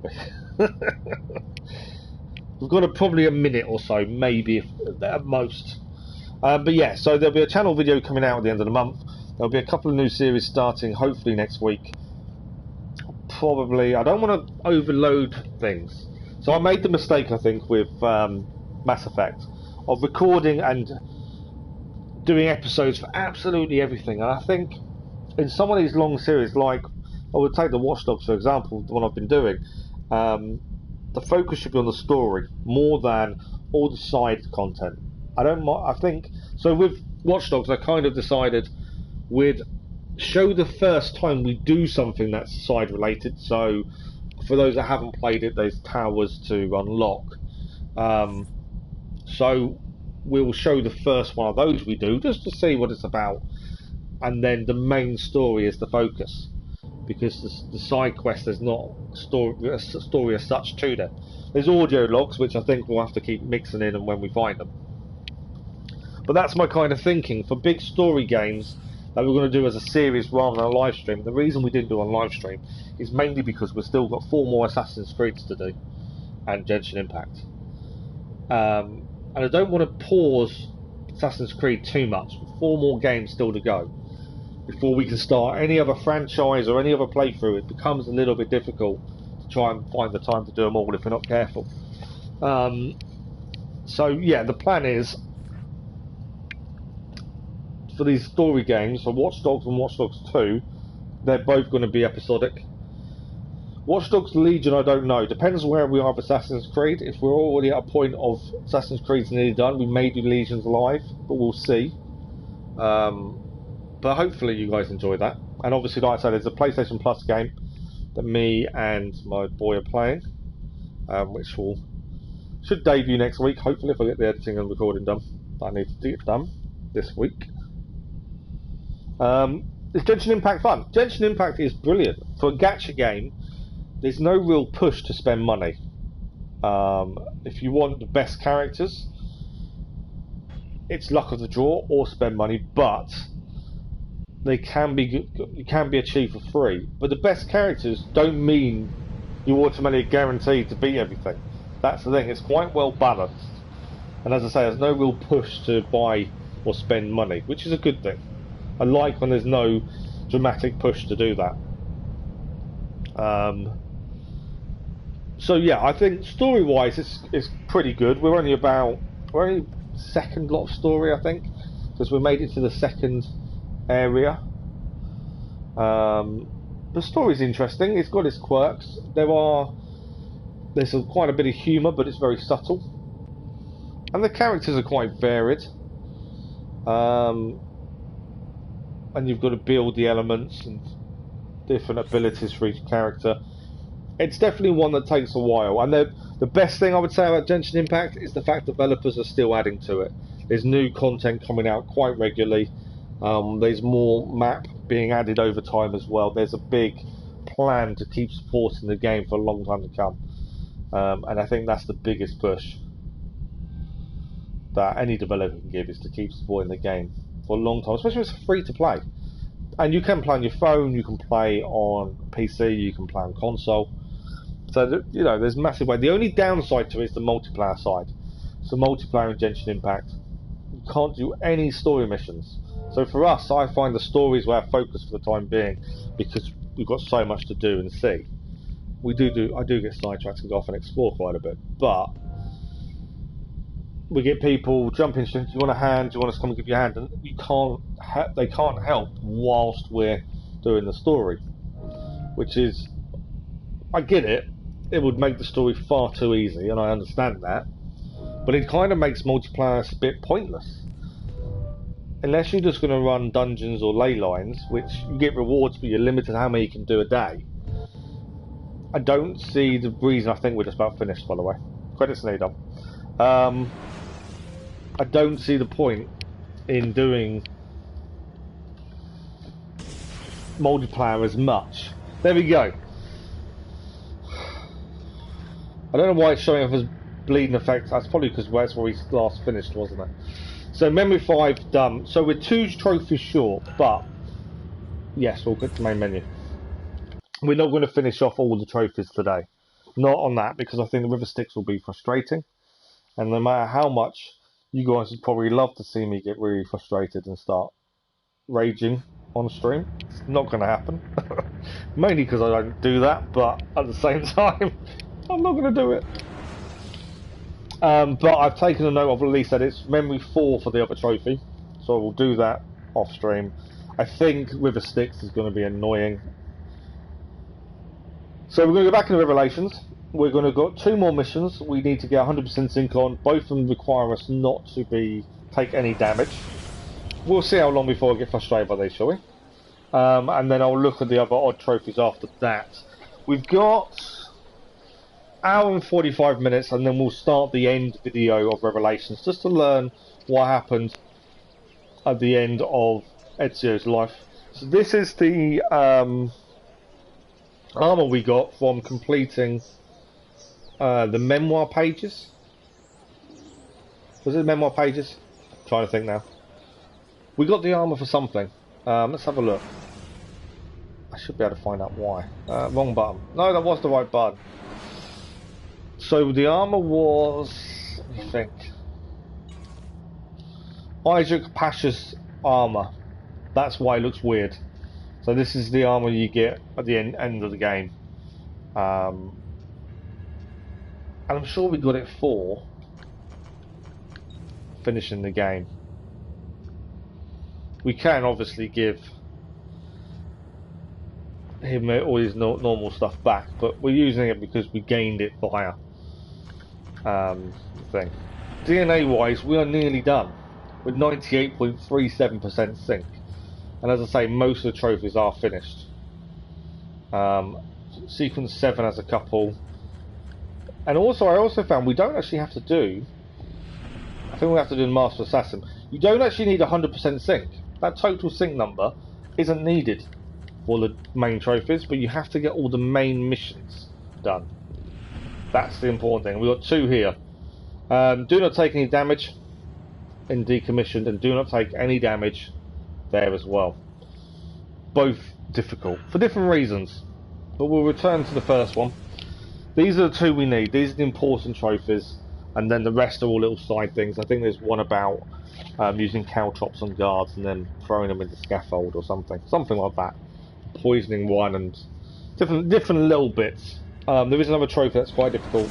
We've got probably a minute or so, maybe at most. But yeah, so there'll be a channel video coming out at the end of the month. There'll be a couple of new series starting, hopefully next week. Probably, I don't want to overload things. So I made the mistake, I think, with Mass Effect, of recording and doing episodes for absolutely everything. And I think in some of these long series, like I would take the Watch Dogs for example, the one I've been doing, the focus should be on the story more than all the side content. I think so. With Watch Dogs, I kind of decided we'd show the first time we do something that's side related. So for those that haven't played it, there's towers to unlock. So we'll show the first one of those we do just to see what it's about, and then the main story is the focus, because the side quest, there's not a story as such to them. There's audio logs which I think we'll have to keep mixing in and when we find them. But that's my kind of thinking for big story games that we're going to do as a series rather than a live stream. The reason we didn't do a live stream is mainly because we've still got 4 more Assassin's Creeds to do and Genshin Impact. And I don't want to pause Assassin's Creed too much. 4 more games still to go before we can start any other franchise or any other playthrough. It becomes a little bit difficult to try and find the time to do them all if we're not careful. So yeah, the plan is for these story games, for Watch Dogs and Watch Dogs 2, they're both going to be episodic. Watch Dogs Legion, I don't know. Depends where we are with Assassin's Creed. If we're already at a point of Assassin's Creed's nearly done, we may do Legions live, but we'll see. But hopefully you guys enjoy that. And obviously, like I said, there's a PlayStation Plus game that me and my boy are playing, which should debut next week, hopefully, if I get the editing and recording done. I need to get done this week. Is Genshin Impact fun? Genshin Impact is brilliant. For a gacha game, there's no real push to spend money. If you want the best characters, it's luck of the draw or spend money, but they can be achieved for free. But the best characters don't mean you're automatically guaranteed to beat everything. That's the thing, it's quite well balanced. And as I say, there's no real push to buy or spend money, which is a good thing. I like when there's no dramatic push to do that. So yeah, I think story-wise it's pretty good. We're only second lot of story, I think, because we made it to the second area. The story's interesting. It's got its quirks. There's quite a bit of humour, but it's very subtle. And the characters are quite varied. And you've got to build the elements and different abilities for each character. It's definitely one that takes a while. And the best thing I would say about Genshin Impact is the fact developers are still adding to it. There's new content coming out quite regularly. There's more map being added over time as well. There's a big plan to keep supporting the game for a long time to come. And I think that's the biggest push that any developer can give, is to keep supporting the game for a long time, especially if it's free to play. And you can play on your phone, you can play on PC, you can play on console. So, you know, there's massive way. The only downside to it is the multiplayer side. So multiplayer in Genshin Impact, you can't do any story missions. So for us, I find the stories were our focus for the time being, because we've got so much to do and see. I do get sidetracked and go off and explore quite a bit, but we get people jumping. Do you want a hand? Do you want us to come and give you a hand? And they can't help whilst we're doing the story, which is, I get it. It would make the story far too easy, and I understand that. But it kind of makes multiplayer a bit pointless. Unless you're just going to run dungeons or ley lines, which you get rewards, but you're limited how many you can do a day. I don't see the reason. I think we're just about finished, by the way. Credits need up. I don't see the point in doing multiplayer as much. There we go. I don't know why it's showing up as bleeding effects. That's probably because that's where we last finished, wasn't it? So memory 5 done. So we're 2 trophies short, but yes, we'll get to main menu. We're not going to finish off all the trophies today. Not on that, because I think the River Styx will be frustrating. And no matter how much you guys would probably love to see me get really frustrated and start raging on stream, it's not going to happen. Mainly because I don't do that, but at the same time, I'm not going to do it. But I've taken a note of at least that it's memory 4 for the other trophy, so we'll do that off stream. I think River Styx is going to be annoying. So we're going to go back into Revelations. We're going to got 2 more missions. We need to get 100% sync on. Both of them require us not to take any damage. We'll see how long before I get frustrated by these, shall we? And then I'll look at the other odd trophies after that. We've got hour and 45 minutes, and then we'll start the end video of Revelations, just to learn what happened at the end of Ezio's life. So this is the armor we got from completing the memoir pages. Was it memoir pages? I'm trying to think now. We got the armor for something. Let's have a look. I should be able to find out why. Wrong button. No, that was the right button. So the armor was, let me think, Isaac Pasha's armor. That's why it looks weird. So this is the armor you get at the end of the game. And I'm sure we got it for finishing the game. We can obviously give him all his normal stuff back, but we're using it because we gained it via thing. DNA wise, we are nearly done with 98.37% sync, and as I say, most of the trophies are finished. Sequence 7 has a couple, and also I also found we don't actually have to do, I think we have to do in Master Assassin, you don't actually need 100% sync. That total sync number isn't needed for the main trophies, but you have to get all the main missions done. That's the important thing. We've got 2 here. Do not take any damage in Decommissioned, and do not take any damage there as well. Both difficult for different reasons, but we'll return to the first one. These are the 2 we need. These are the important trophies, and then the rest are all little side things. I think there's one about using caltrops on guards and then throwing them into scaffold or something like that. Poisoning one and different little bits. There is another trophy that's quite difficult,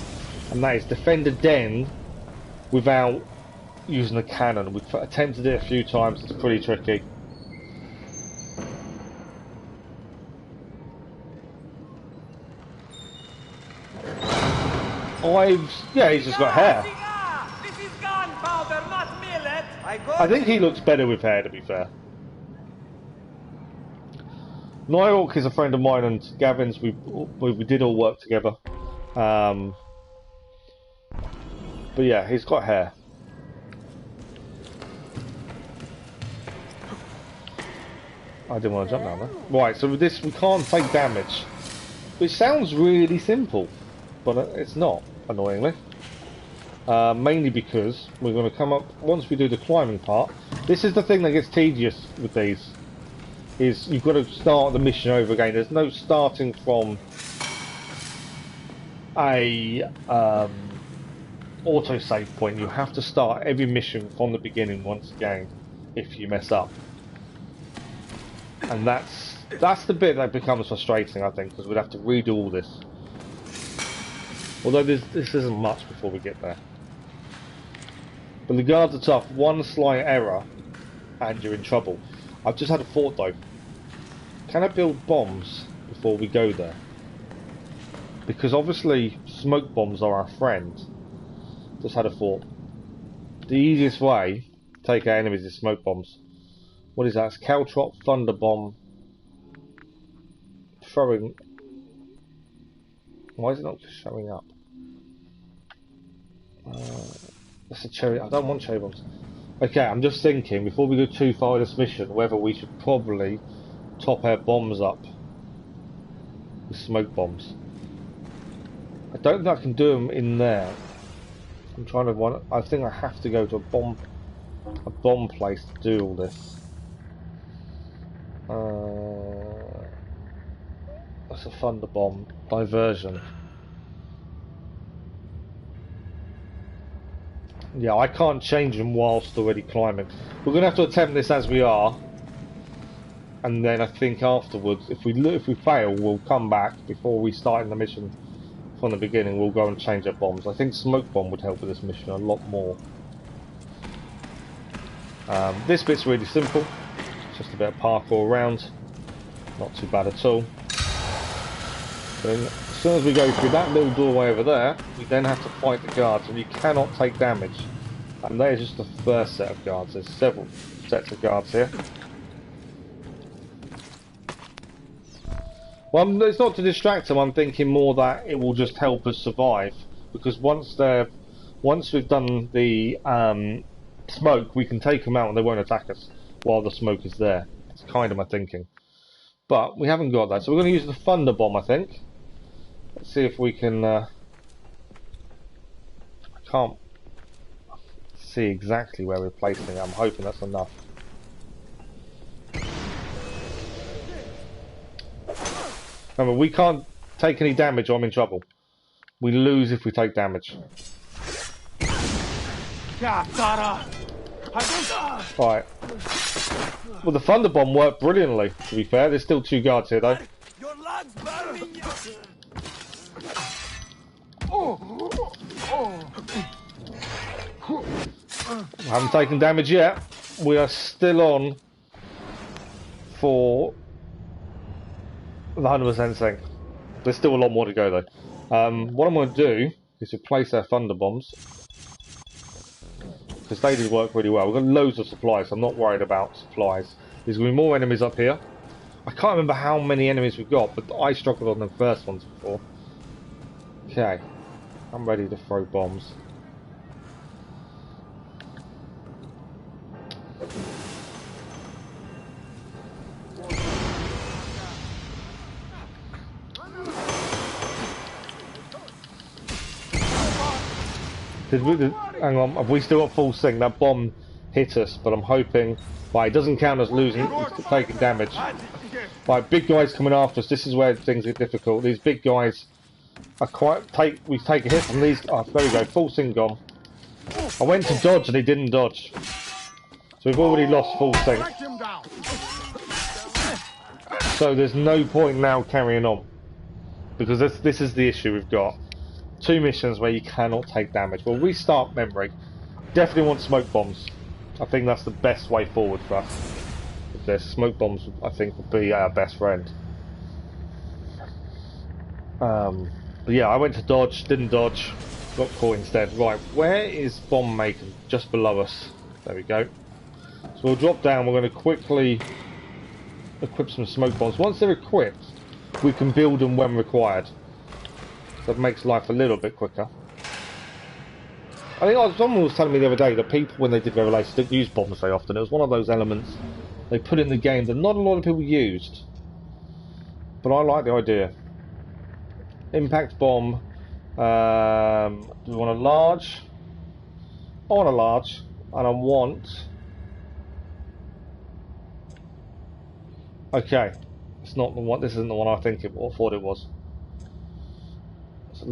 and that is defend a den without using a cannon. We've attempted it a few times. It's pretty tricky. Yeah, he's just got hair. This is gone. I think he looks better with hair, to be fair. Nyrok is a friend of mine, and Gavin's. We did all work together. But yeah, he's got hair. I didn't want to jump down there. Right, so with this we can't take damage, which sounds really simple, but it's not, annoyingly. Mainly because we're going to come up, once we do the climbing part, this is the thing that gets tedious with these, is you've got to start the mission over again. There's no starting from a autosave point. You have to start every mission from the beginning once again if you mess up. And that's the bit that becomes frustrating, I think, because we'd have to redo all this. Although this isn't much before we get there. But the guards are tough. One slight error and you're in trouble. I've just had a thought though. Can I build bombs before we go there? Because obviously smoke bombs are our friend. Just had a thought. The easiest way to take our enemies is smoke bombs. What is that? It's Caltrop, Thunder Bomb, throwing. Why is it not just showing up? That's a cherry. I don't want cherry bombs. Okay, I'm just thinking before we go too far in this mission, whether we should probably top our bombs up with smoke bombs. I don't think I can do them in there. I'm trying to. I think I have to go to a bomb place to do all this. That's a thunder bomb diversion. Yeah, I can't change them whilst already climbing. We're gonna have to attempt this as we are, and then I think afterwards, if we fail, we'll come back before we start in the mission from the beginning. We'll go and change our bombs. I think smoke bomb would help with this mission a lot more. This bit's really simple. Just a bit of parkour around, not too bad at all. Then, as soon as we go through that little doorway over there, we then have to fight the guards, and you cannot take damage. And there's just the first set of guards. There's several sets of guards here. Well, it's not to distract them. I'm thinking more that it will just help us survive, because once we've done the smoke, we can take them out and they won't attack us while the smoke is there. It's kind of my thinking. But we haven't got that, so we're going to use the thunder bomb, I think. Let's see if we can. I can't see exactly where we're placing it. I'm hoping that's enough. Remember, we can't take any damage or I'm in trouble. We lose if we take damage. Right. Well, the thunder bomb worked brilliantly, to be fair. There's still two guards here, though. I haven't taken damage yet. We are still on for the 100% thing. There's still a lot more to go, though. What I'm going to do is replace our thunder bombs, because they did work really well. We've got loads of supplies, so I'm not worried about supplies. There's going to be more enemies up here. I can't remember how many enemies we've got, but I struggled on the first ones before. Okay, I'm ready to throw bombs. Hang on, have we still got full sync? That bomb hit us, but I'm hoping. Right, it doesn't count as losing, it's taking damage. Right, big guys coming after us. This is where things get difficult. These big guys are we take a hit from these. Oh, there we go, full sync gone. I went to dodge and he didn't dodge, so we've already lost full sync. So there's no point now carrying on, because this is the issue we've got. Two missions where you cannot take damage. We'll restart memory. Definitely want smoke bombs. I think that's the best way forward for us. If there's smoke bombs, I think would be our best friend. But yeah, I went to dodge, didn't dodge, got caught instead. Right, where is bomb maker? Just below us. There we go. So we'll drop down. We're going to quickly equip some smoke bombs. Once they're equipped, we can build them when required. That makes life a little bit quicker. I think someone was telling me the other day that people, when they did Revelation, didn't use bombs very often. It was one of those elements they put in the game that not a lot of people used. But I like the idea. Impact bomb. Do we want a large? I want a large. And I want... Okay. It's not the one. This isn't the one I think thought it was. It's a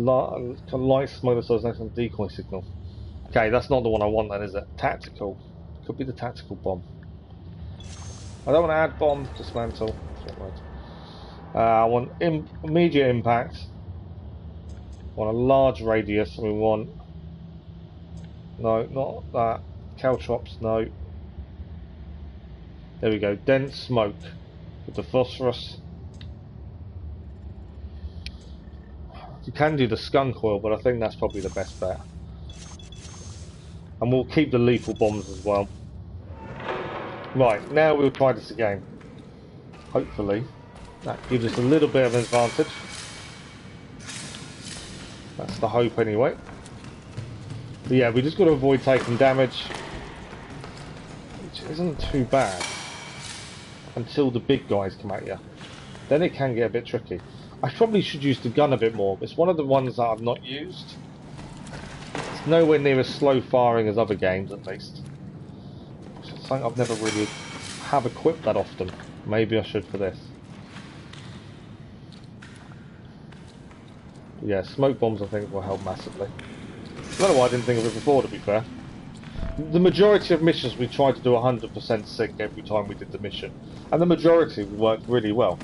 light smoke that says next on decoy signal. Okay, that's not the one I want then, is it? Tactical. Could be the tactical bomb. I don't want to add bomb, dismantle. I want immediate impact. I want a large radius. We want... No, not that. Caltrops, no. There we go. Dense smoke with the phosphorus. You can do the skunk oil, but I think that's probably the best bet. And we'll keep the lethal bombs as well. Right, now we'll try this again. Hopefully, that gives us a little bit of an advantage. That's the hope anyway. But yeah, we just got to avoid taking damage, which isn't too bad, until the big guys come at you. Then it can get a bit tricky. I probably should use the gun a bit more. It's one of the ones that I've not used. It's nowhere near as slow firing as other games, at least. It's something I've never really have equipped that often. Maybe I should for this. But yeah, smoke bombs I think will help massively. I don't know why I didn't think of it before, to be fair. The majority of missions we tried to do 100% sync every time we did the mission. And the majority worked really well.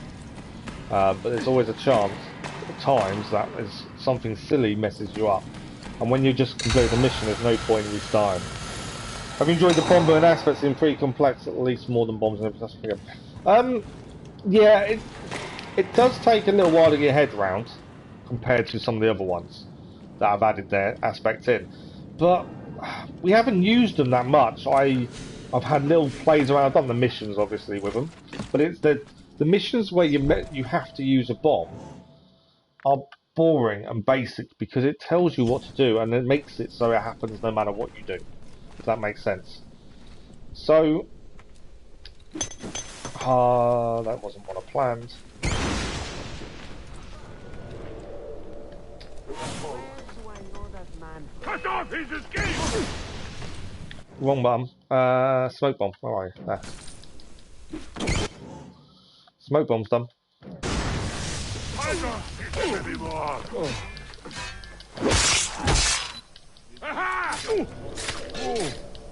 But there's always a chance, at times, that is something silly messes you up. And when you just complete the mission, there's no point in restarting. I've enjoyed the bomb burn aspects in pretty complex, at least more than bombs and everything. Yeah, it does take a little while to get your head round, compared to some of the other ones that I've added their aspects in. But we haven't used them that much. I've had little plays around. I've done the missions, obviously, with them. But it's the missions where you have to use a bomb are boring and basic because it tells you what to do and it makes it so it happens no matter what you do, if that makes sense. So that wasn't what I planned. Cut off his escape! Wrong button. Smoke bomb. Where are you? There. Smoke bomb's done. I don't see him anymore.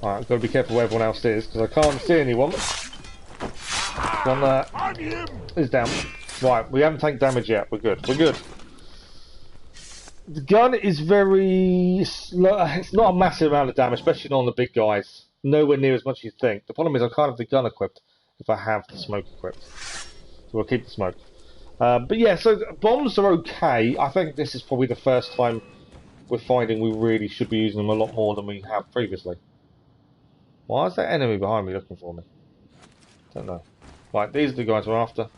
Alright, I've got to be careful where everyone else is because I can't see anyone. One there is down. Right, we haven't taken damage yet. We're good. We're good. The gun is very slow. It's not a massive amount of damage, especially on the big guys. Nowhere near as much as you think. The problem is I can't have the gun equipped if I have the smoke equipped. So we'll keep the smoke. But yeah, so bombs are okay. I think this is probably the first time we're finding we really should be using them a lot more than we have previously. Why is that enemy behind me looking for me? Don't know. Right, these are the guys we're after.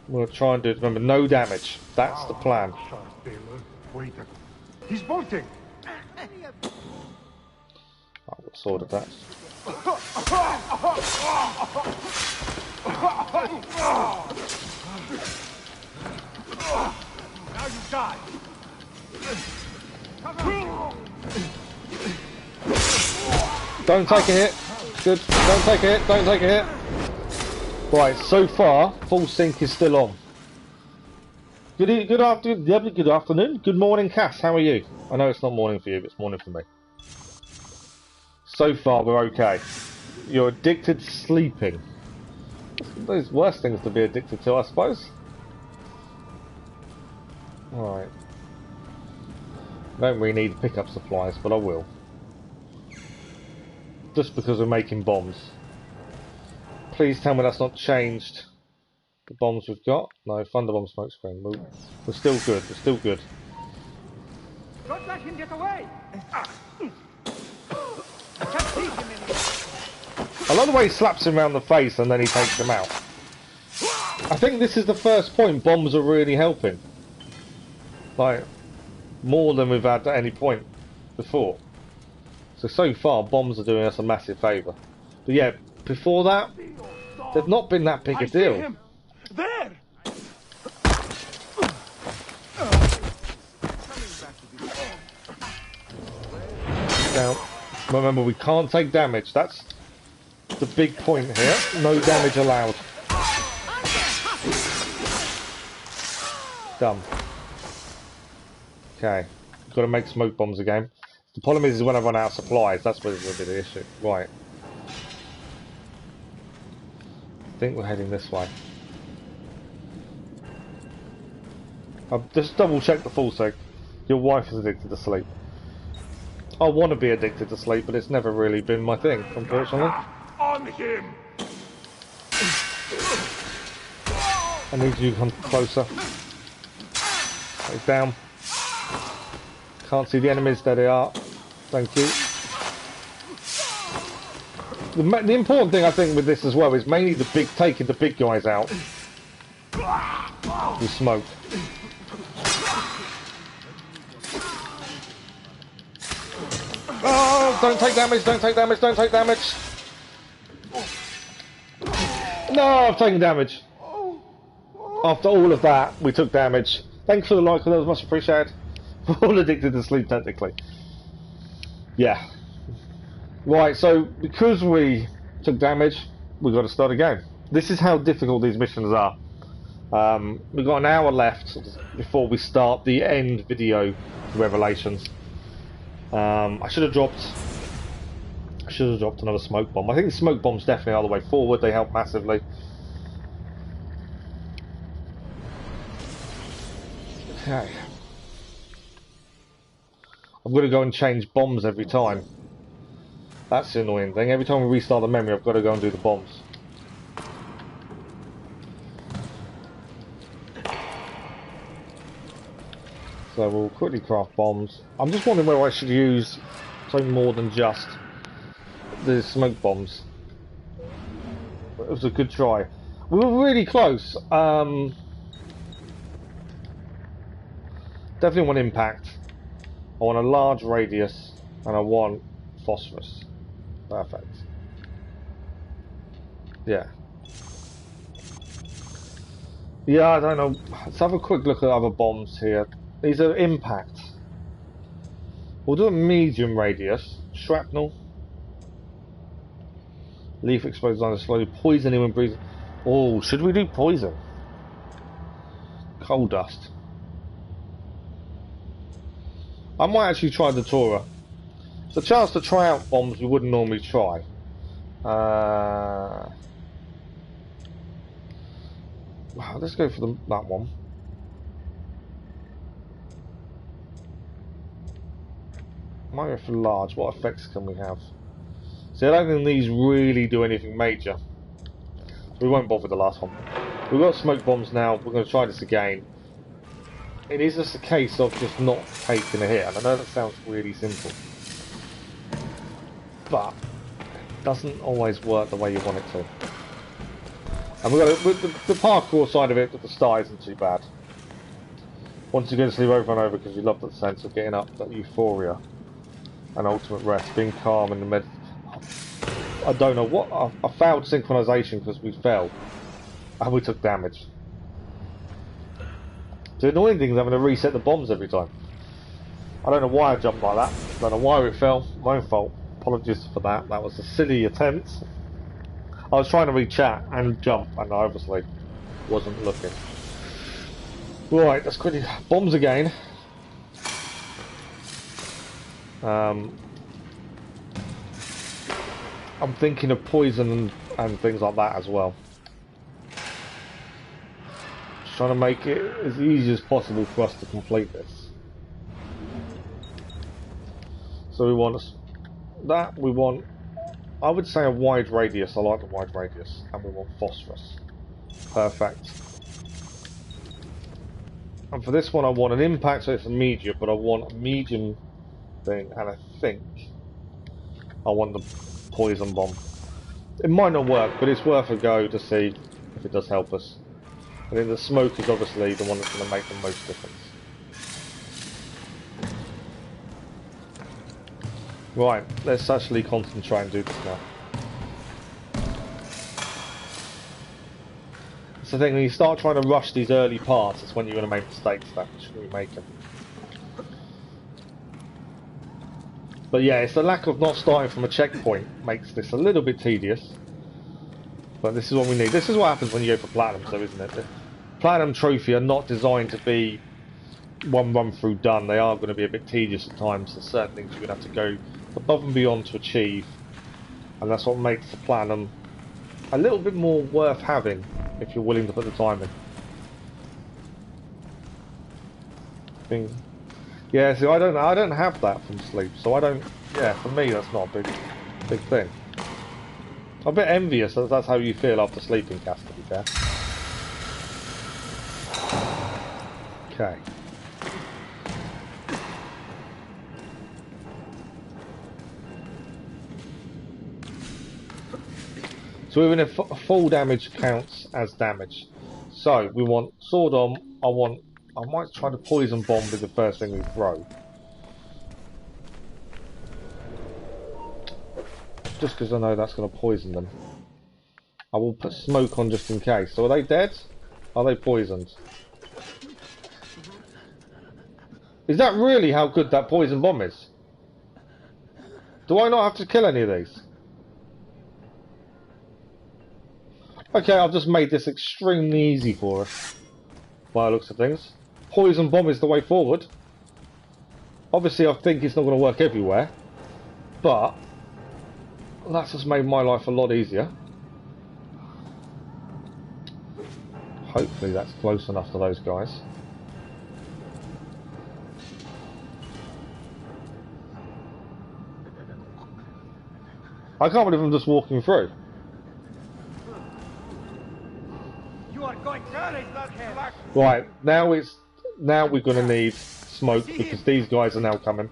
We'll try and do it. Remember, no damage. That's the plan. Wait, he's bolting. Oh, what sword of that? Now you die. Don't take a hit. Good. Don't take a hit. Don't take a hit. Right, so far, full sync is still on. Good afternoon. Good morning, Cass. How are you? I know it's not morning for you, but it's morning for me. So far, we're okay. You're addicted to sleeping. Those worst things to be addicted to, I suppose. Alright. Don't really need pickup supplies, but I will. Just because we're making bombs. Please tell me that's not changed the bombs we've got. No, Thunderbomb smoke screen. We're still good. We're still good. Don't let him get away! I can't see him anymore. I love the way he slaps him around the face and then he takes him out. I think this is the first point bombs are really helping. Like, more than we've had at any point before. So far, bombs are doing us a massive favour. But yeah, before that, they've not been that big a deal. Him. There! Now, remember, we can't take damage. That's the big point here. No damage allowed. Done. Okay, got to make smoke bombs again. The problem is when I run out of supplies, that's where there's a bit of the issue. Right. I think we're heading this way. I've just double checked the full sec. Your wife is addicted to sleep. I want to be addicted to sleep, but it's never really been my thing, unfortunately. On him! I need you to come closer. He's down. Can't see the enemies. There they are. Thank you. The important thing I think with this as well is mainly taking the big guys out. With smoke. Oh! Don't take damage! Don't take damage! Don't take damage! No! I've taken damage. After all of that, we took damage. Thanks for the like, that was much appreciated. We're all addicted to sleep, technically. Yeah. Right, so because we took damage, we've got to start again. This is how difficult these missions are. We've got an hour left before we start the end video Revelations. I should have dropped another smoke bomb. I think the smoke bombs definitely are the way forward. They help massively. Okay. I've got to go and change bombs every time. That's the annoying thing. Every time we restart the memory, I've got to go and do the bombs. So we'll quickly craft bombs. I'm just wondering whether I should use something more than just the smoke bombs. It was a good try. We were really close. Definitely want impact. I want a large radius, and I want phosphorus. Perfect. Yeah. Yeah, I don't know. Let's have a quick look at other bombs here. These are impact. We'll do a medium radius. Shrapnel. Leaf explodes on slowly. Poison when breathing. Oh, should we do poison? Coal dust. I might actually try the Torah. It's a chance to try out bombs we wouldn't normally try. Wow, let's go for that one. Might go for large. What effects can we have? See, I don't think these really do anything major. So we won't bother with the last one. We've got smoke bombs now. We're going to try this again. It is just a case of just not taking a hit. And I know that sounds really simple. But it doesn't always work the way you want it to. And we've got the parkour side of it at the start isn't too bad. Once you go to sleep over and over because you love that sense of getting up, that euphoria and ultimate rest, being calm in the med. I don't know what I failed synchronization because we fell and we took damage. The annoying thing is having to reset the bombs every time. I don't know why I jumped like that. I don't know why it fell. My own fault. Apologies for that. That was a silly attempt. I was trying to read chat and jump, and I obviously wasn't looking. Right, let's quickly bombs again. I'm thinking of poison and things like that as well. Just trying to make it as easy as possible for us to complete this. So we want that. We want, I would say, a wide radius. I like the wide radius, and we want phosphorus. Perfect. And for this one I want an impact, so it's immediate, but I want a medium thing, and I think I want the poison bomb. It might not work, but it's worth a go to see if it does help us. I think the smoke is obviously the one that's going to make the most difference. Right, let's actually concentrate and do this now. It's the thing, when you start trying to rush these early parts, it's when you're going to make mistakes that you shouldn't be making. But yeah, it's the lack of not starting from a checkpoint makes this a little bit tedious. But this is what we need. This is what happens when you go for Platinum, so isn't it? The Platinum Trophy are not designed to be one run through done. They are going to be a bit tedious at times. There's certain things you're going to have to go above and beyond to achieve. And that's what makes the Platinum a little bit more worth having if you're willing to put the time in. Yeah, see, I don't have that from sleep, so I don't. Yeah, for me that's not a big thing. I'm a bit envious that that's how you feel after sleeping, Cass, to be fair. Okay. So even if full damage counts as damage. So we want sword on. I might try to poison bomb with the first thing we throw. Just because I know that's going to poison them. I will put smoke on just in case. So are they dead? Are they poisoned? Is that really how good that poison bomb is? Do I not have to kill any of these? Okay, I've just made this extremely easy for us, by the looks of things. Poison bomb is the way forward. Obviously, I think it's not going to work everywhere, but that's just made my life a lot easier. Hopefully that's close enough to those guys. I can't believe I'm just walking through. Right, now we're going to need smoke because these guys are now coming.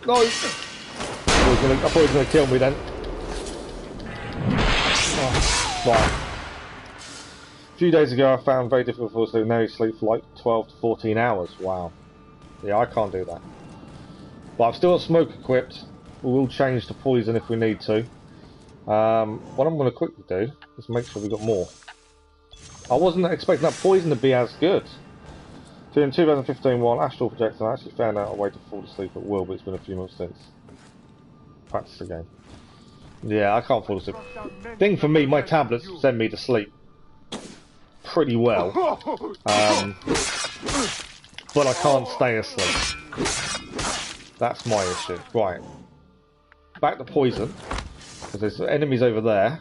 No! I thought he was going to kill me then. Oh, right. A few days ago I found very difficult to fall asleep. Now you sleep for like 12 to 14 hours. Wow. Yeah, I can't do that. But I've still got smoke equipped. We will change to poison if we need to. What I'm going to quickly do is make sure we got more. I wasn't expecting that poison to be as good. So in 2015, while astral projecting, I actually found out a way to fall asleep at will, but it's been a few months since. Practice again. Yeah, I can't fall asleep. Thing for me, my tablets send me to sleep pretty well. But I can't stay asleep. That's my issue. Right. Back to poison. Because there's enemies over there.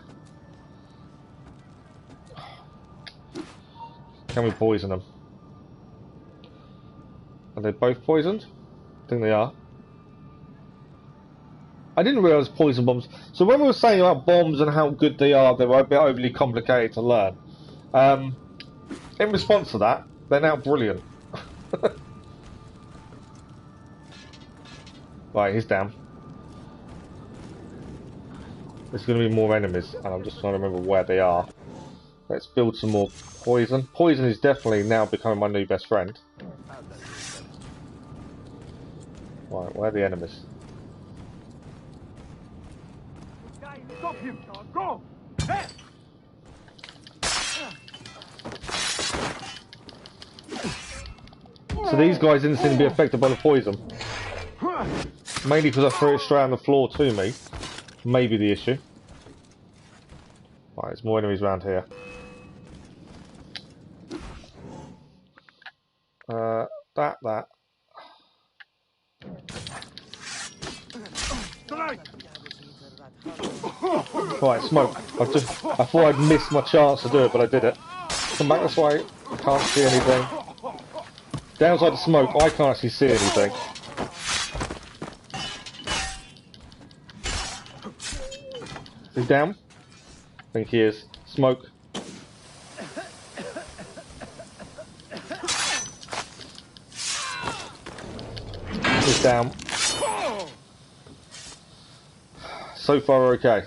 Can we poison them? Are they both poisoned? I think they are. I didn't realise poison bombs. So when we were saying about bombs and how good they were a bit overly complicated to learn. In response to that, they're now brilliant. Right, he's down. There's going to be more enemies, and I'm just trying to remember where they are. Let's build some more poison. Poison is definitely now becoming my new best friend. Right, where are the enemies? Stop him! Go! So these guys didn't seem to be affected by the poison. Mainly because I threw it straight on the floor to me. Maybe the issue. Right, there's more enemies around here. That. Right, smoke. I thought I'd missed my chance to do it, but I did it. Come back this way. I can't see anything. Downside of smoke, I can't actually see anything. He's down? I think he is. Smoke. He's down. So far, okay.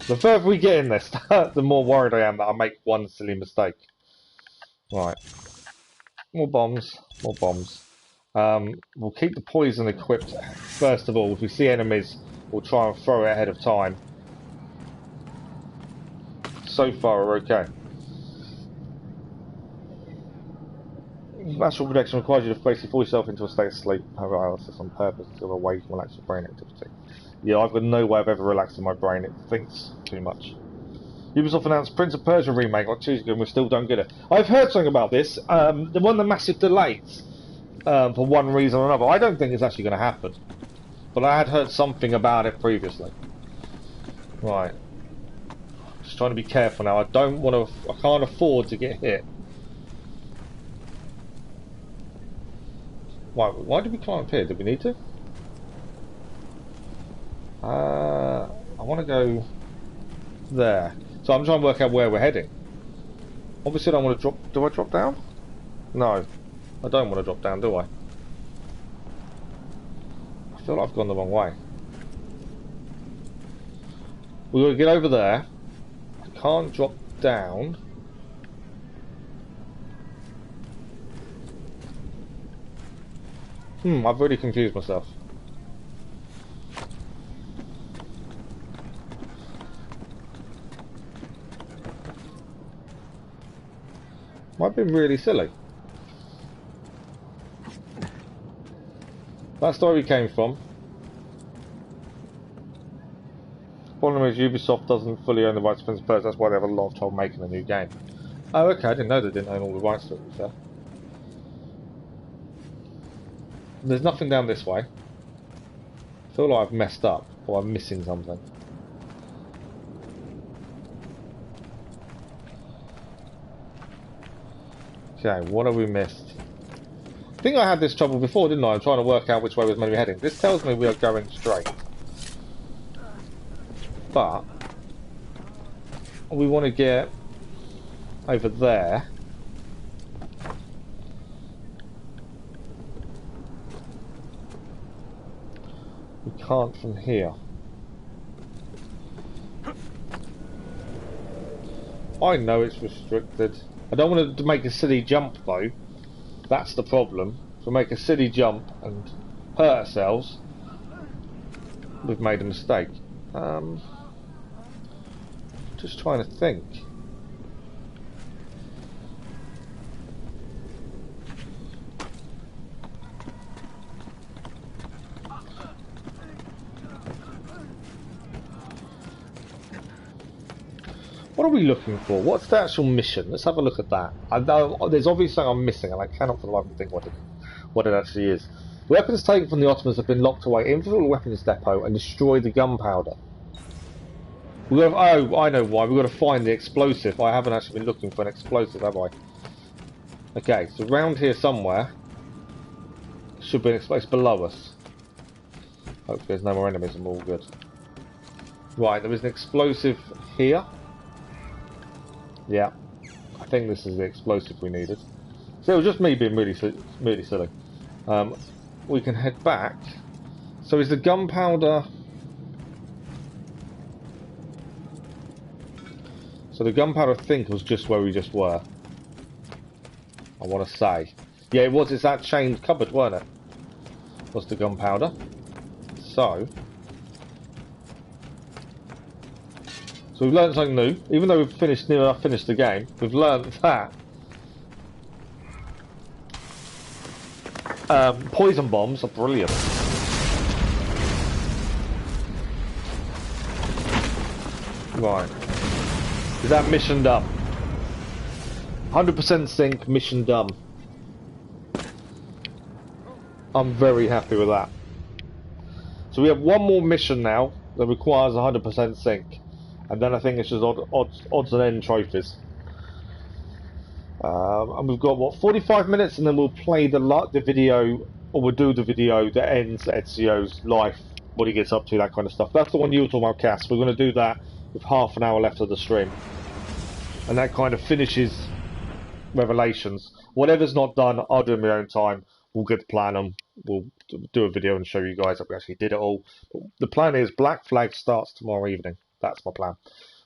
The further we get in this, the more worried I am that I make one silly mistake. Right. More bombs. More bombs. We'll keep the poison equipped first of all. If we see enemies, we'll try and throw it ahead of time. So far, we're okay. Astral projection requires you to basically fall yourself into a state of sleep, paralysis on purpose until awake and relax your brain activity. Yeah, I've got no way of ever relaxing my brain. It thinks too much. Ubisoft announced Prince of Persia remake like 2 years ago and we still don't get it. I've heard something about this. The one of the massive delays for one reason or another. I don't think it's actually going to happen. But I had heard something about it previously. Right. Just trying to be careful now. I can't afford to get hit. Why did we climb up here? Did we need to? I want to go there. So I'm trying to work out where we're heading. Obviously I don't want to drop... Do I drop down? No. I don't want to drop down, do I? I feel like I've gone the wrong way. We've got to get over there. I can't drop down. I've really confused myself. I've been really silly. That's the way we came from. The problem is Ubisoft doesn't fully own the rights to Prince of Persia, that's why they have a lot of trouble making a new game. Oh, okay, I didn't know they didn't own all the rights to it, so. There's nothing down this way. I feel like I've messed up, or I'm missing something. Okay, what have we missed? I think I had this trouble before, didn't I? I'm trying to work out which way we're meant to be heading. This tells me we are going straight. But we want to get over there. We can't from here. I know it's restricted. I don't want to make a silly jump though. That's the problem. If we make a silly jump and hurt ourselves, we've made a mistake. Just trying to think. What are we looking for? What's the actual mission? Let's have a look at that. There's obviously something I'm missing, and I cannot for the life of me think what it actually is. Weapons taken from the Ottomans have been locked away in the weapons depot and destroy the gunpowder. Oh, I know why. We've got to find the explosive. I haven't actually been looking for an explosive, have I? Okay, so around here somewhere should be an explosive below us. Hopefully there's no more enemies and we're all good. Right, there is an explosive here. Yeah, I think this is the explosive we needed. So it was just me being really silly. We can head back. So is the gunpowder... So the gunpowder, I think, was just where we just were. I want to say. Yeah, it was. It's that chained cupboard, weren't it? Was the gunpowder. So we've learned something new. Even though we've near enough finished the game, we've learned that poison bombs are brilliant. Right. Is that mission done? 100% sync, mission done. I'm very happy with that. So we have one more mission now that requires 100% sync. And then I think it's just odds and end trophies. And we've got, what, 45 minutes, and then we'll play the video, or we'll do the video that ends Ezio's life what he gets up to, that kind of stuff. That's the one you were talking about, Cass. We're going to do that with half an hour left of the stream. And that kind of finishes Revelations. Whatever's not done, I'll do in my own time. We'll get the plan on. We'll do a video and show you guys that we actually did it all. But the plan is Black Flag starts tomorrow evening. That's my plan.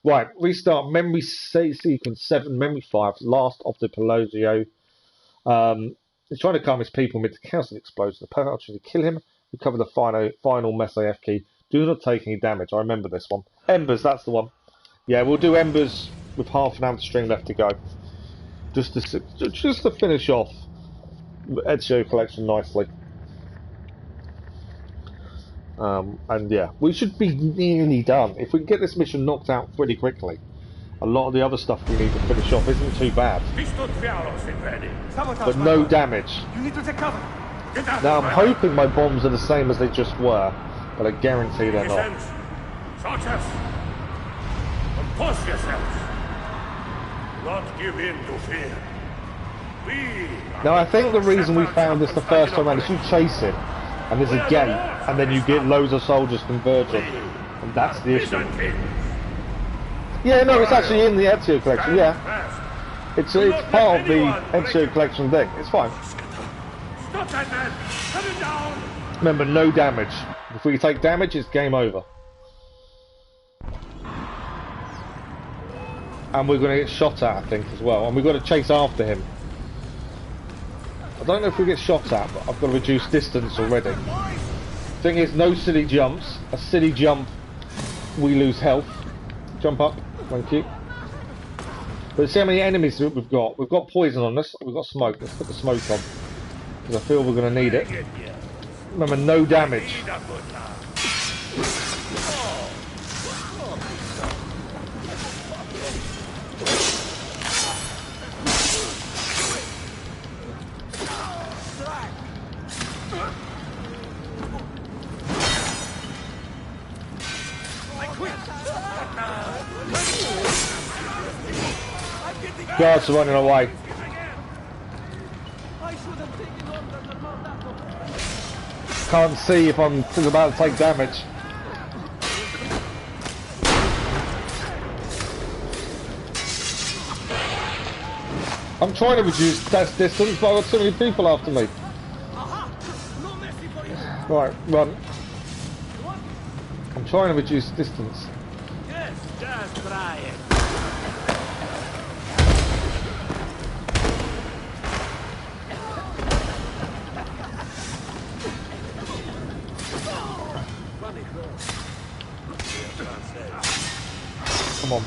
Right, restart memory sequence 7, memory 5, last of the Pelagio. He's trying to calm his people amid the chaos that explodes. The plan to kill him, recover the final Mess AF key. Do not take any damage. I remember this one. Embers, that's the one. Yeah, we'll do Embers with half an hour stream left to go. Just to finish off Ezio collection nicely. And yeah, we should be nearly done. If we can get this mission knocked out pretty quickly, a lot of the other stuff we need to finish off isn't too bad. But no damage. You need to take cover. Now I'm hoping my bombs are the same as they just were, but I guarantee they're not. Soldiers, compose yourselves. Not give in to fear. Now I think the reason we found this the first time around is you chase it, and there's a gate, and then you get loads of soldiers converging, and that's the issue. Yeah, no, it's actually in the Ezio collection, yeah. It's part of the Ezio collection thing, it's fine. Stop that man! Cut him down! Remember, no damage. If we take damage, it's game over. And we're going to get shot at, I think, as well. And we've got to chase after him. I don't know if we get shot at, but I've got to reduce distance already. Thing is, no silly jumps. A silly jump, we lose health. Jump up, thank you. But see how many enemies we've got. We've got poison on us. We've got smoke. Let's put the smoke on, because I feel we're going to need it. Remember, no damage. Guards are running away. Can't see if I'm about to take damage. I'm trying to reduce test distance, but I've got too many people after me. Right, run. I'm trying to reduce distance. Yes, just try it. Come on.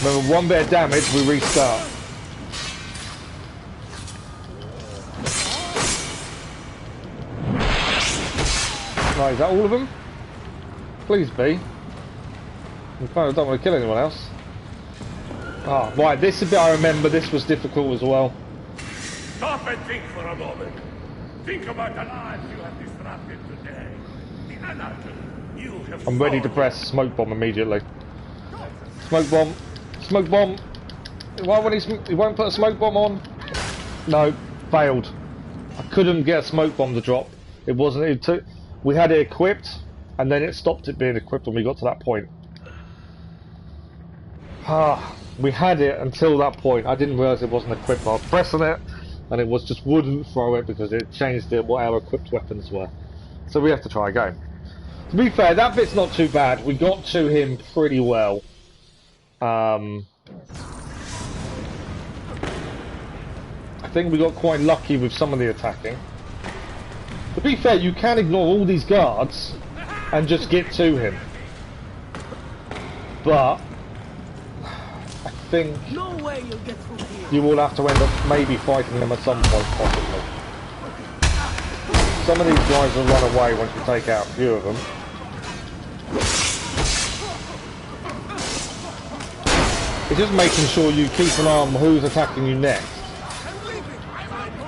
Remember, one bit of damage, we restart. Right, is that all of them? Please be. I kind of don't want to kill anyone else. Ah, right, this is a bit I remember. This was difficult as well. Stop and think for a moment. Think about the lives you have disrupted today. The anarchy you have I'm ready to press smoke bomb immediately. Smoke bomb. Smoke bomb. Why won't he won't put a smoke bomb on? No, failed. I couldn't get a smoke bomb to drop. It wasn't. It took. We had it equipped, and then it stopped it being equipped when we got to that point. Ah, we had it until that point. I didn't realise it wasn't equipped. I was pressing it, and it was just wouldn't throw it because it changed it what our equipped weapons were. So we have to try again. To be fair, that bit's not too bad. We got to him pretty well. I think we got quite lucky with some of the attacking. To be fair, you can ignore all these guards and just get to him. But I think No way you'll get through here. you will have to end up maybe fighting them at some point, possibly. Some of these guys will run away once you take out a few of them. It's just making sure you keep an eye on who's attacking you next.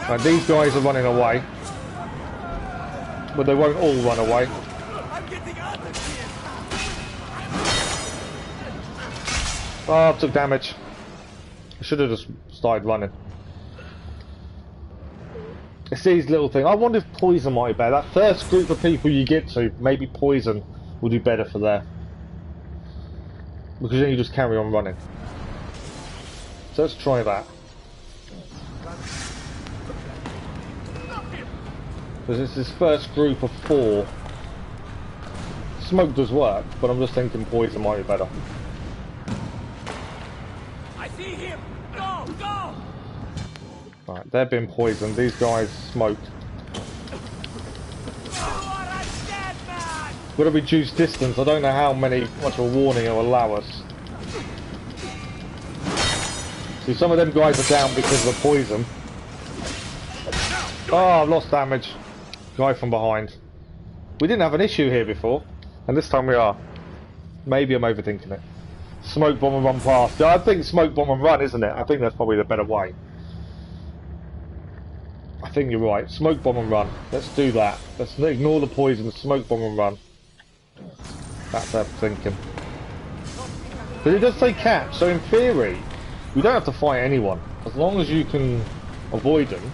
Now, these guys are running away, but they won't all run away. Oh, I took damage. I should have just started running. It's these little things. I wonder if poison might be better. That first group of people you get to, maybe poison will do better for there. Because then you just carry on running. So let's try that. Because it's this first group of 4. Smoke does work, but I'm just thinking poison might be better. I see him! Go! Go! Right, they've been poisoned. These guys smoked. Got to reduce distance. I don't know how much of a warning it will allow us. See, some of them guys are down because of the poison. Oh, I've lost damage. Guy from behind. We didn't have an issue here before, and this time we are. Maybe I'm overthinking it. Smoke bomb and run past. Yeah, I think smoke bomb and run, isn't it? I think that's probably the better way. I think you're right. Smoke bomb and run. Let's do that. Let's ignore the poison. Smoke bomb and run. That's what I'm thinking. But it does say catch, so in theory, you don't have to fight anyone as long as you can avoid them.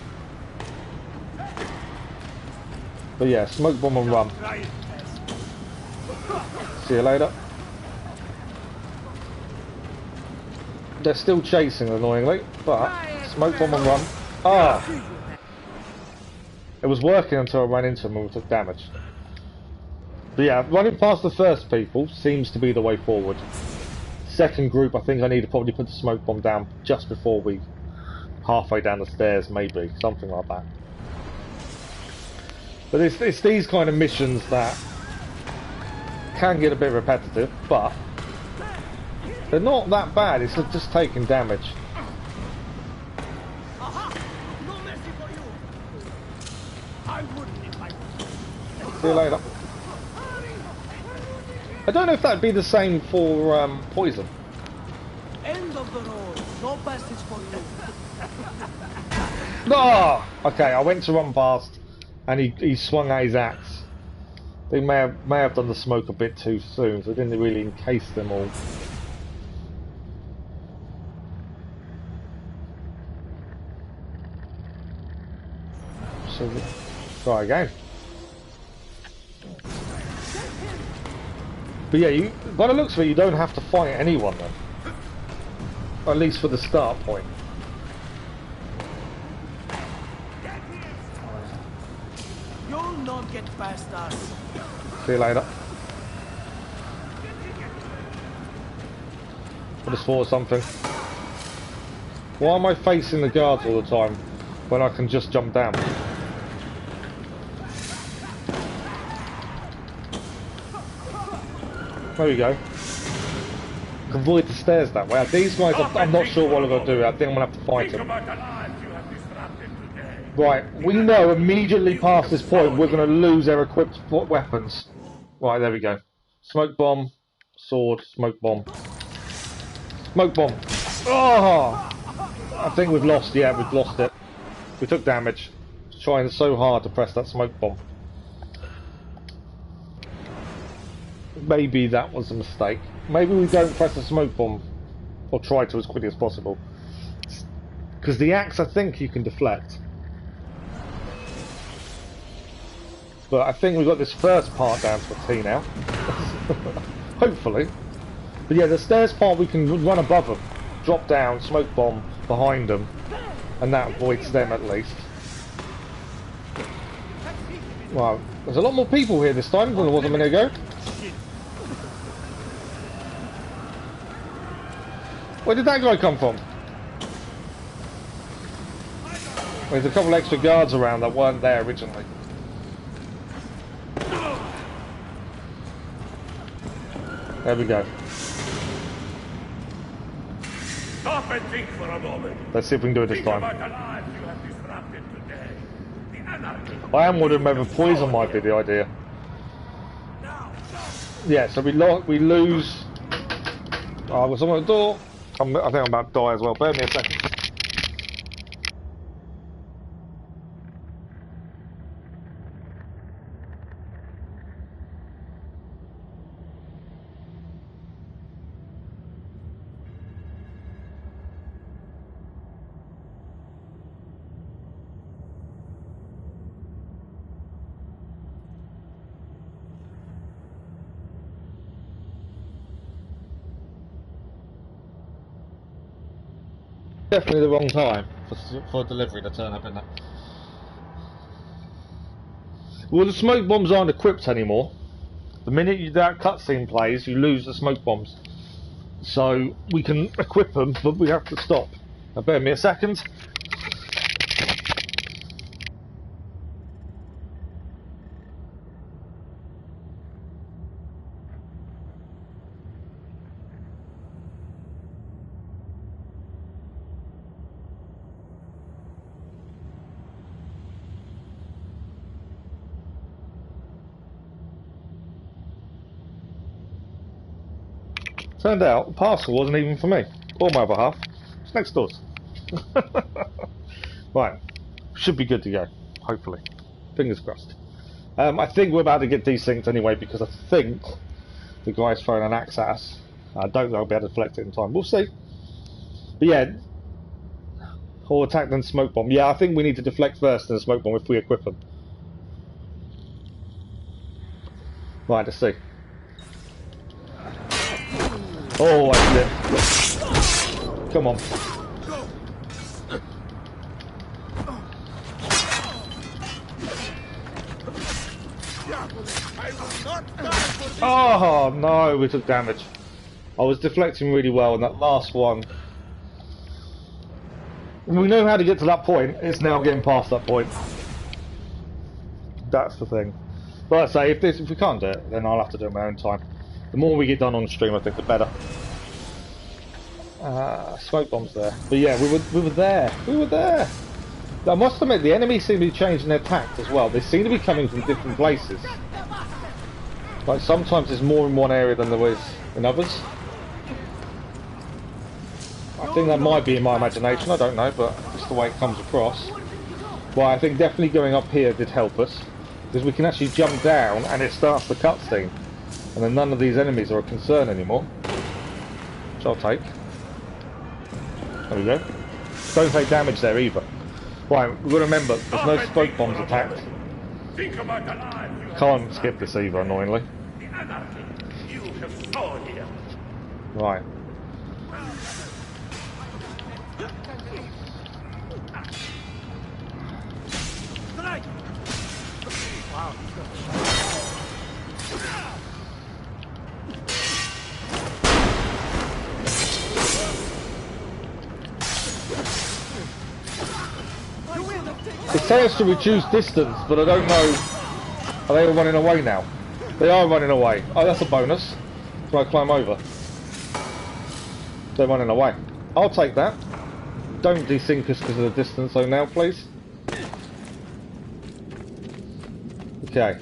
But yeah, smoke bomb and run. See you later. They're still chasing, annoyingly, but smoke bomb and run. Ah! It was working until I ran into them and we took damage. But yeah, running past the first people seems to be the way forward. Second group, I think I need to probably put the smoke bomb down just before we halfway down the stairs, maybe something like that. But it's these kind of missions that can get a bit repetitive, but they're not that bad. It's just taking damage. See you later. I don't know if that'd be the same for poison. End of the road. No passage for you. No! Okay, I went to run past, and he swung at his axe. They may have done the smoke a bit too soon, so they didn't really encase them all. So try again. But yeah, by the looks of it, you don't have to fight anyone then. Or at least for the start point. You'll not get past us. See you later. I just thought of something. Why am I facing the guards all the time when I can just jump down? There we go. I can avoid the stairs that way. These guys, I'm not sure what I'm going to do. I think I'm going to have to fight them. Right, we know immediately past this point we're going to lose our equipped weapons. Right, there we go. Smoke bomb, sword, smoke bomb. Smoke bomb. Oh! I think we've lost, yeah, we've lost it. We took damage. Trying so hard to press that smoke bomb. Maybe that was a mistake. Maybe we don't press the smoke bomb, or try to as quickly as possible. Because the axe, I think you can deflect. But I think we've got this first part down to a T now. Hopefully. But yeah, the stairs part we can run above them. Drop down, smoke bomb behind them. And that avoids them at least. Wow, there's a lot more people here this time than there was a minute ago. Where did that guy come from? There's a couple extra guards around that weren't there originally. There we go. Stop and think for a moment. Let's see if we can do it this Think time. about the lives you have disrupted today. The anarchy. I am wondering whether poison might be the idea. Yeah, so we lose. Oh, I've got someone at the door. I think I'm about to die as well. Bear me a second. Definitely the wrong time for delivery to turn up in that. Well, the smoke bombs aren't equipped anymore. The minute that cutscene plays, you lose the smoke bombs. So we can equip them, but we have to stop. Now, bear me a second. Turned out the parcel wasn't even for me, or my other half. It's next door's. Right, should be good to go, hopefully. Fingers crossed. I think we're about to get desynced anyway, because I think the guy's throwing an axe at us. I don't know I'll be able to deflect it in time. We'll see. But yeah, or attack then smoke bomb. Yeah, I think we need to deflect first and smoke bomb if we equip them. Right, let's see. Oh, that's it. Come on. Oh no, we took damage. I was deflecting really well, and that last one, we know how to get to that point. It's now getting past that point. That's the thing. But I say, if we can't do it, then I'll have to do it my own time. The more we get done on stream, I think the better. Smoke bombs there, but yeah, we were there. We were there. I must admit, the enemies seem to be changing their tact as well. They seem to be coming from different places. Like sometimes there's more in one area than there is in others. I think that might be in my imagination. I don't know, but it's the way it comes across. Well, I think definitely going up here did help us, because we can actually jump down and it starts the cutscene, and then none of these enemies are a concern anymore. Which I'll take. There we go. Don't take damage there either. Right, we've got to remember, there's no smoke bombs attacked. Can't skip this either, annoyingly. Right. It says to reduce distance, but I don't know. Are they all running away now? They are running away. Oh, that's a bonus. Can I climb over? They're running away. I'll take that. Don't desync us because of the distance, though, now, please. Okay.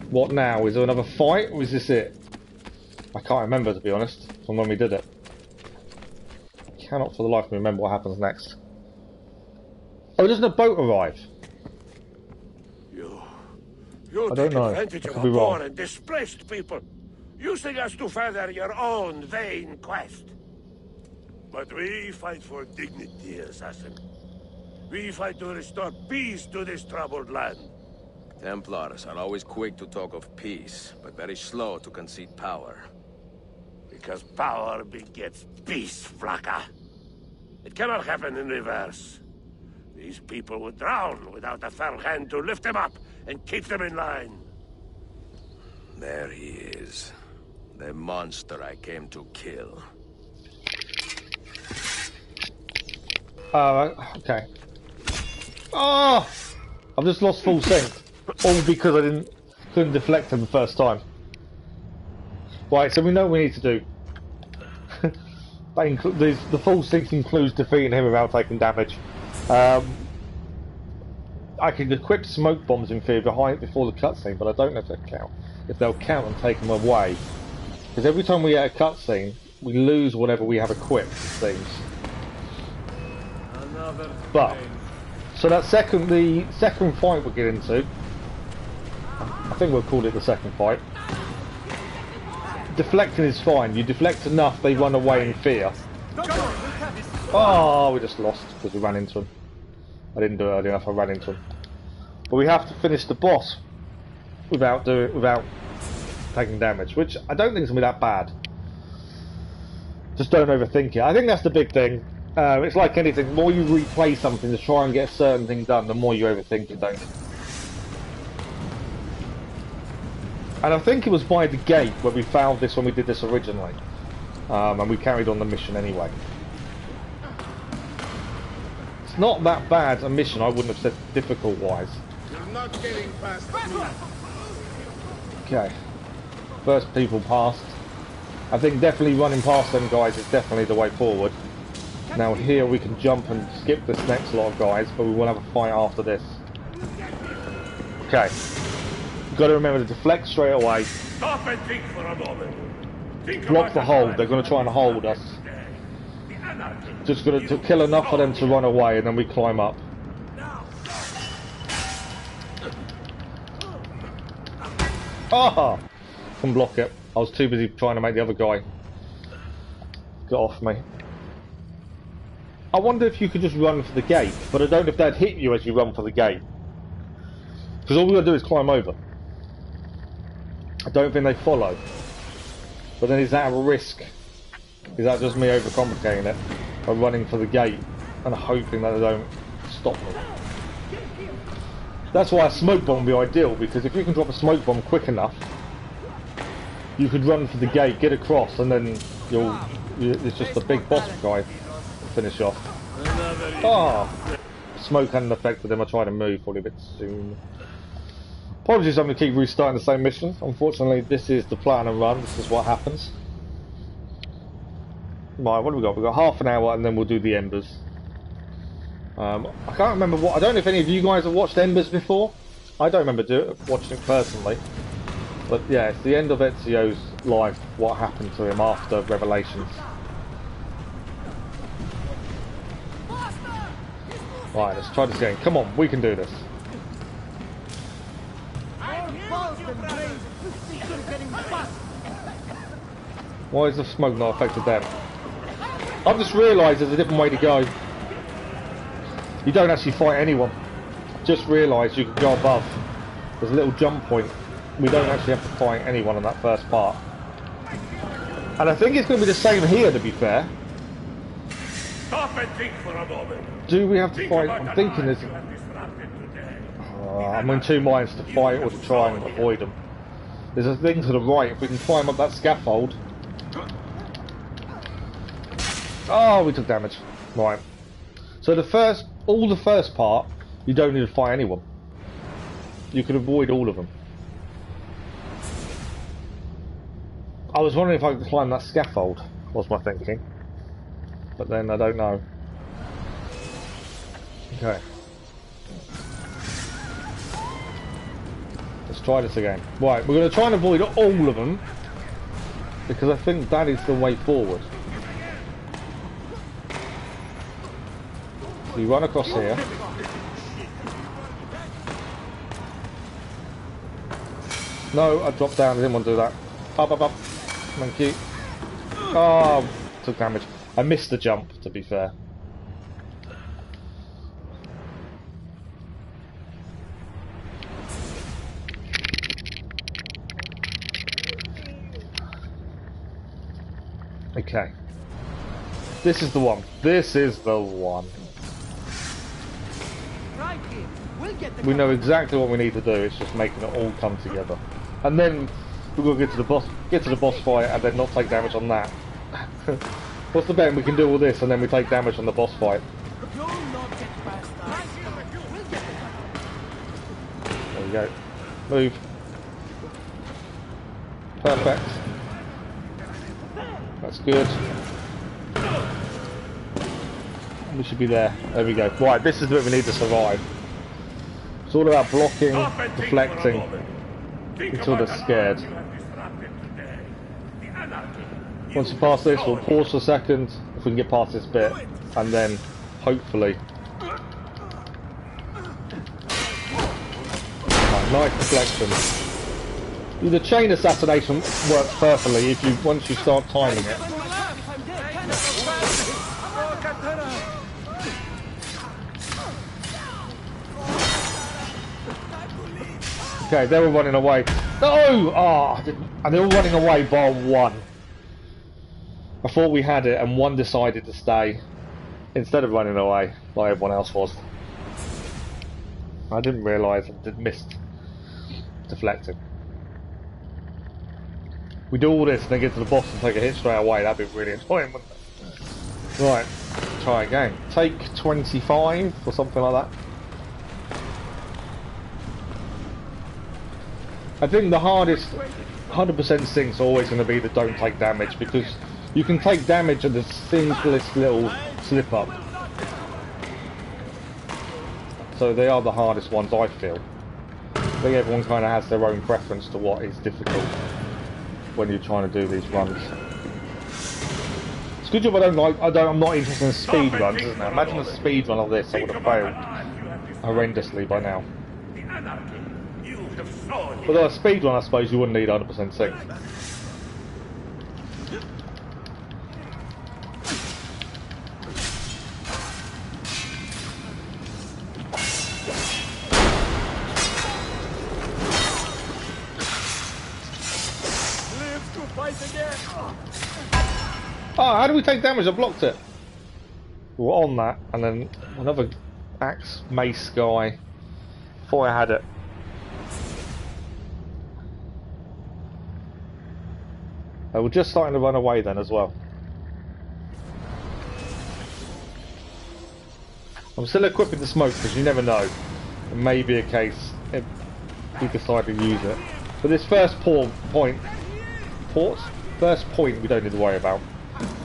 What now? Is there another fight, or is this it? I can't remember, to be honest, from when we did it. I cannot for the life of me remember what happens next. Oh, doesn't a boat arrive? You I don't know. advantage I of could be a poor wrong. and displaced people, using us to further your own vain quest. But we fight for dignity, assassin. We fight to restore peace to this troubled land. Templars are always quick to talk of peace, but very slow to concede power. Because power begets peace, Flaka. It cannot happen in reverse. These people would drown without a firm hand to lift them up and keep them in line. There he is. The monster I came to kill. Okay. Oh! I've just lost full sync. All because I couldn't deflect him the first time. Right, so we know what we need to do. The full sync includes defeating him without taking damage. I can equip smoke bombs in theory before the cutscene, but I don't know if they count. If they'll count and take them away. Because every time we get a cutscene, we lose whatever we have equipped, it seems. But so that the second fight we'll get into, I think we'll call it the second fight. Deflecting is fine. You deflect enough, they run away in fear. Oh, we just lost because we ran into him. I didn't do it early enough. I ran into him. But we have to finish the boss without taking damage, which I don't think is gonna be that bad. Just don't overthink it. I think that's the big thing. It's like anything, the more you replay something to try and get a certain thing done, the more you overthink it, don't you? And I think it was by the gate where we found this when we did this originally. And we carried on the mission anyway. It's not that bad a mission, I wouldn't have said difficult-wise. You're not getting past me. Okay. First people past. I think definitely running past them guys is definitely the way forward. Now here we can jump and skip this next lot of guys, but we will have a fight after this. Okay. You've got to remember to deflect straight away. Stop and think for a moment. Block the hold. They're going to try and hold us. Just going to kill enough of them to run away, and then we climb up. Ah! Can block it. I was too busy trying to make the other guy get off me. I wonder if you could just run for the gate, but I don't know if they'd hit you as you run for the gate. Because all we got to do is climb over. I don't think they follow. But then is that a risk? Is that just me overcomplicating it? By running for the gate and hoping that they don't stop me? That's why a smoke bomb would be ideal, because if you can drop a smoke bomb quick enough, you could run for the gate, get across, and then it's just a big boss guy to finish off. Ah! Smoke hadn't affected him. I tried to move probably a bit soon. Apologies, I'm going to keep restarting the same mission. Unfortunately, this is the plan and run. This is what happens. Right, what do we got? We've got half an hour and then we'll do the Embers. I can't remember what... I don't know if any of you guys have watched Embers before. I don't remember watching it personally. But yeah, it's the end of Ezio's life, what happened to him after Revelations. Right, let's try this again. Come on, we can do this. Why is the smoke not affected them? I've just realised there's a different way to go. You don't actually fight anyone. Just realised you can go above. There's a little jump point. We don't actually have to fight anyone in that first part. And I think it's going to be the same here, to be fair. Stop and think for a moment. Do we have to fight? I'm thinking there's... I'm in two minds to fight or to try and avoid them. There's a thing to the right. If we can climb up that scaffold... Oh, we took damage. Right. So the first part, you don't need to fight anyone. You can avoid all of them. I was wondering if I could climb that scaffold, was my thinking. But then I don't know. Okay. Let's try this again. Right, we're going to try and avoid all of them, because I think that is the way forward. So you run across here. No, I dropped down, I didn't want to do that. Up, up, up. Thank you. Oh, took damage. I missed the jump, to be fair. Okay. This is the one. This is the one. We know exactly what we need to do. It's just making it all come together. And then we're gonna get to the boss fight, and then not take damage on that. What's the bet? We can do all this, and then we take damage on the boss fight. There we go. Move. Perfect. That's good. We should be there. There we go. Right, this is what we need to survive. It's all about blocking, deflecting, until they're scared. Once you pass this, we'll pause for a second, if we can get past this bit, and then, hopefully... Right, nice deflection. The chain assassination works perfectly if you once you start timing it. Okay, they were running away. No! Ah, and they were running away by one. I thought we had it, and one decided to stay. instead of running away like everyone else was. I didn't realise I missed deflecting. We do all this and then get to the boss and take a hit straight away. That'd be really annoying, wouldn't it? Right, try again. Take 25 or something like that. I think the hardest 100% sinks are always going to be the don't take damage, because you can take damage at the simplest little slip up. So they are the hardest ones, I feel. I think everyone kind of has their own preference to what is difficult when you're trying to do these runs. It's a good job I'm not interested in speed runs, isn't it? Imagine a speed run of this, I would have failed horrendously by now. Although a speed run, I suppose you wouldn't need 100% sync. Oh, how do we take damage? I blocked it. We're on that, and then another axe mace guy. Before I had it. We're just starting to run away then as well. I'm still equipping the smoke because you never know. It may be a case if we decide to use it. But this first point we don't need to worry about.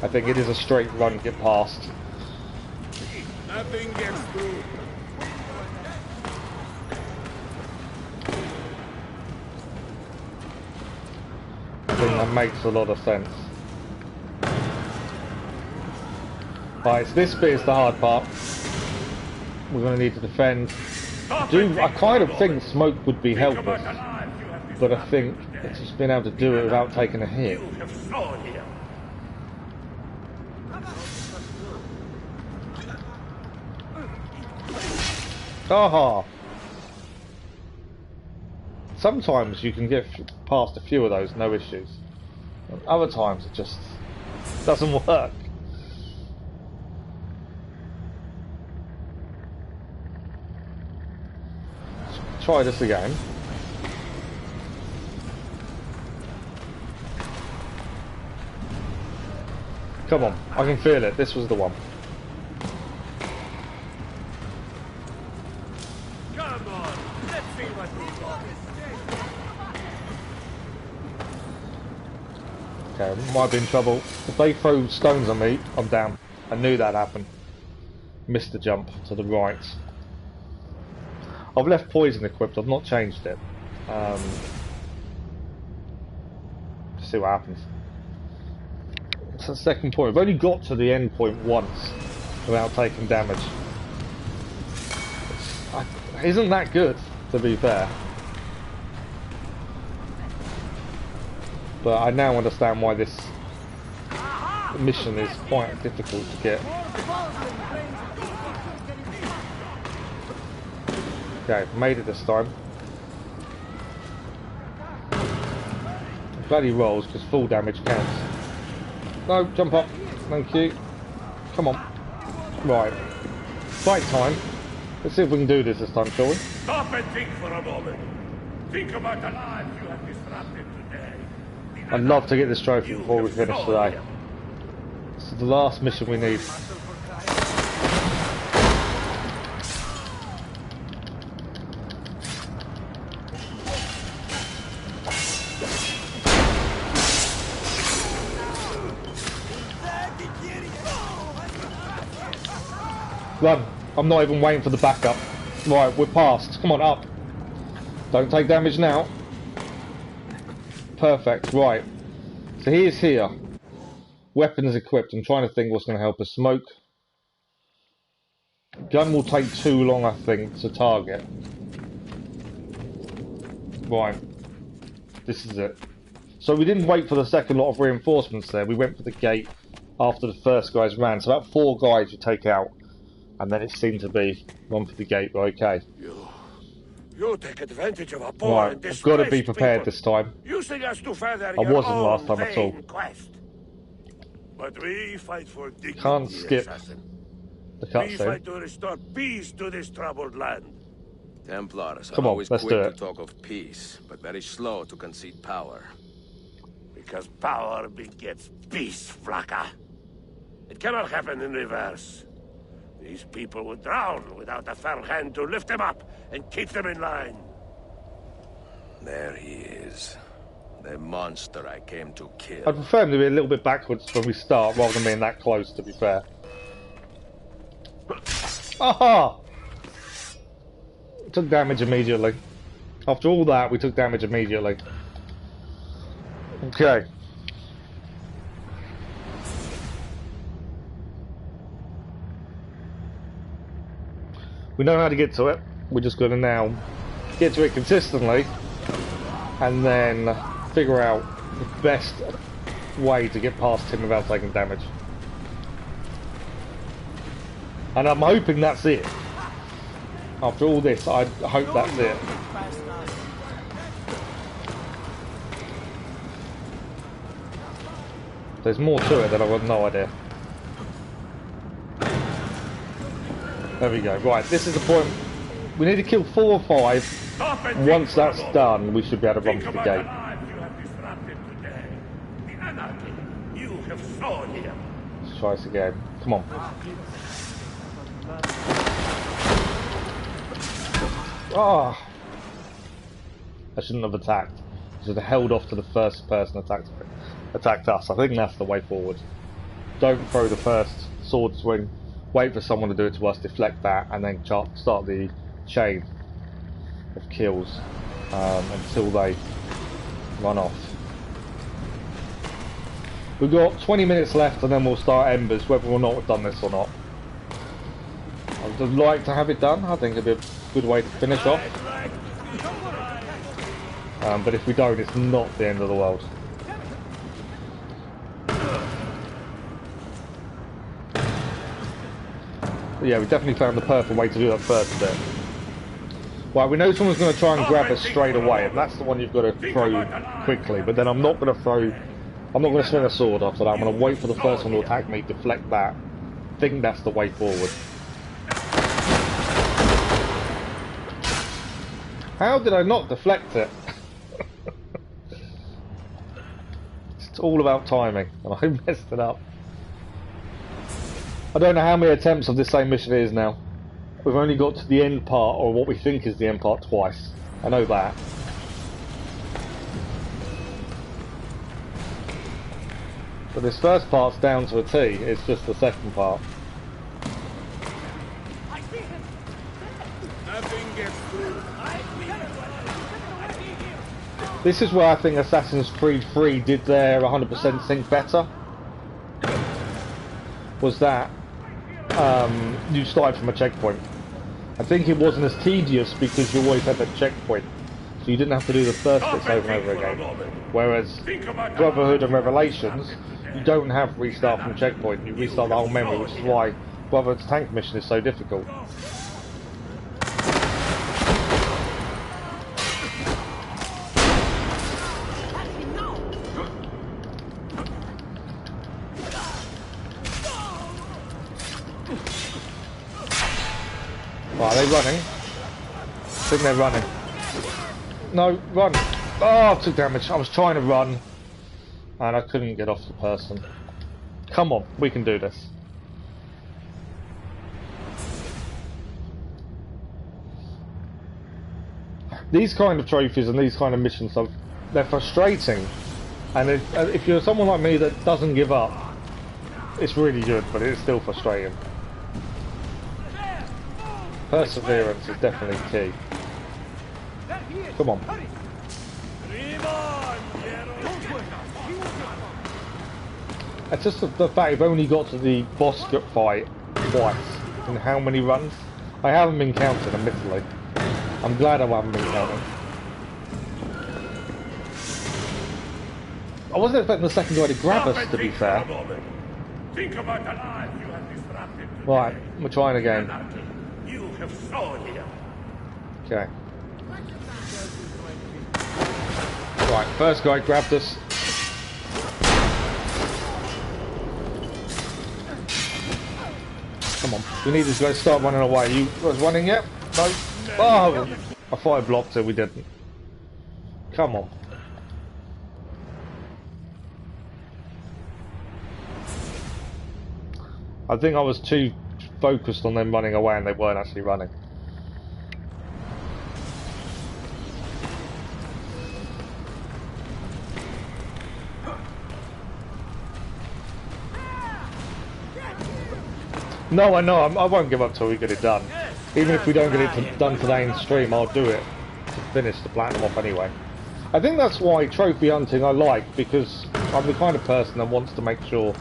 I think it is a straight run, get past. Nothing gets through. I think that makes a lot of sense. Right, so this bit is the hard part. We're going to need to defend. I kind of think smoke would be helpful, but I think it's just being able to do it without taking a hit. Aha! Sometimes you can get past a few of those, no issues. And other times it just doesn't work. Let's try this again. Come on, I can feel it. This was the one. Come on, let's see what we got. Okay, might be in trouble. If they throw stones on me, I'm down. I knew that happened. Missed the jump to the right. I've left poison equipped, I've not changed it. See what happens. It's the second point. I've only got to the end point once without taking damage. Isn't that good, to be fair? But I now understand why this mission is quite difficult to get. Okay, made it this time. Bloody rolls, because full damage counts. No, jump up. Thank you. Come on. Right. Fight time. Let's see if we can do this time, shall we? Stop and think for a moment. Think about the lives you have disrupted today. I'd love to get this trophy before we finish today. This is the last mission we need. Run. I'm not even waiting for the backup. Right, we're past. Come on, up. Don't take damage now. Perfect, right. So he is here. Weapons equipped. I'm trying to think what's going to help us. Smoke. Gun will take too long, I think, to target. Right. This is it. So we didn't wait for the second lot of reinforcements there. We went for the gate after the first guys ran. So about 4 guys you take out. And then it seemed to be one for the gate, but okay. You take advantage of a poor and I've got to be prepared people. this time. Using us to further I your wasn't own last time at all. quest. But we fight for dignity, Can't skip. assassin. the We fight cutscene. to restore peace to this troubled land. Templars are Come on, always let's do quick to it. talk of peace, but very slow to concede power. Because power begets peace, Flaka. It cannot happen in reverse. These people would drown without a firm hand to lift them up and keep them in line. There he is. The monster I came to kill. I'd prefer him to be a little bit backwards when we start, rather than being that close, to be fair. Aha! Took damage immediately. After all that, we took damage immediately. Okay. We know how to get to it. We're just going to now get to it consistently and then figure out the best way to get past him without taking damage. And I'm hoping that's it. After all this, I hope that's it. There's more to it that I've got no idea. There we go. Right, this is the point. We need to kill 4 or 5. Once that's done, we should be able to run to the gate. Let's try this again. Come on. Ah! I shouldn't have attacked. I should have held off to the first person attacked us. I think that's the way forward. Don't throw the first sword swing. Wait for someone to do it to us, deflect that, and then start the chain of kills until they run off. We've got 20 minutes left and then we'll start Embers, whether or not we've done this or not. I'd like to have it done. I think it'd be a good way to finish off. But if we don't, it's not the end of the world. But yeah, we definitely found the perfect way to do that first bit. Right, we know someone's going to try and grab us straight away, and that's the one you've got to throw quickly. But then I'm not going to swing a sword after that. I'm going to wait for the first one to attack me, deflect that. I think that's the way forward. How did I not deflect it? It's all about timing, and I messed it up. I don't know how many attempts of this same mission it is now. We've only got to the end part, or what we think is the end part, twice. I know that. But this first part's down to a T, it's just the second part. This is where I think Assassin's Creed 3 did their 100% sync better. Was that you started from a checkpoint. I think it wasn't as tedious because you always had that checkpoint, so you didn't have to do the first bits over and over again. Whereas Brotherhood and Revelations, you don't have restart from checkpoint, you restart the whole memory, which is why Brotherhood's tank mission is so difficult. Are they running? I think they're running. No, run! Oh, I took damage. I was trying to run and I couldn't get off the person. Come on, we can do this. These kind of trophies and these kind of missions, they're frustrating. And if you're someone like me that doesn't give up, it's really good, but it's still frustrating. Perseverance is definitely key. Come on. It's just the fact I've only got to the boss fight twice in how many runs? I haven't been counting, admittedly. I'm glad I haven't been counting. I wasn't expecting the second guy to grab us, to be fair. Right, we're trying again. Okay. Right, first guy grabbed us. Come on. We need to go start running away. You guys running yet? No? Oh! I thought I blocked it, we didn't. Come on. I think I was too focused on them running away and they weren't actually running. No, I know. I won't give up till we get it done. Even if we don't get it done today in stream, I'll do it to finish the platinum off anyway. I think that's why trophy hunting I like, because I'm the kind of person that wants to make sure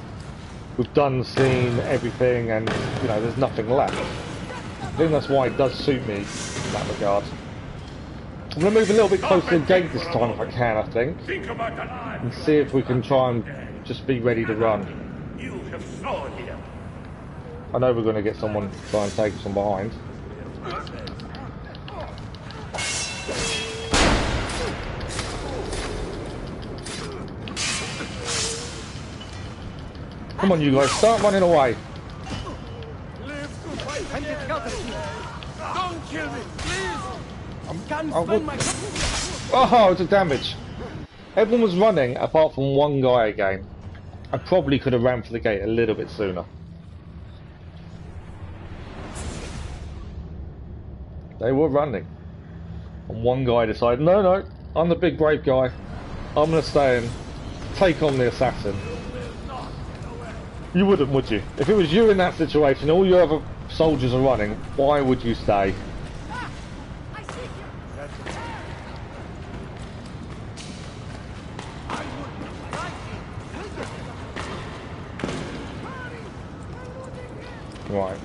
we've done, seen everything, and you know there's nothing left. I think that's why it does suit me in that regard. I'm going to move a little bit closer to the gate this time if I can, I think, and see if we can try and just be ready to run. I know we're going to get someone try and take us from behind. Come on, you guys, start running away. Don't kill me, please. Oh, it's a damage. Everyone was running apart from one guy again. I probably could have ran for the gate a little bit sooner. They were running. And one guy decided, no, I'm the big brave guy. I'm going to stay and take on the assassin. You wouldn't, would you? If it was you in that situation, all your other soldiers are running, why would you stay? Right.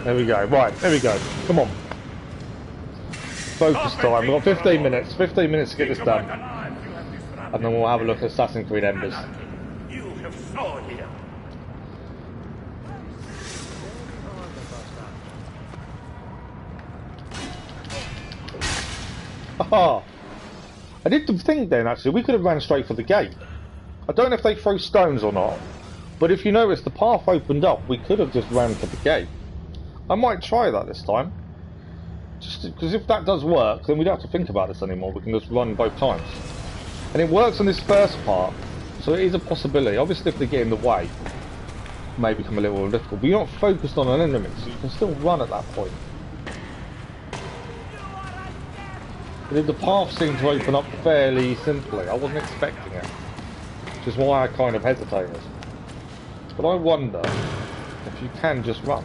There we go. Right, there we go. Come on. Focus time. We've got 15 minutes. 15 minutes to get this done. And then we'll have a look at Assassin's Creed Embers. Aha! I did think then, actually, we could have ran straight for the gate. I don't know if they throw stones or not, but if you notice, the path opened up. We could have just ran for the gate. I might try that this time. Just because if that does work, then we don't have to think about this anymore. We can just run both times. And it works on this first part, so it is a possibility. Obviously, if they get in the way, it may become a little more difficult. But you're not focused on an enemy, so you can still run at that point. But the path seemed to open up fairly simply. I wasn't expecting it, which is why I kind of hesitated. But I wonder if you can just run.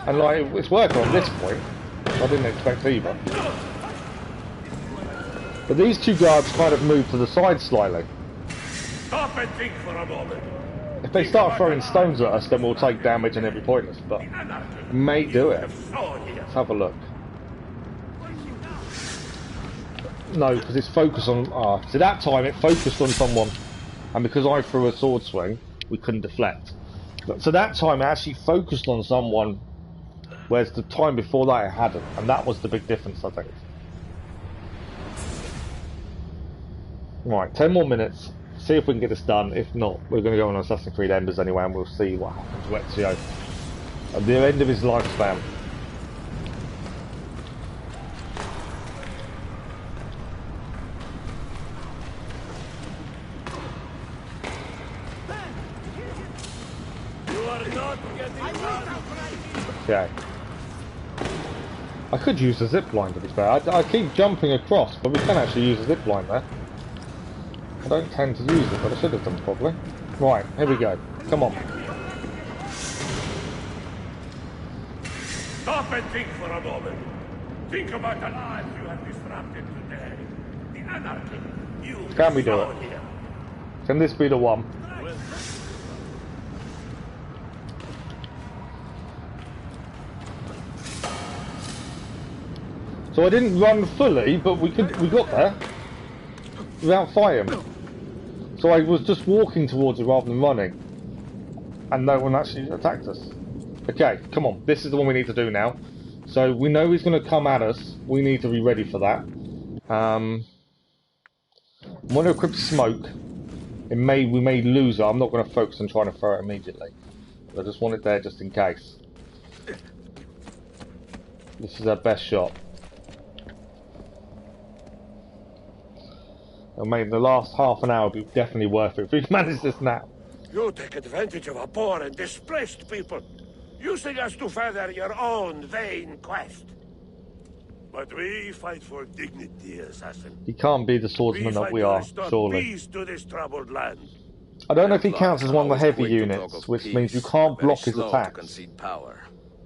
And like, it's working on this point. I didn't expect either. But these two guards kind of moved to the side slightly. Stop and think for a moment. If they start throwing stones at us, then we'll take damage and it'll be pointless. But we may do it. Let's have a look. No, because it's focused on... so that time it focused on someone. And because I threw a sword swing, we couldn't deflect. So that time it actually focused on someone, whereas the time before that it hadn't. And that was the big difference, I think. Right, 10 more minutes. See if we can get this done. If not, we're going to go on Assassin's Creed Embers anyway, and we'll see what happens to Ezio at the end of his lifespan. Okay. I could use a zipline to be fair. I keep jumping across, but we can actually use a zipline there. I don't tend to use it, but I should have done probably. Right, here we go. Come on. Stop and think for a moment. Think about the lives you have disrupted today. The anarchy. Can we do it? Can this be the one? So I didn't run fully, but we got there without fighting. So I was just walking towards it rather than running, and no one actually attacked us. Okay, come on, this is the one we need to do now. So we know he's going to come at us. We need to be ready for that. When we equip smoke, we may lose it. I'm not going to focus on trying to throw it immediately. I just want it there just in case. This is our best shot. I mean, the last half an hour would be definitely worth it if we manage this now. You take advantage of a poor and displaced people, using us to further your own vain quest. But we fight for dignity, assassin. He can't be the swordsman that we are, surely. Peace to this troubled land. I don't know if he counts as one of the heavy units, which means you can't block his attacks.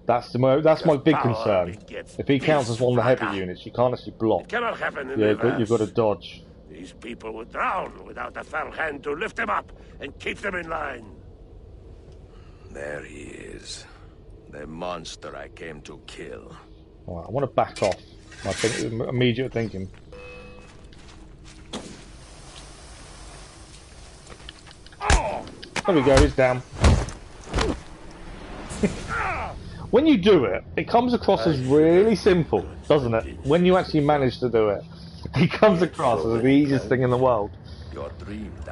That's my big concern. If he counts as one of the heavy units, you can't actually block. It cannot happen in You've got to dodge. These people would drown without a firm hand to lift them up and keep them in line. There he is. The monster I came to kill. Alright, I want to back off. I think immediate thinking. There we go, he's down. When you do it, it comes across as really simple, doesn't it? When you actually manage to do it, it comes across as the easiest thing in the world.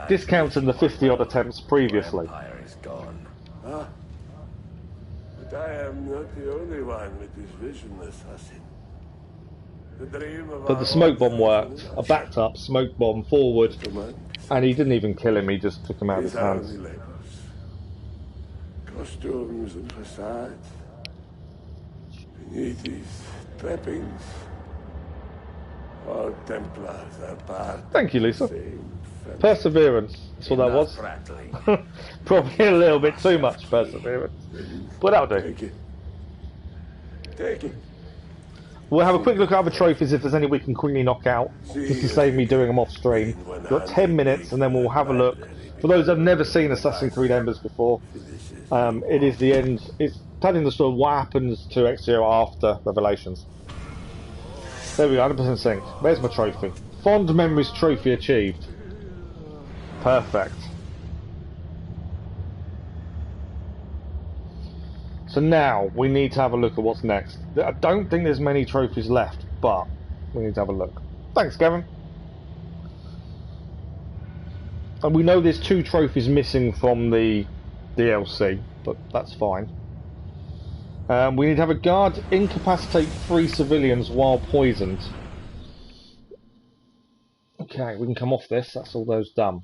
Discounting the 50-odd attempts previously. But I am not the only one with this vision, assassin. But the smoke bomb worked. I backed up, smoke bomb forward, and he didn't even kill him, he just took him out of his hands. Costumes and facades. Beneath these trappings, all Templars are part. Thank you, Lisa. Perseverance, that's what that was. Probably a little bit too much perseverance. But that'll do. Take it. We'll have a quick look at other trophies if there's any we can quickly knock out, just to save me doing them off stream. We've got 10 minutes and then we'll have a look. For those that have never seen Assassin's Creed Embers before, it is the end. It's telling the story what happens to Ezio after Revelations. There we go, 100% synced. Where's my trophy? Fond Memories trophy achieved. Perfect. So now we need to have a look at what's next. I don't think there's many trophies left, but we need to have a look. Thanks, Gavin. And we know there's 2 trophies missing from the DLC, but that's fine. We need to have a guard incapacitate 3 civilians while poisoned. Okay, we can come off this. That's all those done.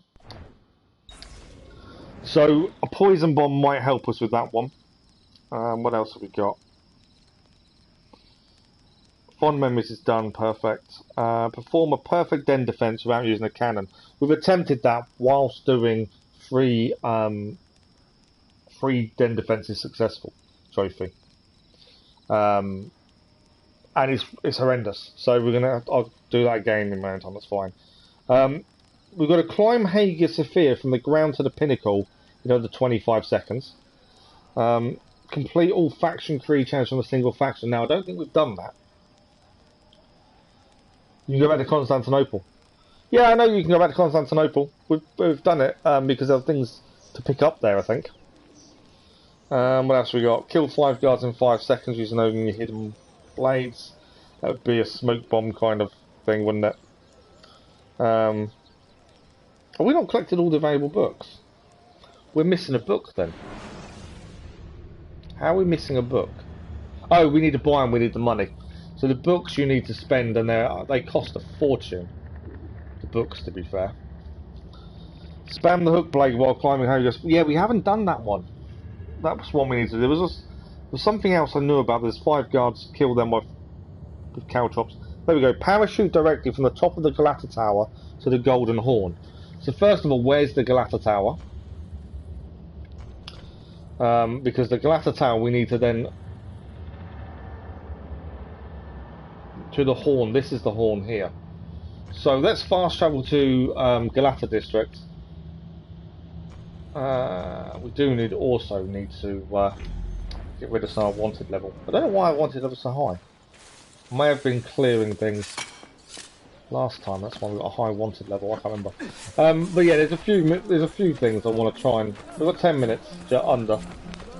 So a poison bomb might help us with that one. What else have we got? Fond Memories is done, perfect. Perform a perfect den defense without using a cannon. We've attempted that whilst doing 3 den defenses successful trophy. And it's horrendous. So I'll do that again in my own time, that's fine. We've got to climb Hagia Sophia from the ground to the pinnacle in under 25 seconds. Complete all faction creed challenges from a single faction. Now, I don't think we've done that. You can go back to Constantinople. Yeah, I know you can go back to Constantinople. We've done it because there are things to pick up there, I think. What else we got? Kill 5 guards in 5 seconds using only your hidden blades. That would be a smoke bomb kind of thing, wouldn't it? Have we not collected all the available books? We're missing a book then. How are we missing a book? Oh, we need to buy them, we need the money. So the books you need to spend, and they cost a fortune. The books, to be fair. Spam the hook blade while climbing Hagia. Yeah, we haven't done that one. That was one we need to do. There was something else I knew about. There's 5 guards, kill them with caltrops. There we go. Parachute directly from the top of the Galata Tower to the Golden Horn. So first of all, where's the Galata Tower? Because the Galata Tower we need to then to the Horn. This is the Horn here. So let's fast travel to Galata District. We do also need to get rid of some wanted level. I don't know why I wanted level so high. I may have been clearing things last time. That's why we got a high wanted level. I can't remember. But yeah, there's a few things I want to try and. We've got 10 minutes under.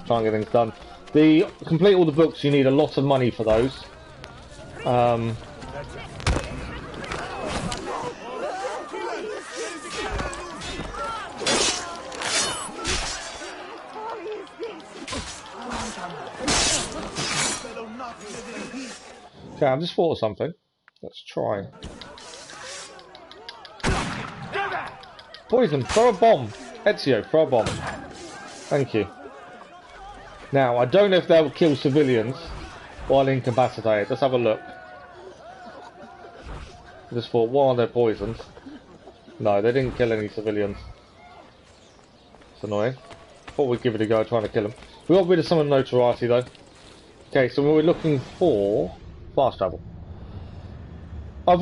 Try and get things done. The complete all the books. You need a lot of money for those. Okay, I've just thought of something. Let's try. Poison, throw a bomb. Ezio, throw a bomb. Thank you. Now, I don't know if they'll kill civilians while incapacitated. Let's have a look. I just thought, why are they poisoned? No, they didn't kill any civilians. It's annoying. Thought we'd give it a go trying to kill them. We got rid of some of the notoriety though. Okay, so we're looking for fast travel. I've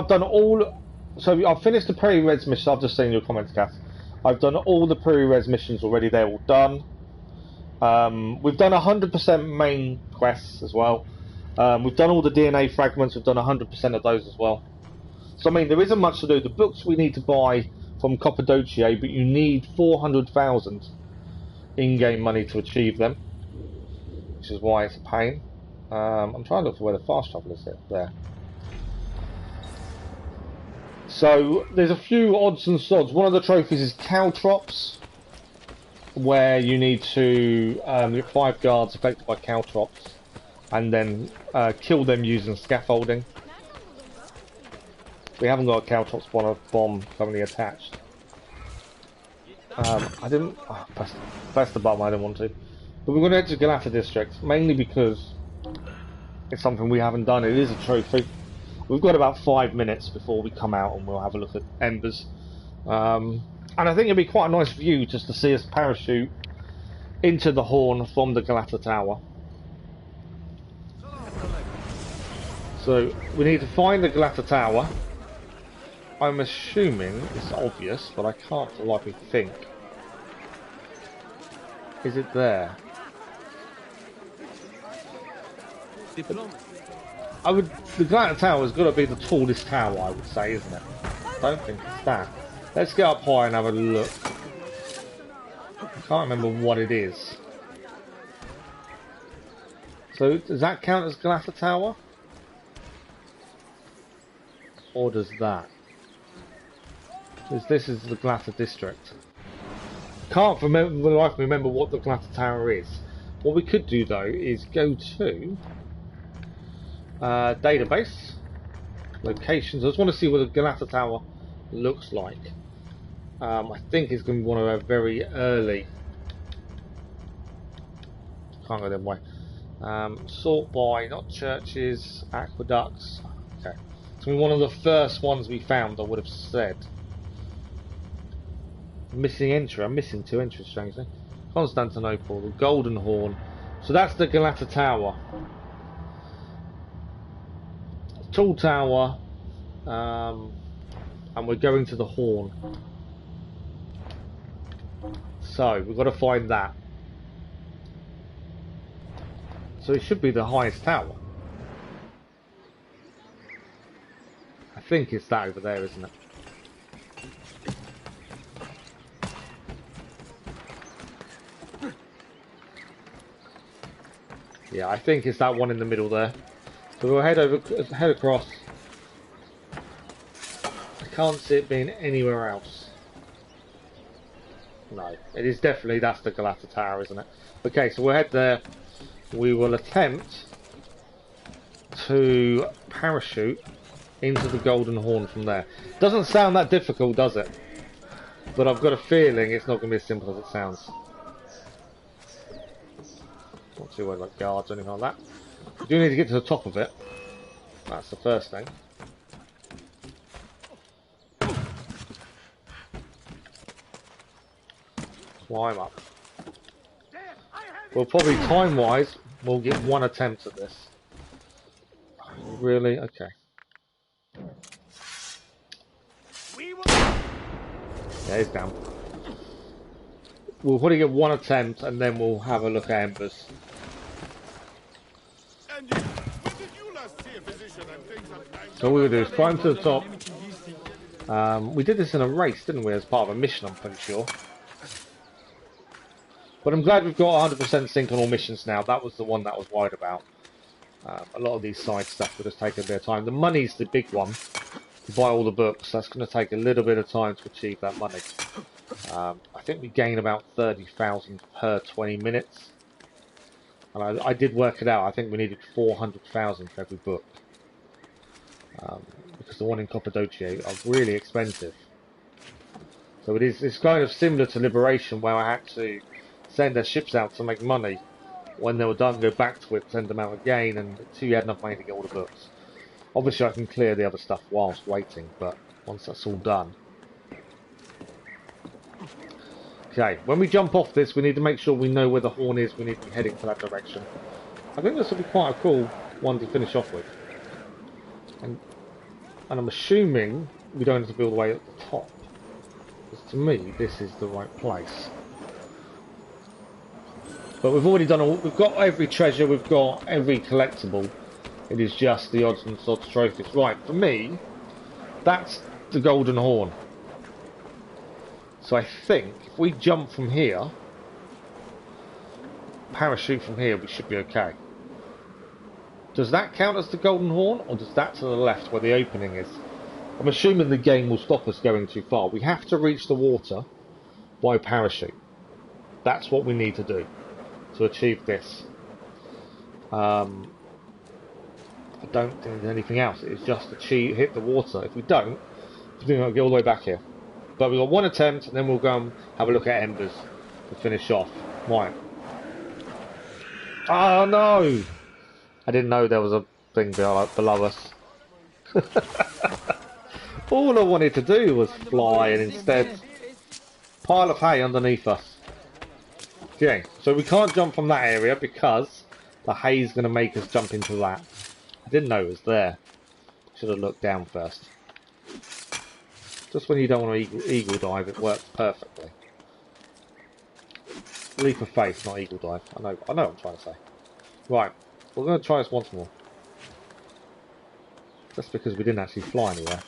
done all. So I've finished the pre-res missions. I've just seen your comments, Cass. I've done all the pre-res missions already. They're all done. We've done 100% main quests as well. We've done all the DNA fragments. We've done 100% of those as well. So I mean, there isn't much to do. The books we need to buy from Cappadocia, but you need 400,000 in-game money to achieve them, which is why it's a pain. I'm trying to look for where the fast travel is there. So there's a few odds and sods. One of the trophies is caltrops, where you need to get 5 guards affected by caltrops, and then kill them using scaffolding. We haven't got a caltrops bomb currently attached. I didn't press the button. I didn't want to, but we're going to head to Galata District mainly because it's something we haven't done. It is a trophy. We've got about 5 minutes before we come out, and we'll have a look at Embers. And I think it'd be quite a nice view just to see us parachute into the Horn from the Galata Tower. So we need to find the Galata Tower. I'm assuming it's obvious, but I can't for the life of me think. Is it there? The Galata Tower has got to be the tallest tower, I would say, isn't it? I don't think it's that. Let's get up high and have a look. I can't remember what it is. So, does that count as Galata Tower? Or does that? Because this is the Galata District. Can't remember what the Galata Tower is. What we could do though is go to database, locations. I just want to see what the Galata Tower looks like. I think it's going to be one of our very early. Can't go that way. Sort by, not churches, aqueducts. Okay, it's going to be one of the first ones we found. I would have said. Missing entry. I'm missing 2 entries, strangely. Constantinople, the Golden Horn. So that's the Galata Tower. Tall tower. And we're going to the Horn. So we've got to find that. So it should be the highest tower. I think it's that over there, isn't it? Yeah, I think it's that one in the middle there. So we'll head across. I can't see it being anywhere else. No, it is definitely, that's the Galata Tower, isn't it? Okay, so we'll head there. We will attempt to parachute into the Golden Horn from there. Doesn't sound that difficult, does it? But I've got a feeling it's not going to be as simple as it sounds. Not too worried about guards or anything like that. We do need to get to the top of it. That's the first thing. Climb up. Well, probably time-wise, we'll get 1 attempt at this. Really? Okay. Yeah, he's down. We'll probably get 1 attempt, and then we'll have a look at Embers. So what we'll do is climb to the top. We did this in a race, didn't we, as part of a mission, I'm pretty sure. But I'm glad we've got 100% sync on all missions now. That was the one that I was worried about. A lot of these side stuff will just take a bit of time. The money's the big one. to buy all the books. That's going to take a little bit of time to achieve that money. I think we gain about 30,000 per 20 minutes. And I did work it out. I think we needed 400,000 for every book. Because the one in Cappadocia are really expensive. So it's kind of similar to Liberation, where I had to send their ships out to make money. When they were done, go back to it, send them out again, and until you had enough money to get all the books. Obviously I can clear the other stuff whilst waiting, but once that's all done. Okay, when we jump off this, we need to make sure we know where the horn is. We need to be heading for that direction. I think this will be quite a cool one to finish off with. And I'm assuming we don't have to be all the way at the top. Because to me, this is the right place. But we've already done all, we've got every treasure, we've got every collectible. It is just the odds and sods trophies. Right, for me, that's the golden horn. So I think if we jump from here, parachute from here, we should be okay. Does that count as the golden horn, or does that to the left where the opening is? I'm assuming the game will stop us going too far. We have to reach the water by parachute. That's what we need to do to achieve this. I don't think there's anything else. It's just achieve, hit the water. If we don't, we're going to get all the way back here. But we've got one attempt, and then we'll go and have a look at Embers to finish off. Right. Oh no! I didn't know there was a thing below us. All I wanted to do was fly, and instead, pile of hay underneath us. Okay, so we can't jump from that area because the hay is going to make us jump into that. I didn't know it was there. Should have looked down first. Just when you don't want to eagle dive, it works perfectly. Leap of faith, not eagle dive. I know what I'm trying to say. Right, we're going to try this once more. Just because we didn't actually fly anywhere.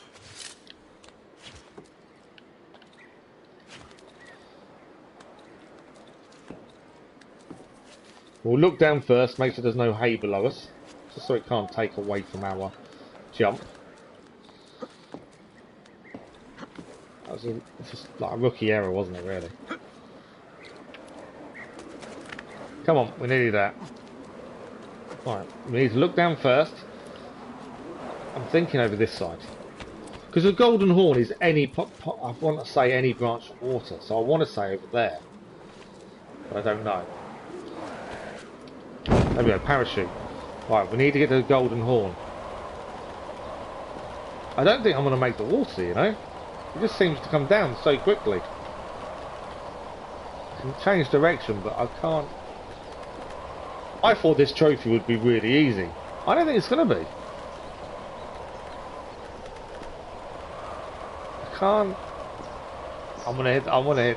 We'll look down first, make sure there's no hay below us, just so it can't take away from our jump. That was just like a rookie error, wasn't it, really? Come on, we needed that. Right, we need to look down first. I'm thinking over this side. Because the golden horn is any, I want to say any branch of water, so I want to say over there. But I don't know. There we go, parachute. Right, we need to get to the golden horn. I don't think I'm going to make the water, you know? It just seems to come down so quickly. I can change direction, but I can't. I thought this trophy would be really easy. I don't think it's going to be. I can't. I'm gonna hit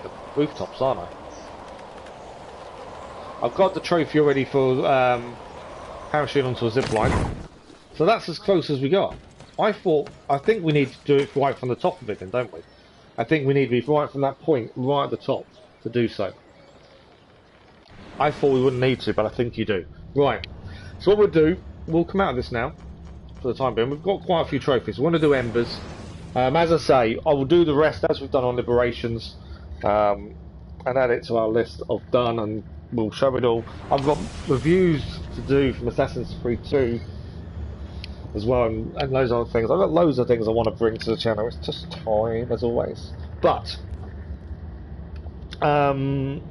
the rooftops, aren't I? I've got the trophy already for parachuting onto a zip line, so that's as close as we got. I think we need to do it right from the top of it, then, don't we? I think we need to be right from that point, right at the top, to do so. I thought we wouldn't need to, but I think you do. Right. So what we'll do, we'll come out of this now, for the time being. We've got quite a few trophies. We want to do Embers. As I say, I will do the rest as we've done on Liberations, and add it to our list of done, and we'll show it all. I've got reviews to do from Assassin's Creed 2 as well, and loads of other things. I've got loads of things I want to bring to the channel. It's just time, as always. But tomorrow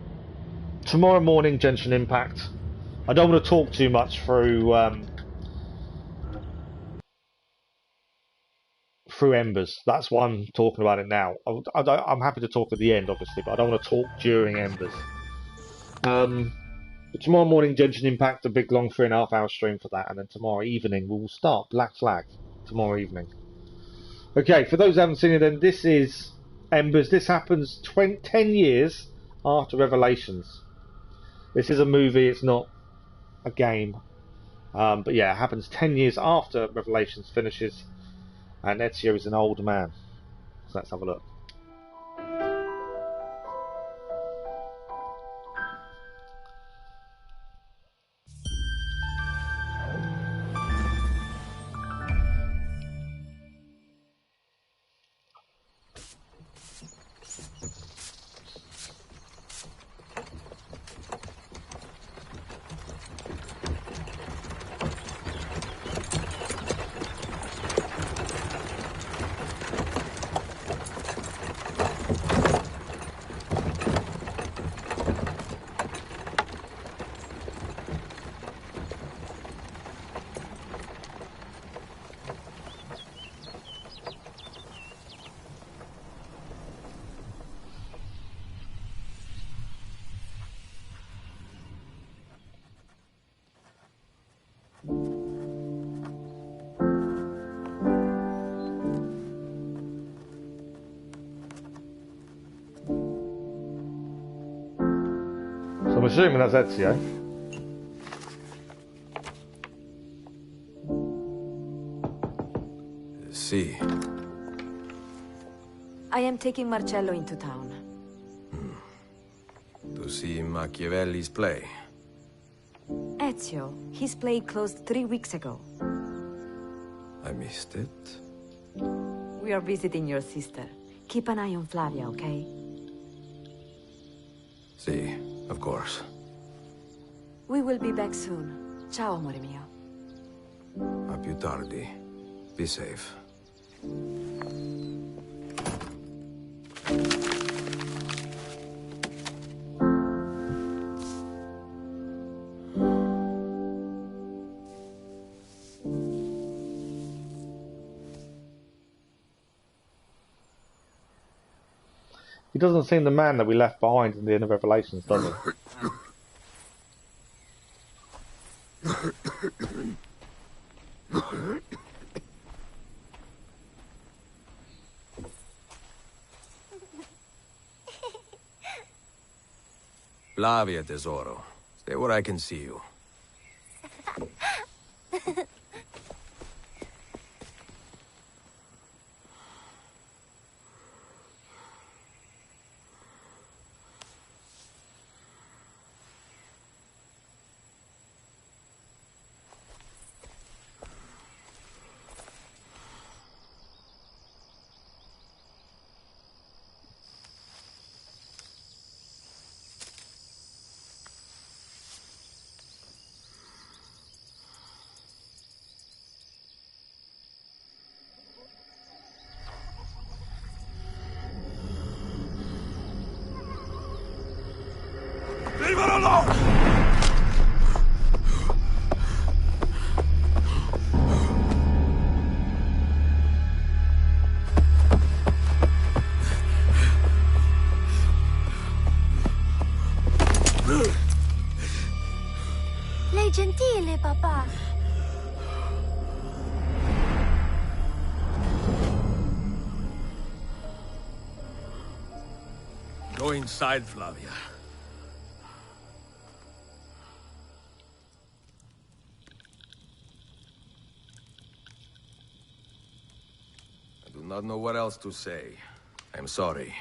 morning, Genshin Impact. I don't want to talk too much through Embers. That's why I'm talking about it now. I'm happy to talk at the end, obviously, but I don't want to talk during Embers. But tomorrow morning, Genshin Impact, a big long 3.5 hour stream for that, and then tomorrow evening we will start Black Flag tomorrow evening. Okay, for those who haven't seen it, then this is Embers. This happens 10 years after Revelations. This is a movie, it's not a game. But yeah, it happens 10 years after Revelations finishes, and Ezio is an old man. So let's have a look. I'm assuming that's Ezio. See. I am taking Marcello into town. To see Machiavelli's play. Ezio, his play closed 3 weeks ago. I missed it. We are visiting your sister. Keep an eye on Flavia, okay? See, of course. We will be back soon. Ciao, amore mio. A più tardi. Be safe. He doesn't seem the man that we left behind in the end of Revelations, does he? Flavia, tesoro. Stay where I can see you. Leave her alone! Lei gentile, papà. Go inside, Flavia. I do not know what else to say. I'm sorry.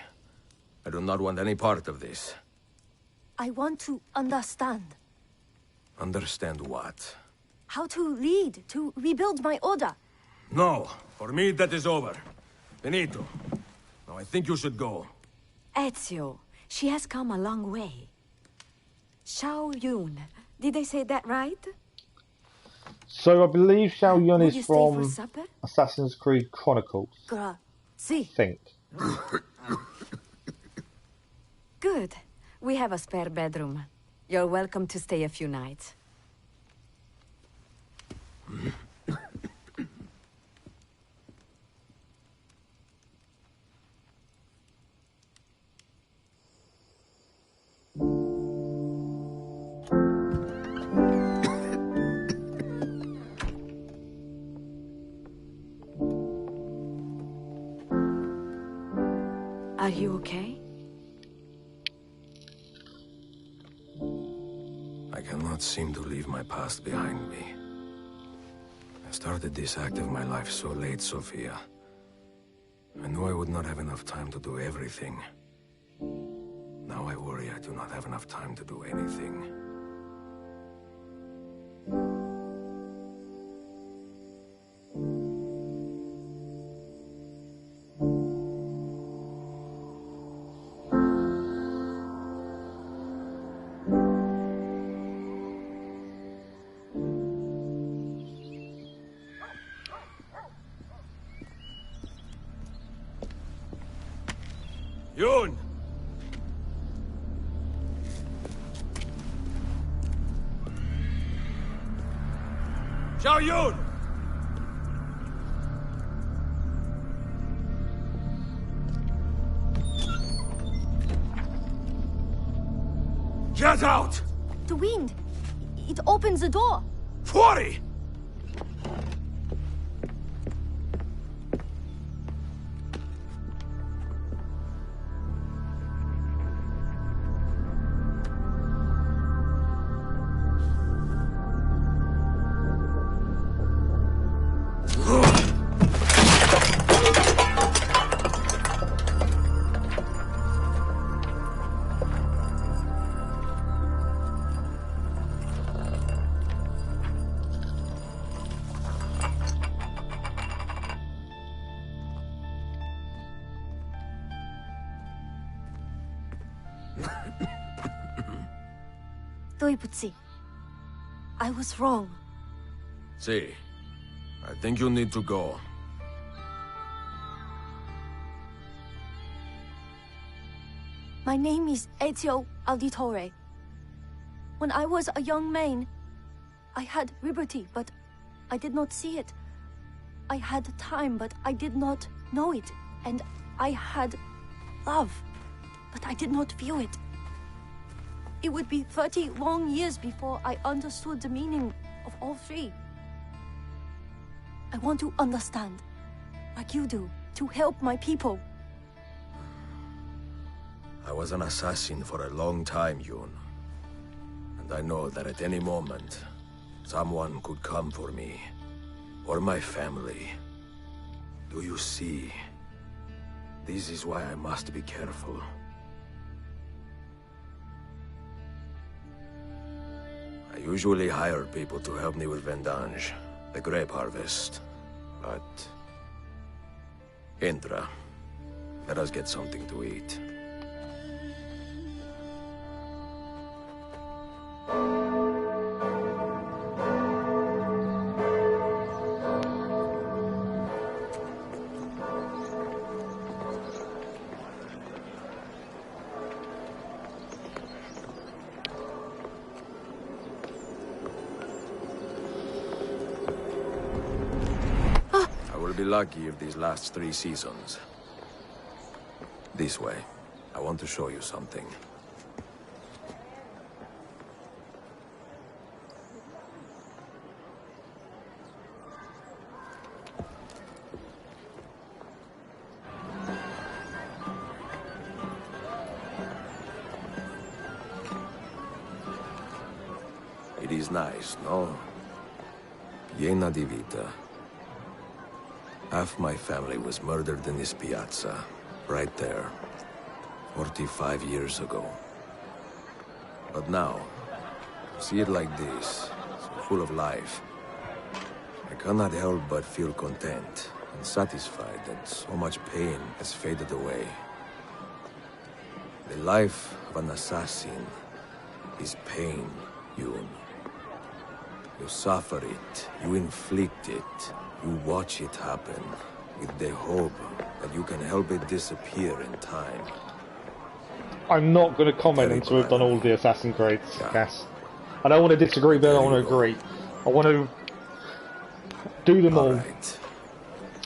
I do not want any part of this. I want to understand. Understand what? How to lead, to rebuild my order. No, for me that is over. Benito. Now I think you should go. Ezio, she has come a long way. Xiao Yun, did I say that right? So I believe Xiao Yun Will is you stay for from supper? Assassin's Creed Chronicles. See. I think. Good. We have a spare bedroom. You're welcome to stay a few nights. Are you okay? I cannot seem to leave my past behind me. I started this act of my life so late, Sophia. I knew I would not have enough time to do everything. Now I worry I do not have enough time to do anything. Yun! Xiao Yun! Get out! The wind. It opens the door. Fuori! 对不起. I was wrong. See, I think you need to go. My name is Ezio Auditore. When I was a young man, I had liberty, but I did not see it. I had time, but I did not know it. And I had love, but I did not feel it. It would be 30 long years before I understood the meaning of all three. I want to understand, like you do, to help my people. I was an assassin for a long time, Yun. And I know that at any moment, someone could come for me. Or my family. Do you see? This is why I must be careful. I usually hire people to help me with vendange, the grape harvest. But... Entra. Let us get something to eat. Be lucky if these last 3 seasons. This way. I want to show you something. It is nice, no? Piena di vita. Half my family was murdered in this piazza, right there, 45 years ago. But now, see it like this, so full of life. I cannot help but feel content and satisfied that so much pain has faded away. The life of an assassin is pain, Yun. You suffer it, you inflict it. You watch it happen, with the hope that you can help it disappear in time. I'm not going to comment until we've done all the Assassin's Creed, Cass. I don't want to disagree, but I don't want to agree. I want to do them all,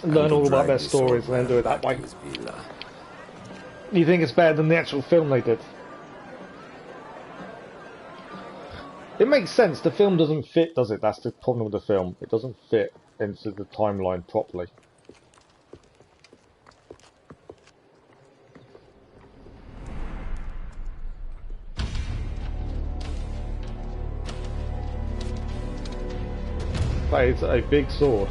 learn all about their stories, and then do it that way. You think it's better than the actual film they did? It makes sense. The film doesn't fit, does it? That's the problem with the film. It doesn't fit into the timeline properly. But it's a big sword.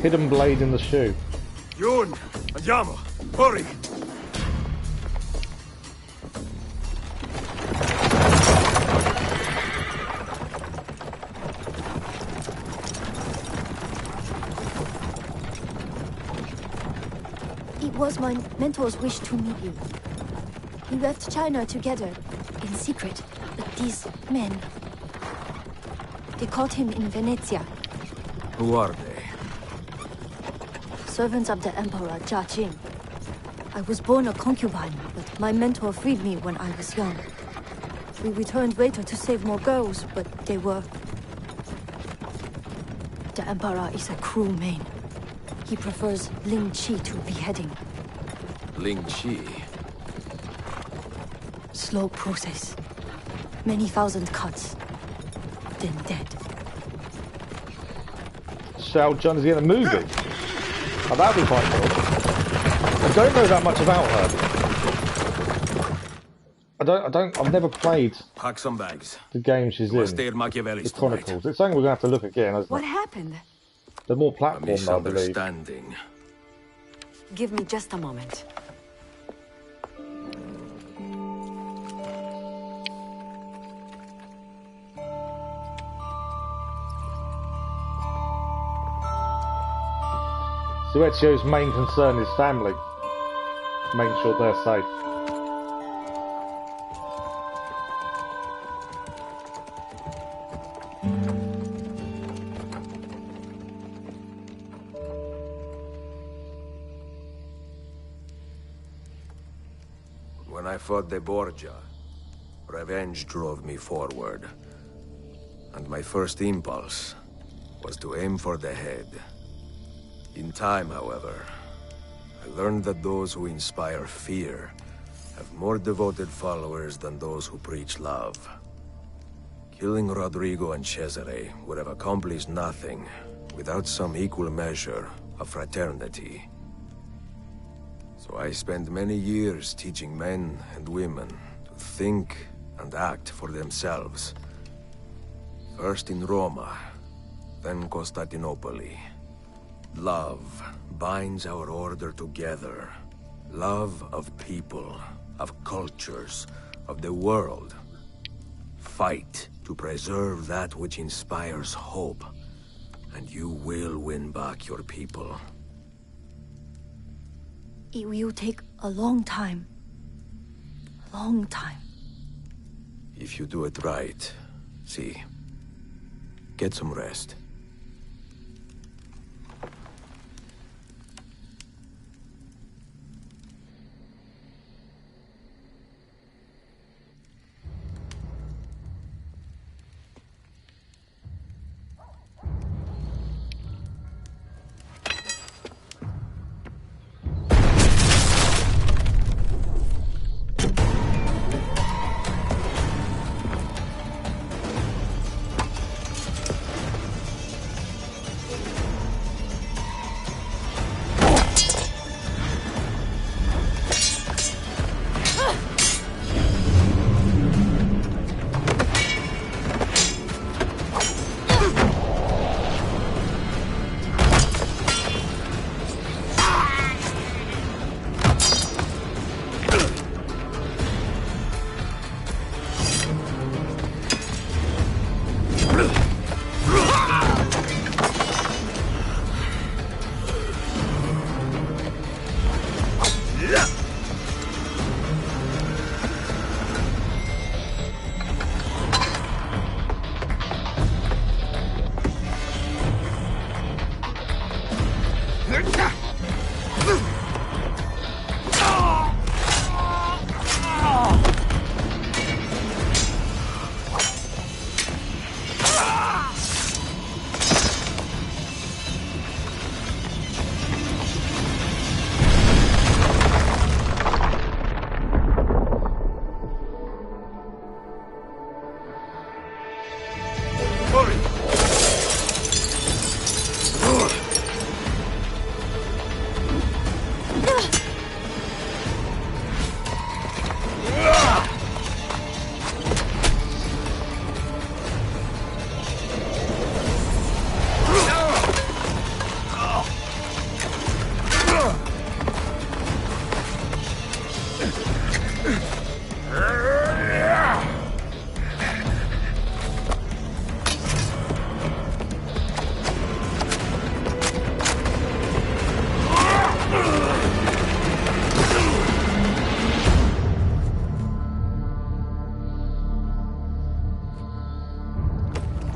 Hidden blade in the shoe. Yun! Andiamo! Hurry! It was my mentor's wish to meet you. We left China together, in secret, but these men... They caught him in Venezia. Who are they? Servants of the Emperor Jia Jing. I was born a concubine, but my mentor freed me when I was young. We returned later to save more girls, but they were... The Emperor is a cruel man. He prefers Ling Qi to beheading. Ling Qi? Slow process. Many thousand cuts. Then dead. Shao Jun's in a movie. Oh, that'd be quite cool. I don't know that much about her. I've never played Pack some bags. the game she's in. The Chronicles. It's something we're gonna have to look again, isn't What it? happened? They're more A platform, I believe. misunderstanding. Give me just a moment. So Ezio's main concern is family. Making sure they're safe. When I fought the Borgia, revenge drove me forward. And my first impulse was to aim for the head. In time, however, I learned that those who inspire fear have more devoted followers than those who preach love. Killing Rodrigo and Cesare would have accomplished nothing without some equal measure of fraternity. So I spent many years teaching men and women to think and act for themselves. First in Roma, then Constantinople. Love binds our order together. Love of people, of cultures, of the world. Fight to preserve that which inspires hope, and you will win back your people. It will take a long time. A long time. If you do it right, see, get some rest.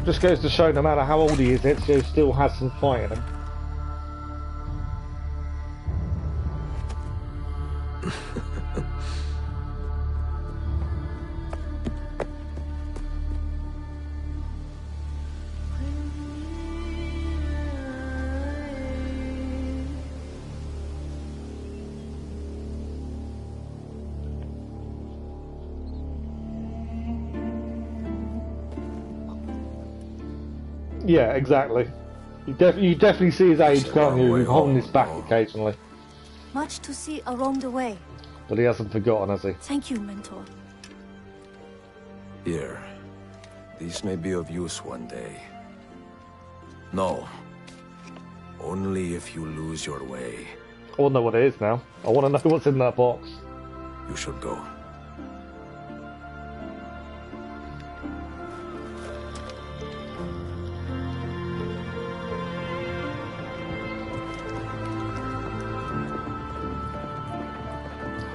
Just goes to show no matter how old he is, Ezio still has some fight in him. Yeah, exactly. You definitely see his age, It's a can't long you? way We've holding home, this back no? occasionally. Much to see along the way. But he hasn't forgotten, has he? Thank you, Mentor. Here. These may be of use one day. No. Only if you lose your way. I want to know what it is now. I want to know what's in that box. You should go.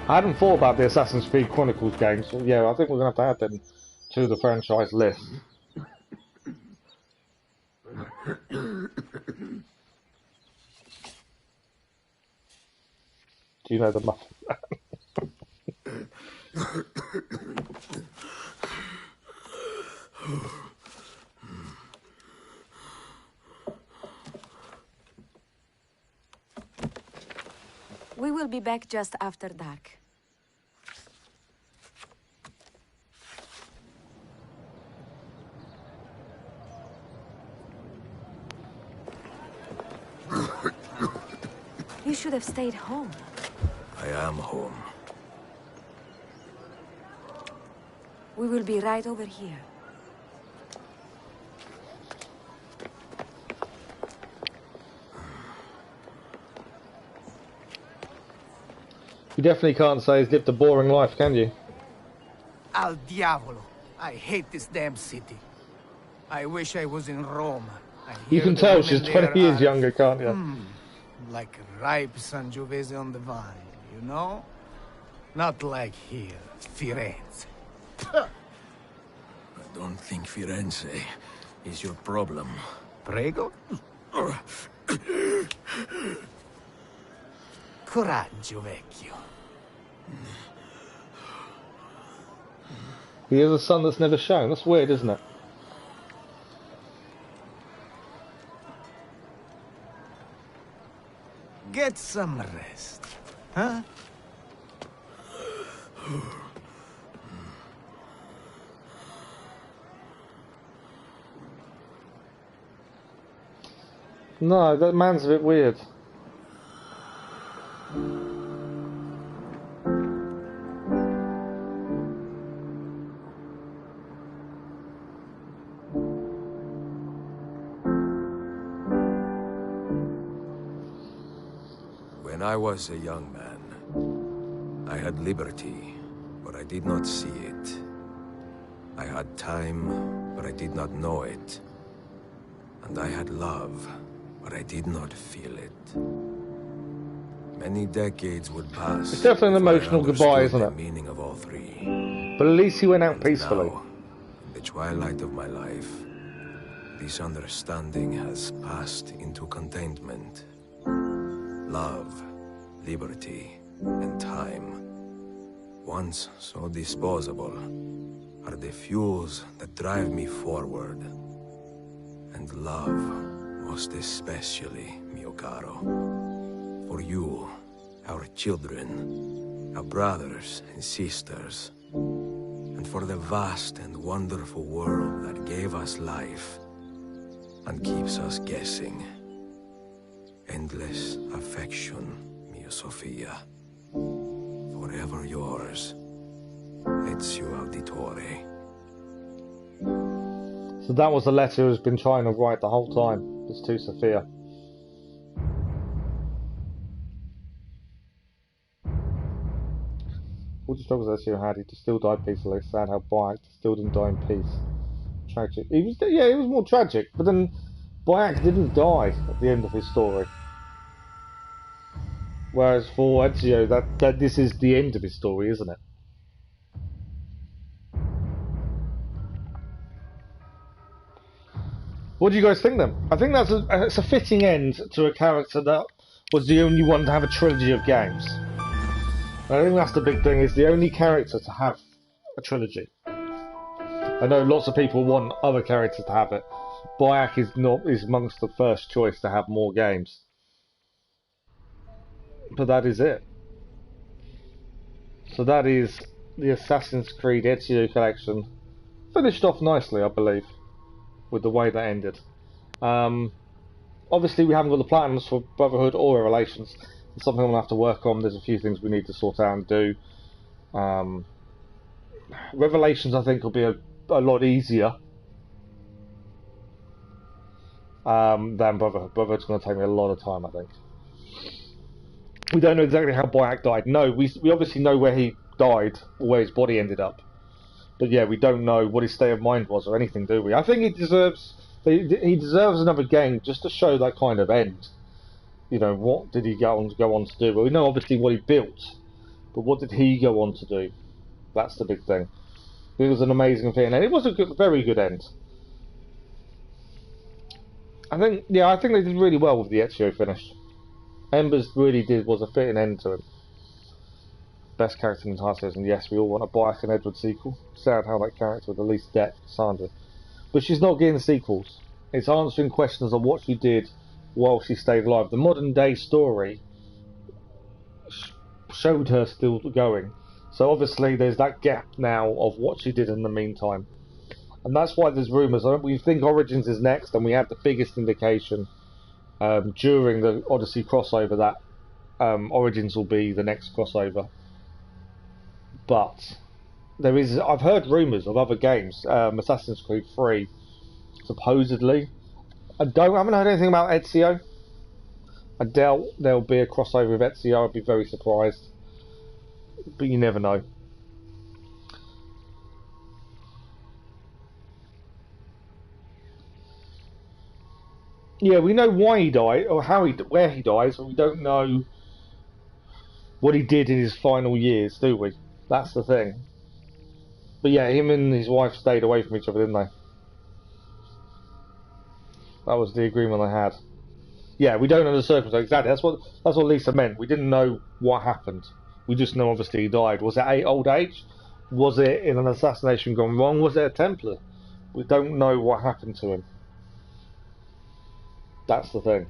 I hadn't thought about the Assassin's Creed Chronicles games, so yeah, I think we're going to have to add them to the franchise list. Do you know the muffin? We will be back just after dark. You should have stayed home. I am home. We will be right over here. You definitely can't say he's lived a boring life, can you? Al diavolo. I hate this damn city. I wish I was in Rome. You can tell she's 20 years younger, can't you? Like ripe Sangiovese on the vine, you know? Not like here, Firenze. I don't think Firenze is your problem. Prego? Coraggio, vecchio. He is a son that's never shown. That's weird, isn't it? Get some rest, huh? No, that man's a bit weird. When I was a young man, I had liberty, but I did not see it. I had time, but I did not know it. And I had love, but I did not feel it. Many decades would pass. It's definitely an emotional goodbye, isn't the it? meaning of all three. But at least he went out And peacefully. now, in the twilight of my life, this understanding has passed into contentment. Love, liberty, and time, once so disposable, are the fuels that drive me forward. And love, most especially, mio caro. For you, our children, our brothers and sisters, and for the vast and wonderful world that gave us life and keeps us guessing. Endless affection, mia Sofia. Forever yours, Ezio Auditore. So that was the letter he's been trying to write the whole time. It's to Sophia. All the struggles Ezio had, he still died peacefully. Sad how Bayek still didn't die in peace. Tragic. He was more tragic, but then Bayek didn't die at the end of his story. Whereas for Ezio, that this is the end of his story, isn't it? What do you guys think then? I think it's a fitting end to a character that was the only one to have a trilogy of games. I think that's the big thing, is the only character to have a trilogy. I know lots of people want other characters to have it. Bayek is amongst the first choice to have more games. But that is it. So that is the Assassin's Creed Ezio collection. Finished off nicely, I believe, with the way that ended. Obviously, we haven't got the platinums for Brotherhood or Revelations. It's something I'm going to have to work on. There's a few things we need to sort out and do. Revelations, I think, will be a lot easier than Brotherhood. Brotherhood's going to take me a lot of time, I think. We don't know exactly how Boyac died. No, we obviously know where he died, or where his body ended up. But yeah, we don't know what his state of mind was or anything, do we? I think he deserves another game just to show that kind of end. You know, what did he go on to do? Well, we know obviously what he built, but what did he go on to do? That's the big thing. It was an amazing thing, and it was a very good end. I think they did really well with the Ezio finish. Embers really was a fitting end to him. Best character in the entire season. Yes, we all want a Boyac and Edward sequel. Sad how that character with the least depth, Cassandra. But she's not getting sequels. It's answering questions on what she did while she stayed alive. The modern day story showed her still going. So obviously there's that gap now of what she did in the meantime. And that's why there's rumours. We think Origins is next, and we have the biggest indication during the Odyssey crossover that Origins will be the next crossover. But I've heard rumours of other games, Assassin's Creed 3, supposedly. I haven't heard anything about Ezio. I doubt there'll be a crossover with Ezio. I'd be very surprised. But you never know. Yeah, we know why he died, or where he dies, but we don't know what he did in his final years, do we? That's the thing. But yeah, him and his wife stayed away from each other, didn't they? That was the agreement they had. Yeah, we don't know the circumstances exactly. That's what Lisa meant. We didn't know what happened. We just know obviously he died. Was it old age? Was it in an assassination gone wrong? Was it a Templar? We don't know what happened to him. That's the thing.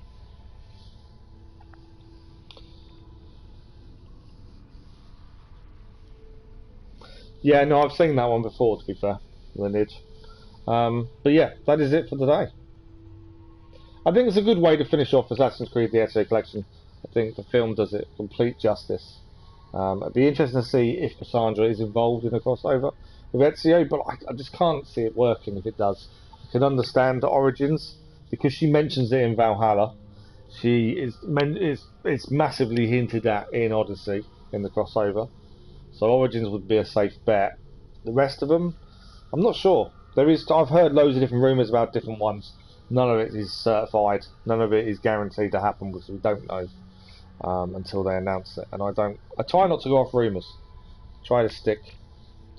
Yeah, no, I've seen that one before, to be fair, Lineage. But yeah, that is it for today. I think it's a good way to finish off Assassin's Creed the Ezio Collection. I think the film does it complete justice. It'd be interesting to see if Cassandra is involved in a crossover with Ezio, but I just can't see it working if it does. I can understand the Origins, because she mentions it in Valhalla. It's massively hinted at in Odyssey, in the crossover. So Origins would be a safe bet. The rest of them, I'm not sure. I've heard loads of different rumours about different ones. None of it is certified. None of it is guaranteed to happen, because we don't know until they announce it. And I try not to go off rumours. Try to stick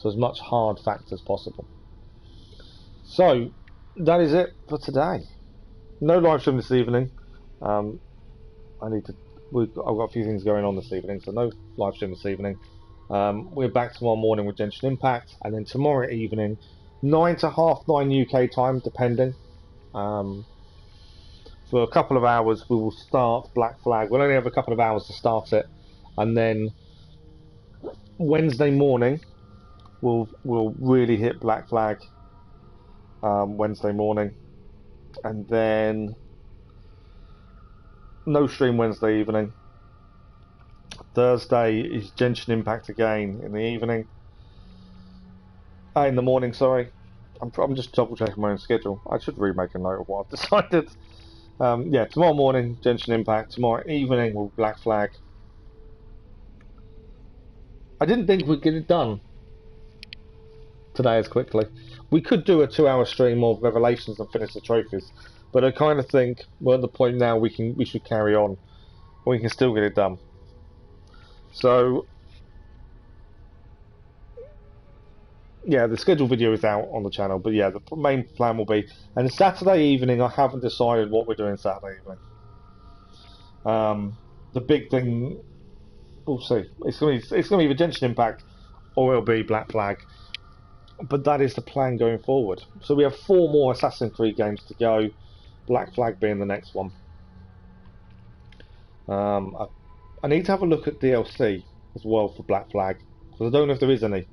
to as much hard fact as possible. So that is it for today. No live stream this evening. I've got a few things going on this evening, so no live stream this evening. We're back tomorrow morning with Genshin Impact, and then tomorrow evening, 9 to half 9 UK time, depending. For a couple of hours, we will start Black Flag. We'll only have a couple of hours to start it, and then Wednesday morning, we'll really hit Black Flag. Wednesday morning, and then no stream Wednesday evening. Thursday is Genshin Impact again in the evening. In the morning, sorry. I'm just double checking my own schedule. I should remake a note of what I've decided. Yeah, tomorrow morning Genshin Impact. Tomorrow evening will Black Flag. I didn't think we'd get it done today as quickly. We could do a 2-hour stream of Revelations and finish the trophies, but I kind of think we're at the point now we should carry on. We can still get it done. So yeah, the scheduled video is out on the channel, but yeah, the main plan will be. And Saturday evening, I haven't decided what we're doing Saturday evening. The big thing, we'll see. It's gonna be either Genshin Impact or it'll be Black Flag. But that is the plan going forward. So we have 4 more Assassin's Creed games to go, Black Flag being the next one. I need to have a look at DLC as well for Black Flag, because I don't know if there is any.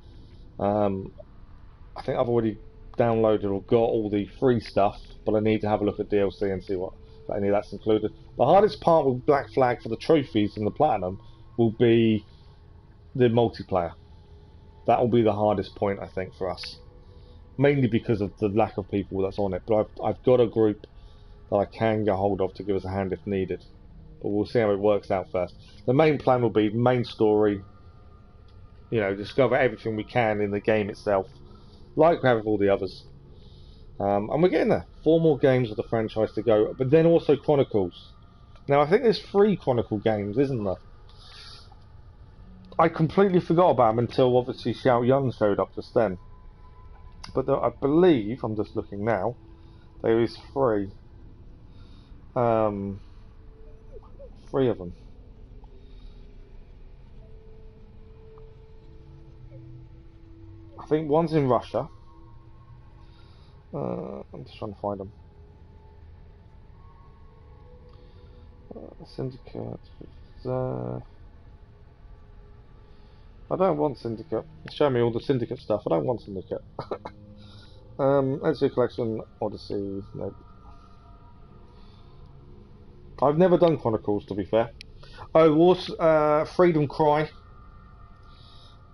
I think I've already downloaded or got all the free stuff, but I need to have a look at DLC and see what any of that's included. The hardest part with Black Flag for the trophies and the platinum will be the multiplayer. That will be the hardest point, I think, for us. Mainly because of the lack of people that's on it. But I've got a group that I can get hold of to give us a hand if needed. But we'll see how it works out first. The main plan will be main story. You know, discover everything we can in the game itself, like we have with all the others. And we're getting there. 4 more games of the franchise to go, but then also Chronicles. Now, I think there's 3 Chronicle games, isn't there? I completely forgot about them until obviously Xiao Yun showed up just then. But I believe, I'm just looking now, there is 3. 3 of them. I think one's in Russia. I'm just trying to find them. Syndicate. I don't want Syndicate. Show me all the Syndicate stuff. I don't want Syndicate. Ezio Collection, Odyssey. No. I've never done Chronicles, to be fair. Oh, was Freedom Cry.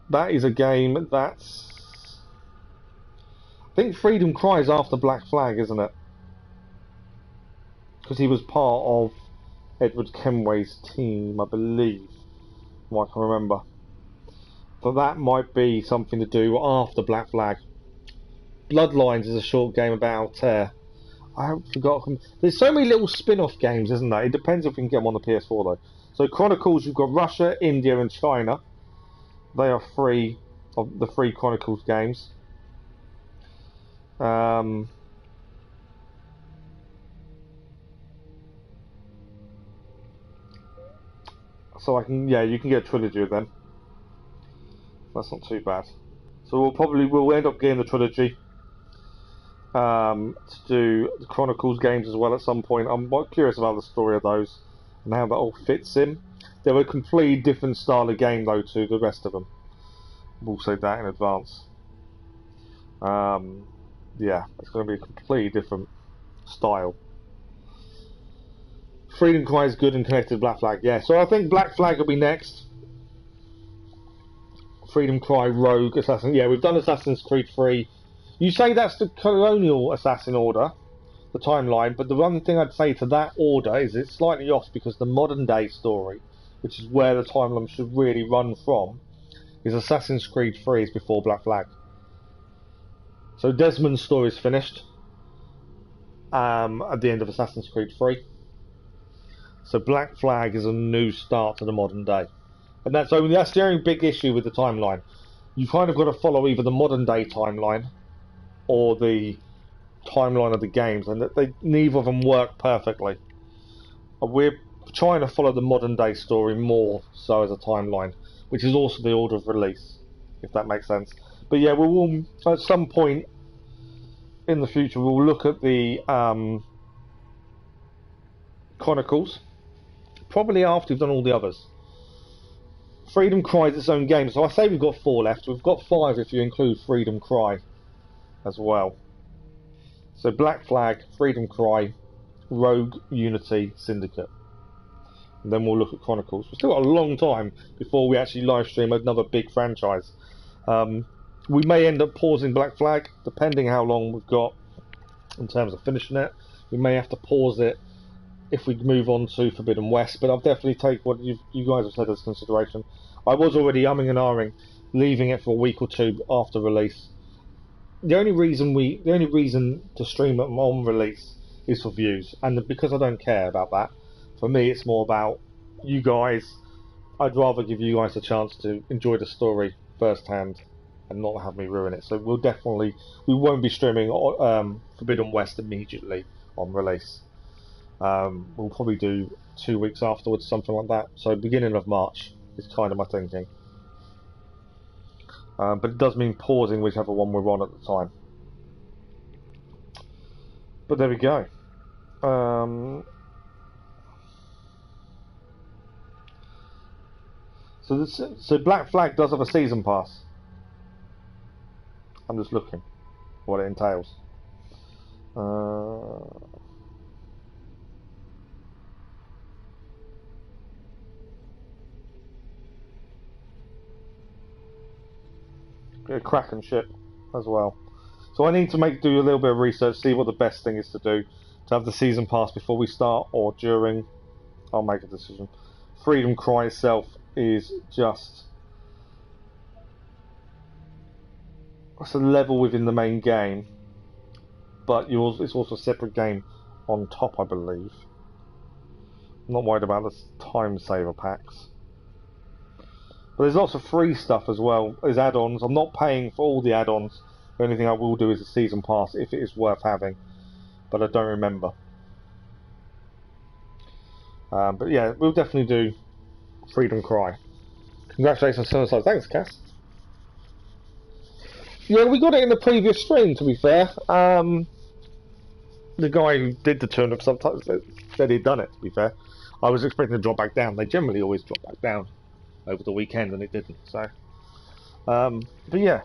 That is a game that's... I think Freedom Cry is after Black Flag, isn't it? Because he was part of Edward Kenway's team, I believe. I can remember. So that might be something to do after Black Flag. Bloodlines is a short game about Altair. I haven't forgotten. There's so many little spin-off games, isn't there? It depends if we can get them on the PS4 though. So Chronicles, you've got Russia, India and China. They are 3 of the 3 Chronicles games. So I can, yeah, you can get a trilogy of them. That's not too bad. So we'll end up getting the trilogy to do the Chronicles games as well at some point. I'm quite curious about the story of those and how that all fits in. They're a completely different style of game though to the rest of them. We'll say that in advance. Yeah, it's going to be a completely different style. Freedom Cry is good and connected to Black Flag, yeah. So I think Black Flag will be next. Freedom Cry, Rogue, Assassin. Yeah, we've done Assassin's Creed 3. You say that's the colonial assassin order, the timeline, but the one thing I'd say to that order is it's slightly off because the modern day story, which is where the timeline should really run from, is Assassin's Creed 3 is before Black Flag. So Desmond's story is finished at the end of Assassin's Creed 3. So Black Flag is a new start to the modern day. And that's the only big issue with the timeline. You kind of got to follow either the modern day timeline or the timeline of the games, and neither of them work perfectly. We're trying to follow the modern day story more so as a timeline, which is also the order of release, if that makes sense. But yeah, we will at some point in the future we'll look at the Chronicles, probably after we've done all the others. Freedom Cry is its own game, so I say we've got 4 left. We've got 5 if you include Freedom Cry as well. So Black Flag, Freedom Cry, Rogue, Unity, Syndicate. And then we'll look at Chronicles. We've still got a long time before we actually live stream another big franchise. We may end up pausing Black Flag, depending how long we've got in terms of finishing it. We may have to pause it if we move on to Forbidden West, but I'll definitely take what you guys have said as consideration. I was already umming and ahhing, leaving it for a week or 2 after release. The only reason to stream it on release is for views, and because I don't care about that, for me it's more about you guys. I'd rather give you guys a chance to enjoy the story firsthand and not have me ruin it. So we won't be streaming Forbidden West immediately on release. We'll probably do 2 weeks afterwards, something like that. So beginning of March is kind of my thinking. But it does mean pausing whichever one we're on at the time. But there we go. So Black Flag does have a season pass. I'm just looking. what it entails. A Kraken ship as well. So I need to do a little bit of research, see what the best thing is to do. To have the season pass before we start or during. I'll make a decision. Freedom Cry itself is just... it's a level within the main game. But it's also a separate game on top, I believe. I'm not worried about the time saver packs. But there's lots of free stuff as well as add-ons. I'm not paying for all the add-ons. The only thing I will do is a season pass if it is worth having. But I don't remember. But yeah, we'll definitely do Freedom Cry. Congratulations on Suicide. Thanks, Cass. Yeah, we got it in the previous stream, to be fair. The guy who did the turnip subtitles said he'd done it, to be fair. I was expecting to drop back down. They generally always drop back down over the weekend, and it didn't. So, but yeah,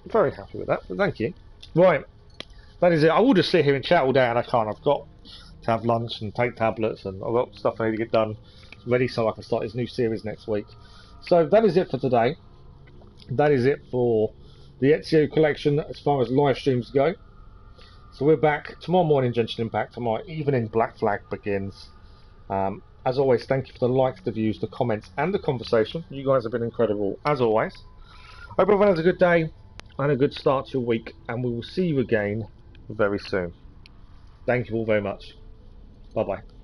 very happy with that. But thank you. Right, that is it. I will just sit here and chat all day, and I can't. I've got to have lunch and take tablets, and I've got stuff I need to get done ready so I can start this new series next week. So that is it for today. That is it for the Ezio collection as far as live streams go. So we're back tomorrow morning, Genshin Impact. Tomorrow evening, Black Flag begins. As always, thank you for the likes, the views, the comments, and the conversation. You guys have been incredible, as always. Hope everyone has a good day and a good start to your week, and we will see you again very soon. Thank you all very much. Bye-bye.